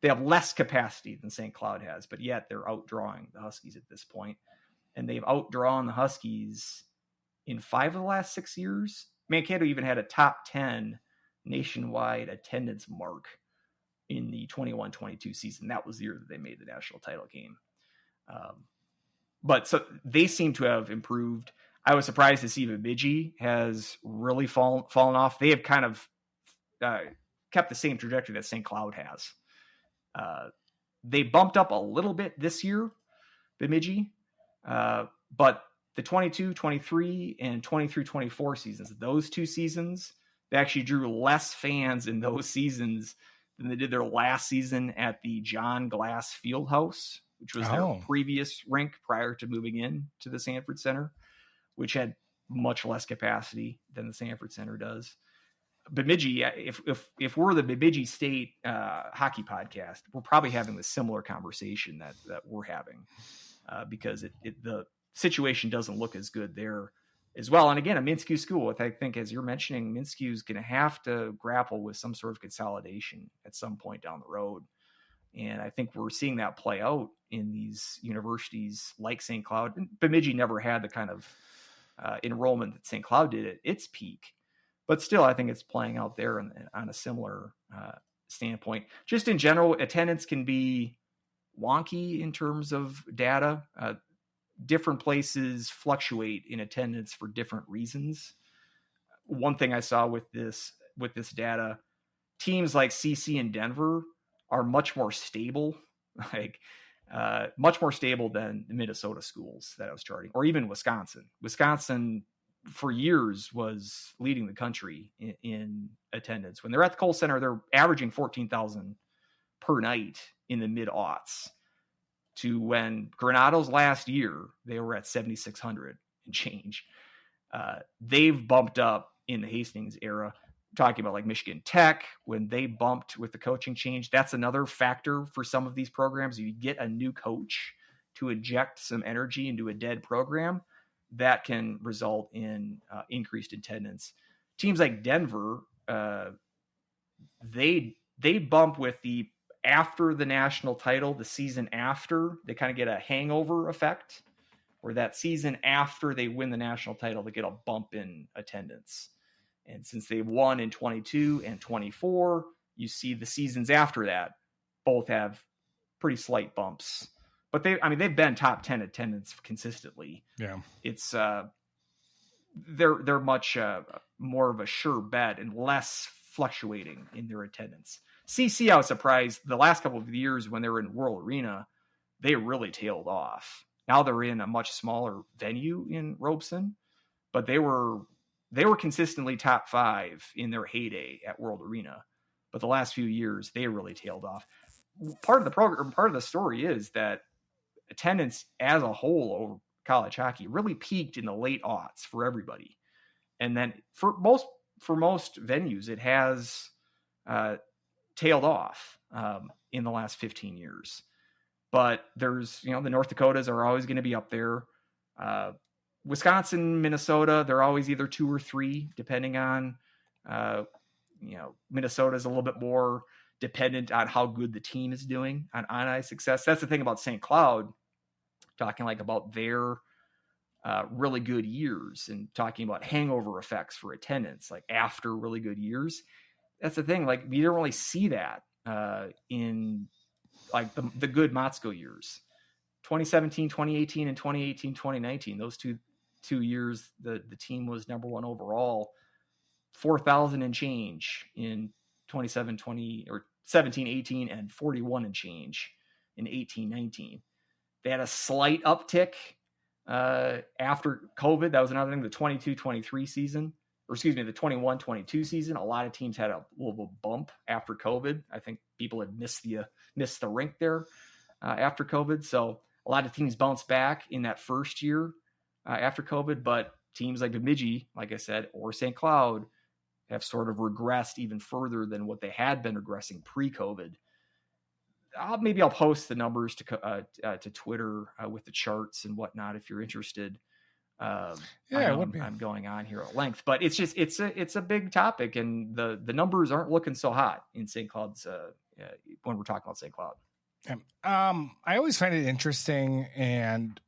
they have less capacity than St. Cloud has, but yet they're outdrawing the Huskies at this point. And they've outdrawn the Huskies in 5 of the last 6 years. Mankato even had a top 10 nationwide attendance mark in the 21-22 season. That was the year that they made the national title game. But so they seem to have improved. I was surprised to see Bemidji has really fallen off. They have kind of kept the same trajectory that St. Cloud has. They bumped up a little bit this year, Bemidji, but the 22-23 and 23-24 seasons, those 2 seasons, they actually drew less fans in those seasons than they did their last season at the John Glass Fieldhouse, which was their previous rink prior to moving in to the Sanford Center, which had much less capacity than the Sanford Center does. Bemidji, if we're the Bemidji State hockey podcast, we're probably having the similar conversation that we're having because the situation doesn't look as good there as well. And again, a Minskew school, I think, as you're mentioning, Minskew is going to have to grapple with some sort of consolidation at some point down the road. And I think we're seeing that play out in these universities like St. Cloud. And Bemidji never had the kind of enrollment that St. Cloud did at its peak. But still, I think it's playing out there on a similar standpoint. Just in general, attendance can be wonky in terms of data. Different places fluctuate in attendance for different reasons. One thing I saw with this data, teams like CC and Denver are much more stable, much more stable than the Minnesota schools that I was charting, or even Wisconsin. Wisconsin for years was leading the country in attendance. When they're at the Kohl Center, they're averaging 14,000 per night in the mid-aughts, to when Granado's last year, they were at 7,600 and change. They've bumped up in the Hastings era. Talking about like Michigan Tech, when they bumped with the coaching change, that's another factor for some of these programs. You get a new coach to inject some energy into a dead program, that can result in increased attendance. Teams like Denver, they bump with the after the national title, the season after, they kind of get a hangover effect, where that season after they win the national title, they get a bump in attendance. And since they won in 22 and 24, you see the seasons after that both have pretty slight bumps. But they've been top 10 attendance consistently. Yeah, it's they're much more of a sure bet and less fluctuating in their attendance. CC, I was surprised the last couple of years when they were in World Arena, they really tailed off. Now they're in a much smaller venue in Robeson, but they were consistently top 5 in their heyday at World Arena. But the last few years, they really tailed off. Part of the program, part of the story is that attendance as a whole over college hockey really peaked in the late aughts for everybody. And then for most venues, it has tailed off in the last 15 years. But there's, the North Dakotas are always going to be up there. Wisconsin, Minnesota, they're always either 2 or 3, depending on, Minnesota's a little bit more dependent on how good the team is doing on ice success. That's the thing about St. Cloud, talking like about their really good years and talking about hangover effects for attendance, like after really good years. That's the thing. Like, we don't really see that in like the good Motzko years, 2017, 2018, and 2018, 2019. Those two years, the team was number 1 overall, 4,000 and change in 17, 18, and 41 and change in 18, 19. They had a slight uptick after COVID. That was another thing. The 22-23 season, or excuse me, the 21-22 season, a lot of teams had a little bump after COVID. I think people had missed the rink there after COVID. So a lot of teams bounced back in that first year after COVID, but teams like Bemidji, like I said, or St. Cloud have sort of regressed even further than what they had been regressing pre-COVID. Maybe I'll post the numbers to Twitter with the charts and whatnot if you're interested. It would be. I'm going on here at length, but it's just it's a big topic, and the numbers aren't looking so hot in St. Cloud's when we're talking about St. Cloud. I always find it interesting, and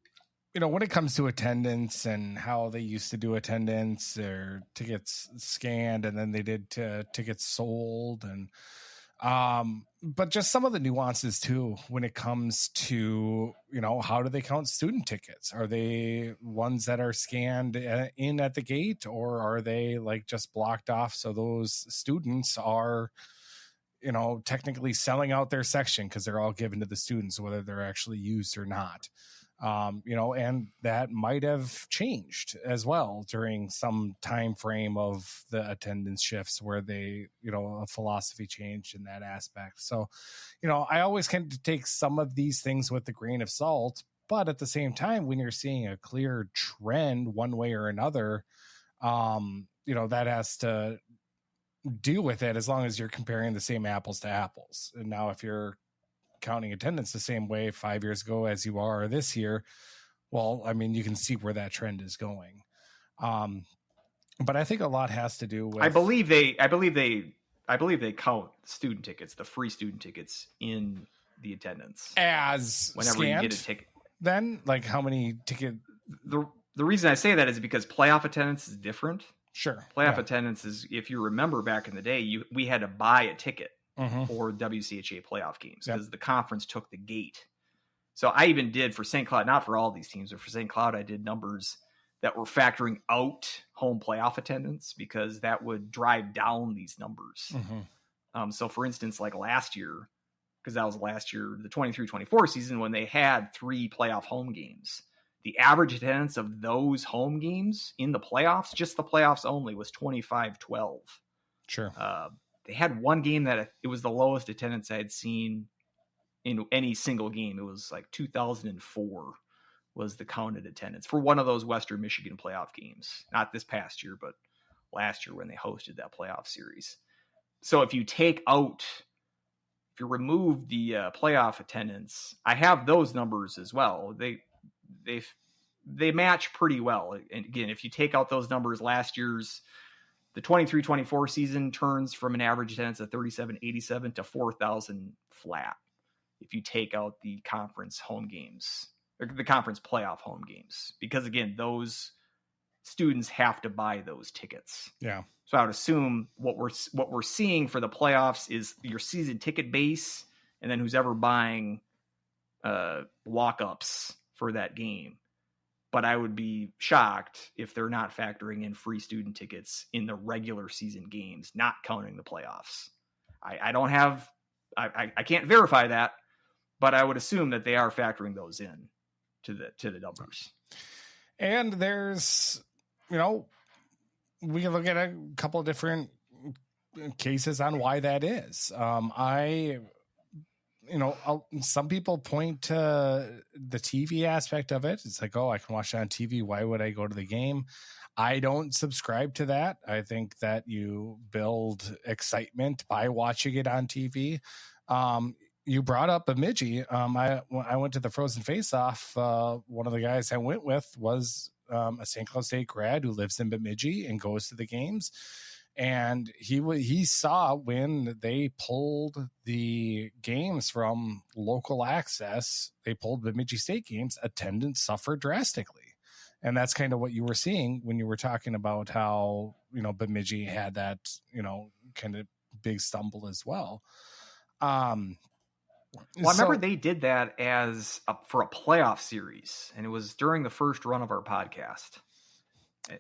when it comes to attendance and how they used to do attendance or tickets scanned and then they did tickets sold, and but just some of the nuances too when it comes to how do they count student tickets? Are they ones that are scanned in at the gate, or are they like just blocked off so those students are technically selling out their section because they're all given to the students, whether they're actually used or not? And that might have changed as well during some time frame of the attendance shifts where they, a philosophy changed in that aspect. So, I always kind of take some of these things with a grain of salt, but at the same time, when you're seeing a clear trend one way or another, that has to deal with it as long as you're comparing the same apples to apples. And now if you're counting attendance the same way 5 years ago as you are this year, well, I mean, you can see where that trend is going. But I think a lot has to do with, I believe they count student tickets, the free student tickets, in the attendance as whenever scanned, you get a ticket. Then, like, how many ticket? The reason I say that is because playoff attendance is different. Sure. Playoff attendance is, if you remember back in the day, we had to buy a ticket for WCHA playoff games because the conference took the gate. So I even did for St. Cloud, not for all these teams, but for St. Cloud, I did numbers that were factoring out home playoff attendance because that would drive down these numbers. So for instance, like last year, because that was last year, the 23-24 season, when they had 3 playoff home games, the average attendance of those home games in the playoffs, just the playoffs only, was 25-12. Sure. They had one game that it was the lowest attendance I had seen in any single game. It was like 2004 was the counted attendance for one of those Western Michigan playoff games. Not this past year, but last year when they hosted that playoff series. So if you remove the playoff attendance, I have those numbers as well. They match pretty well. And again, if you take out those numbers, last year's, the 23-24 season turns from an average attendance of 3,787 to 4,000 flat. If you take out the conference home games, or the conference playoff home games, because again, those students have to buy those tickets. Yeah. So I would assume what we're seeing for the playoffs is your season ticket base, and then who's ever buying walk-ups for that game. But I would be shocked if they're not factoring in free student tickets in the regular season games, not counting the playoffs. I can't verify that, but I would assume that they are factoring those in to the numbers. And there's, we can look at a couple of different cases on why that is. Some people point to the TV aspect of it. It's like, oh, I can watch it on TV. Why would I go to the game? I don't subscribe to that. I think that you build excitement by watching it on TV. You brought up Bemidji. I went to the Frozen Face-Off. One of the guys I went with was a St. Cloud State grad who lives in Bemidji and goes to the games. And he saw when they pulled the games from local access, they pulled Bemidji State games, attendance suffered drastically. And that's kind of what you were seeing when you were talking about how, Bemidji had that, kind of big stumble as well. I remember they did that for a playoff series, and it was during the first run of our podcast.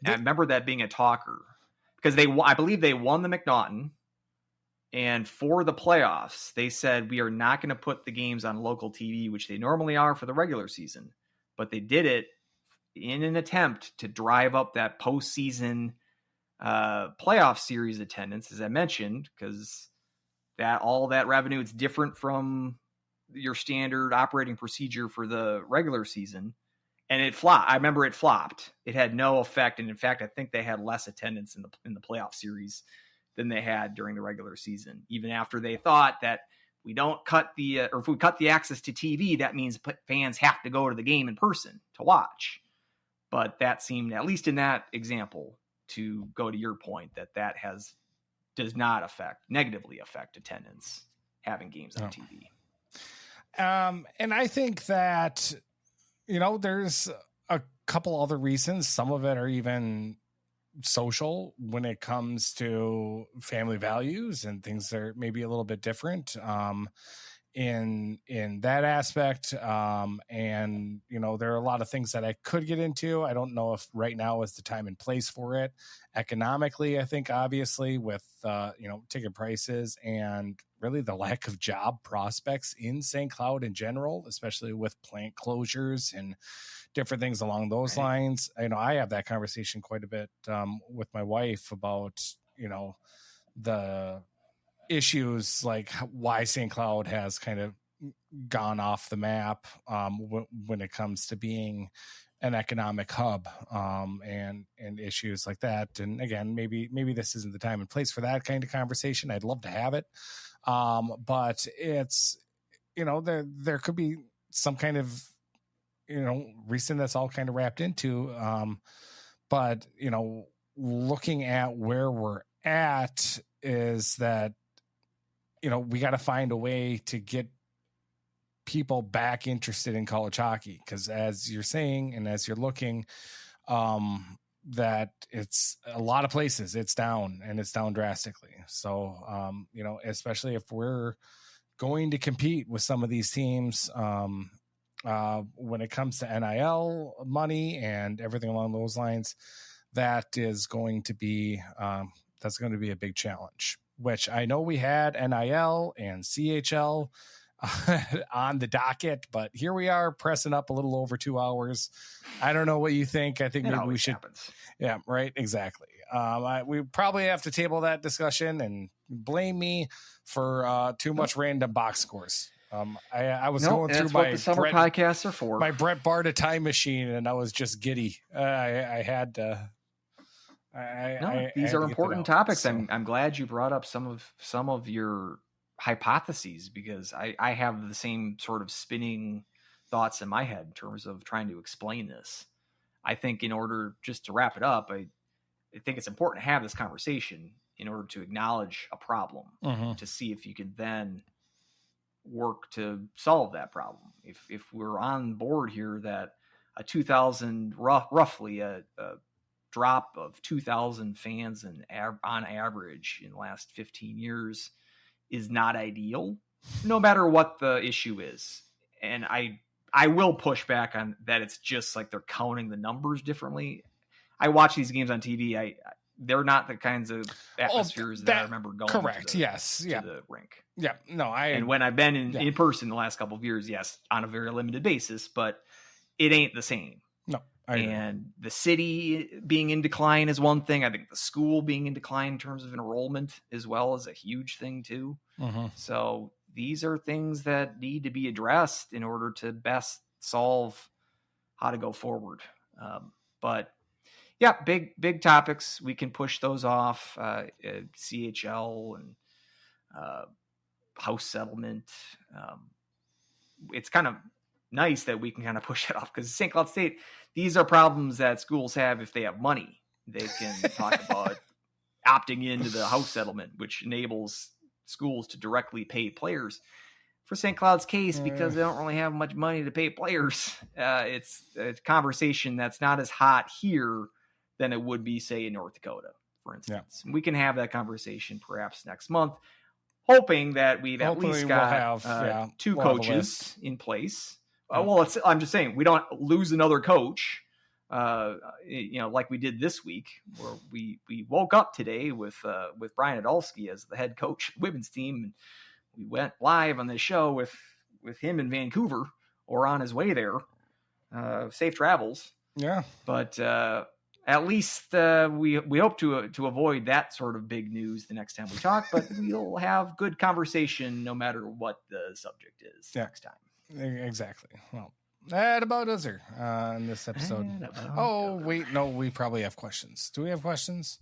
I remember that being a talker. Because I believe they won the McNaughton, and for the playoffs, they said, we are not going to put the games on local TV, which they normally are for the regular season, but they did it in an attempt to drive up that postseason playoff series attendance, as I mentioned, because all that revenue, it's different from your standard operating procedure for the regular season, and it flopped. I remember it flopped. It had no effect, and in fact, I think they had less attendance in the playoff series than they had during the regular season. Even after they thought that we don't cut or if we cut the access to TV, that means fans have to go to the game in person to watch. But that seemed, at least in that example, to go to your point, that does not negatively affect attendance having games on TV. And I think that, there's a couple other reasons. Some of it are even social when it comes to family values and things that are maybe a little bit different in that aspect. And, there are a lot of things that I could get into. I don't know if right now is the time and place for it. Economically, I think obviously with, ticket prices and really the lack of job prospects in St. Cloud in general, especially with plant closures and different things along those lines. I have that conversation quite a bit with my wife about, the issues like why St. Cloud has kind of gone off the map when it comes to being an economic hub and issues like that. And again, maybe this isn't the time and place for that kind of conversation. I'd love to have it. But it's, there could be some kind of, reason that's all kind of wrapped into. But, looking at where we're at is that, we got to find a way to get people back interested in college hockey. Cause as you're saying, and as you're looking, that it's a lot of places it's down and it's down drastically. So, especially if we're going to compete with some of these teams, when it comes to NIL money and everything along those lines, that is going to be, that's going to be a big challenge, which I know we had NIL and CHL on the docket, but here we are pressing up a little over 2 hours. I don't know what you think. I think maybe we should. Happens. Yeah, right. Exactly. We probably have to table that discussion and blame me for too much random box scores. I was going through my the summer podcasts are for. My Brett Barta time machine, and I was just giddy. I had to. These are important topics. So. I'm glad you brought up some of your hypotheses, because I have the same sort of spinning thoughts in my head in terms of trying to explain this. I think in order, just to wrap it up, I think it's important to have this conversation in order to acknowledge a problem, to see if you could then work to solve that problem. If we're on board here that a 2,000, roughly a drop of 2,000 fans on average in the last 15 years is not ideal, no matter what the issue is. And I will push back on that. It's just like they're counting the numbers differently. I watch these games on TV. They're not the kinds of atmospheres that I remember going. Correct. To the rink. Yeah. No, and when I've been in person the last couple of years, yes, on a very limited basis, but it ain't the same. No. And the city being in decline is one thing. I think the school being in decline in terms of enrollment as well is a huge thing too. So these are things that need to be addressed in order to best solve how to go forward. But yeah, big topics. We can push those off. CHL and house settlement. It's kind of nice that we can kind of push it off, because St. Cloud State, these are problems that schools have if they have money. They can talk about opting into the house settlement, which enables schools to directly pay players. For St. Cloud's case, because they don't really have much money to pay players, it's a conversation that's not as hot here than it would be, say, in North Dakota, for instance. We can have that conversation perhaps next month, hoping that we've at least got two coaches in place. I'm just saying we don't lose another coach, like we did this week, where we woke up today with Brian Idalski as the head coach of the women's team. And we went live on the show with him in Vancouver, or on his way there. Safe travels. Yeah. But at least we hope to avoid that sort of big news the next time we talk, but we'll have good conversation no matter what the subject is next time. Exactly. Well, that about does her in this episode. Wait, no, we probably have questions. Do we have questions?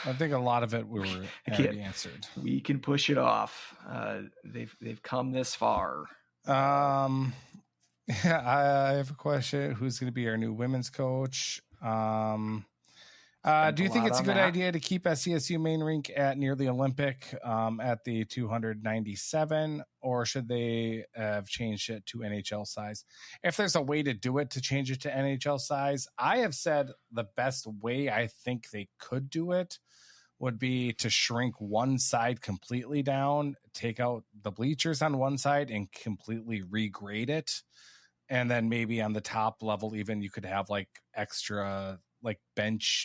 I think a lot of it we were already answered. We can push it off. They've come this far. Yeah, I have a question. Who's going to be our new women's coach? Do you think it's a good idea to keep SCSU main rink at near the Olympic at the 297, or should they have changed it to NHL size? If there's a way to do it to change it to NHL size, I have said the best way I think they could do it would be to shrink one side completely down, take out the bleachers on one side and completely regrade it. And then maybe on the top level, even you could have like extra like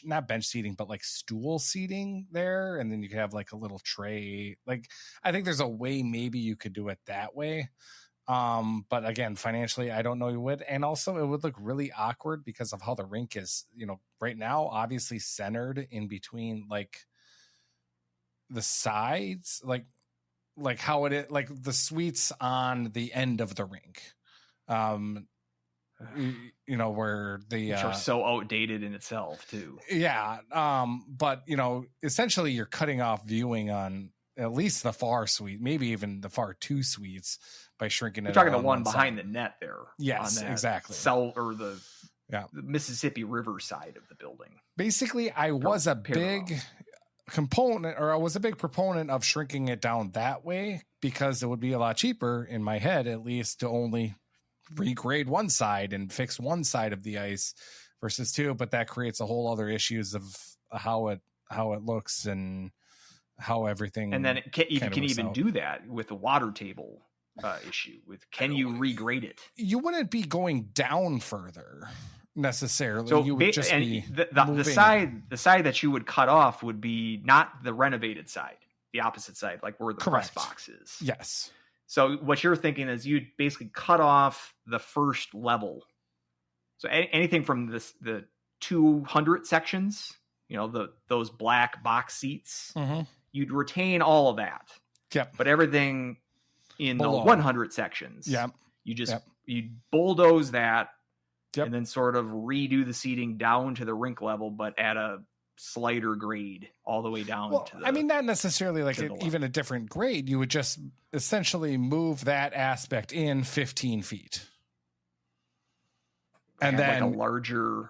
not bench seating, but like stool seating there. And then you could have like a little tray. Like, I think there's a way maybe you could do it that way. But again, financially, I don't know you would. And also it would look really awkward because of how the rink is, right now, obviously centered in between like the sides, like how it is, like the suites on the end of the rink. Where the which are so outdated in itself too. Yeah. But essentially you're cutting off viewing on at least the far suite, maybe even the far two suites by shrinking it. You're talking the one behind the net there. Yes, exactly. The Mississippi River side of the building. Basically, I was a big proponent of shrinking it down that way because it would be a lot cheaper in my head, at least, to only regrade one side and fix one side of the ice versus two. But that creates a whole other issues of how it looks and how everything. And then you can even do that with the water table issue. Can you regrade it? You wouldn't be going down further necessarily. So you would just be the side that you would cut off would be not the renovated side, the opposite side, like where the press box is. Yes. So what you're thinking is you'd basically cut off the first level. So anything from the 200 sections, those black box seats, you'd retain all of that. Yep. But everything in the 100 sections, you'd bulldoze that. Yep. And then sort of redo the seating down to the rink level, but at a slighter grade all the way down to the, not necessarily like even a different grade. You would just essentially move that aspect in 15 feet. And then like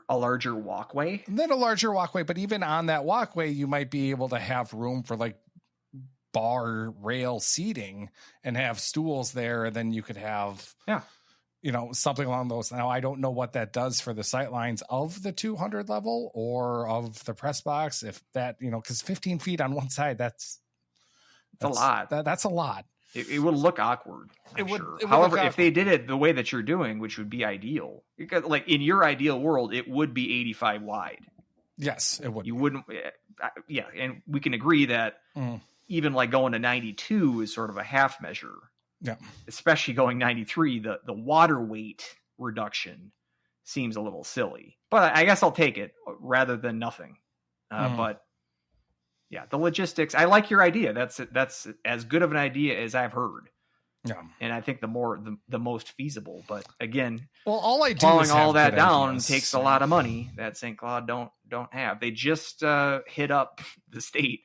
a larger walkway. And then a larger walkway, but even on that walkway, you might be able to have room for like bar rail seating and have stools there. And then you could have something along those. Now, I don't know what that does for the sight lines of the 200 level or of the press box. If that, because 15 feet on one side, that's a lot. That's a lot. It would look awkward. However, if they did it the way that you're doing, which would be ideal, because like in your ideal world, it would be 85 wide. Yes, it would. You wouldn't. Yeah. And we can agree that even like going to 92 is sort of a half measure. Yeah. Especially going 93, the water weight reduction seems a little silly, but I guess I'll take it rather than nothing. But yeah, the logistics, I like your idea. That's as good of an idea as I've heard. Yeah. And I think the most feasible, but again, all I do following all that down takes a lot of money that St. Cloud don't have. They just hit up the state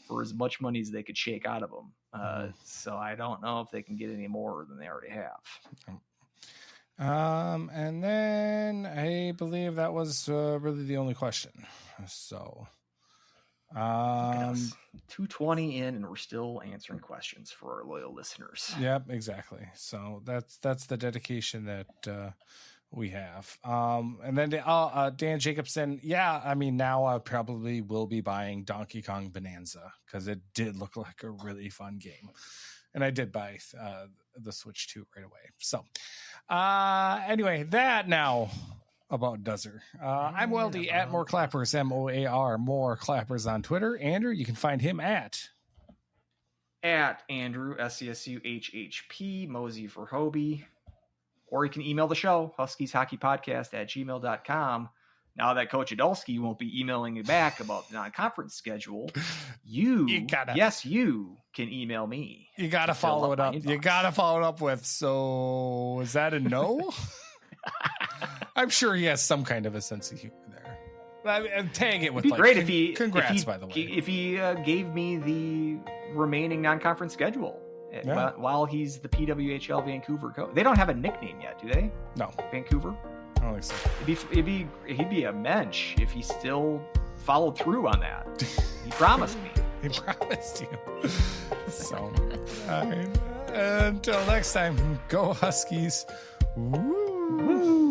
for as much money as they could shake out of them. So I don't know if they can get any more than they already have. And then I believe that was really the only question. So 2:20 in, and we're still answering questions for our loyal listeners. Yep, exactly. So that's the dedication that we have. And then Dan Jacobson, now I probably will be buying Donkey Kong Bonanza because it did look like a really fun game, and I did buy the Switch 2 right away. So anyway, that now about Dozer. I'm Weldie at More Clappers, MOAR More Clappers on Twitter. Andrew, you can find him at Andrew SCSU HHP Mosey for Hobie. Or you can email the show, HuskiesHockeyPodcast@gmail.com. now that Coach Idalski won't be emailing me back about the non-conference schedule, you can email me. You got to follow it up. You got to follow it up with, so is that a no? I'm sure he has some kind of a sense of humor there. Tag it with It'd be great if congrats, by the way. If he gave me the remaining non-conference schedule while he's the PWHL Vancouver coach. They don't have a nickname yet, do they? No. Vancouver? I don't think so. He'd be a mensch if he still followed through on that. He promised me. He promised you. So, all right. Until next time, go Huskies. Woo!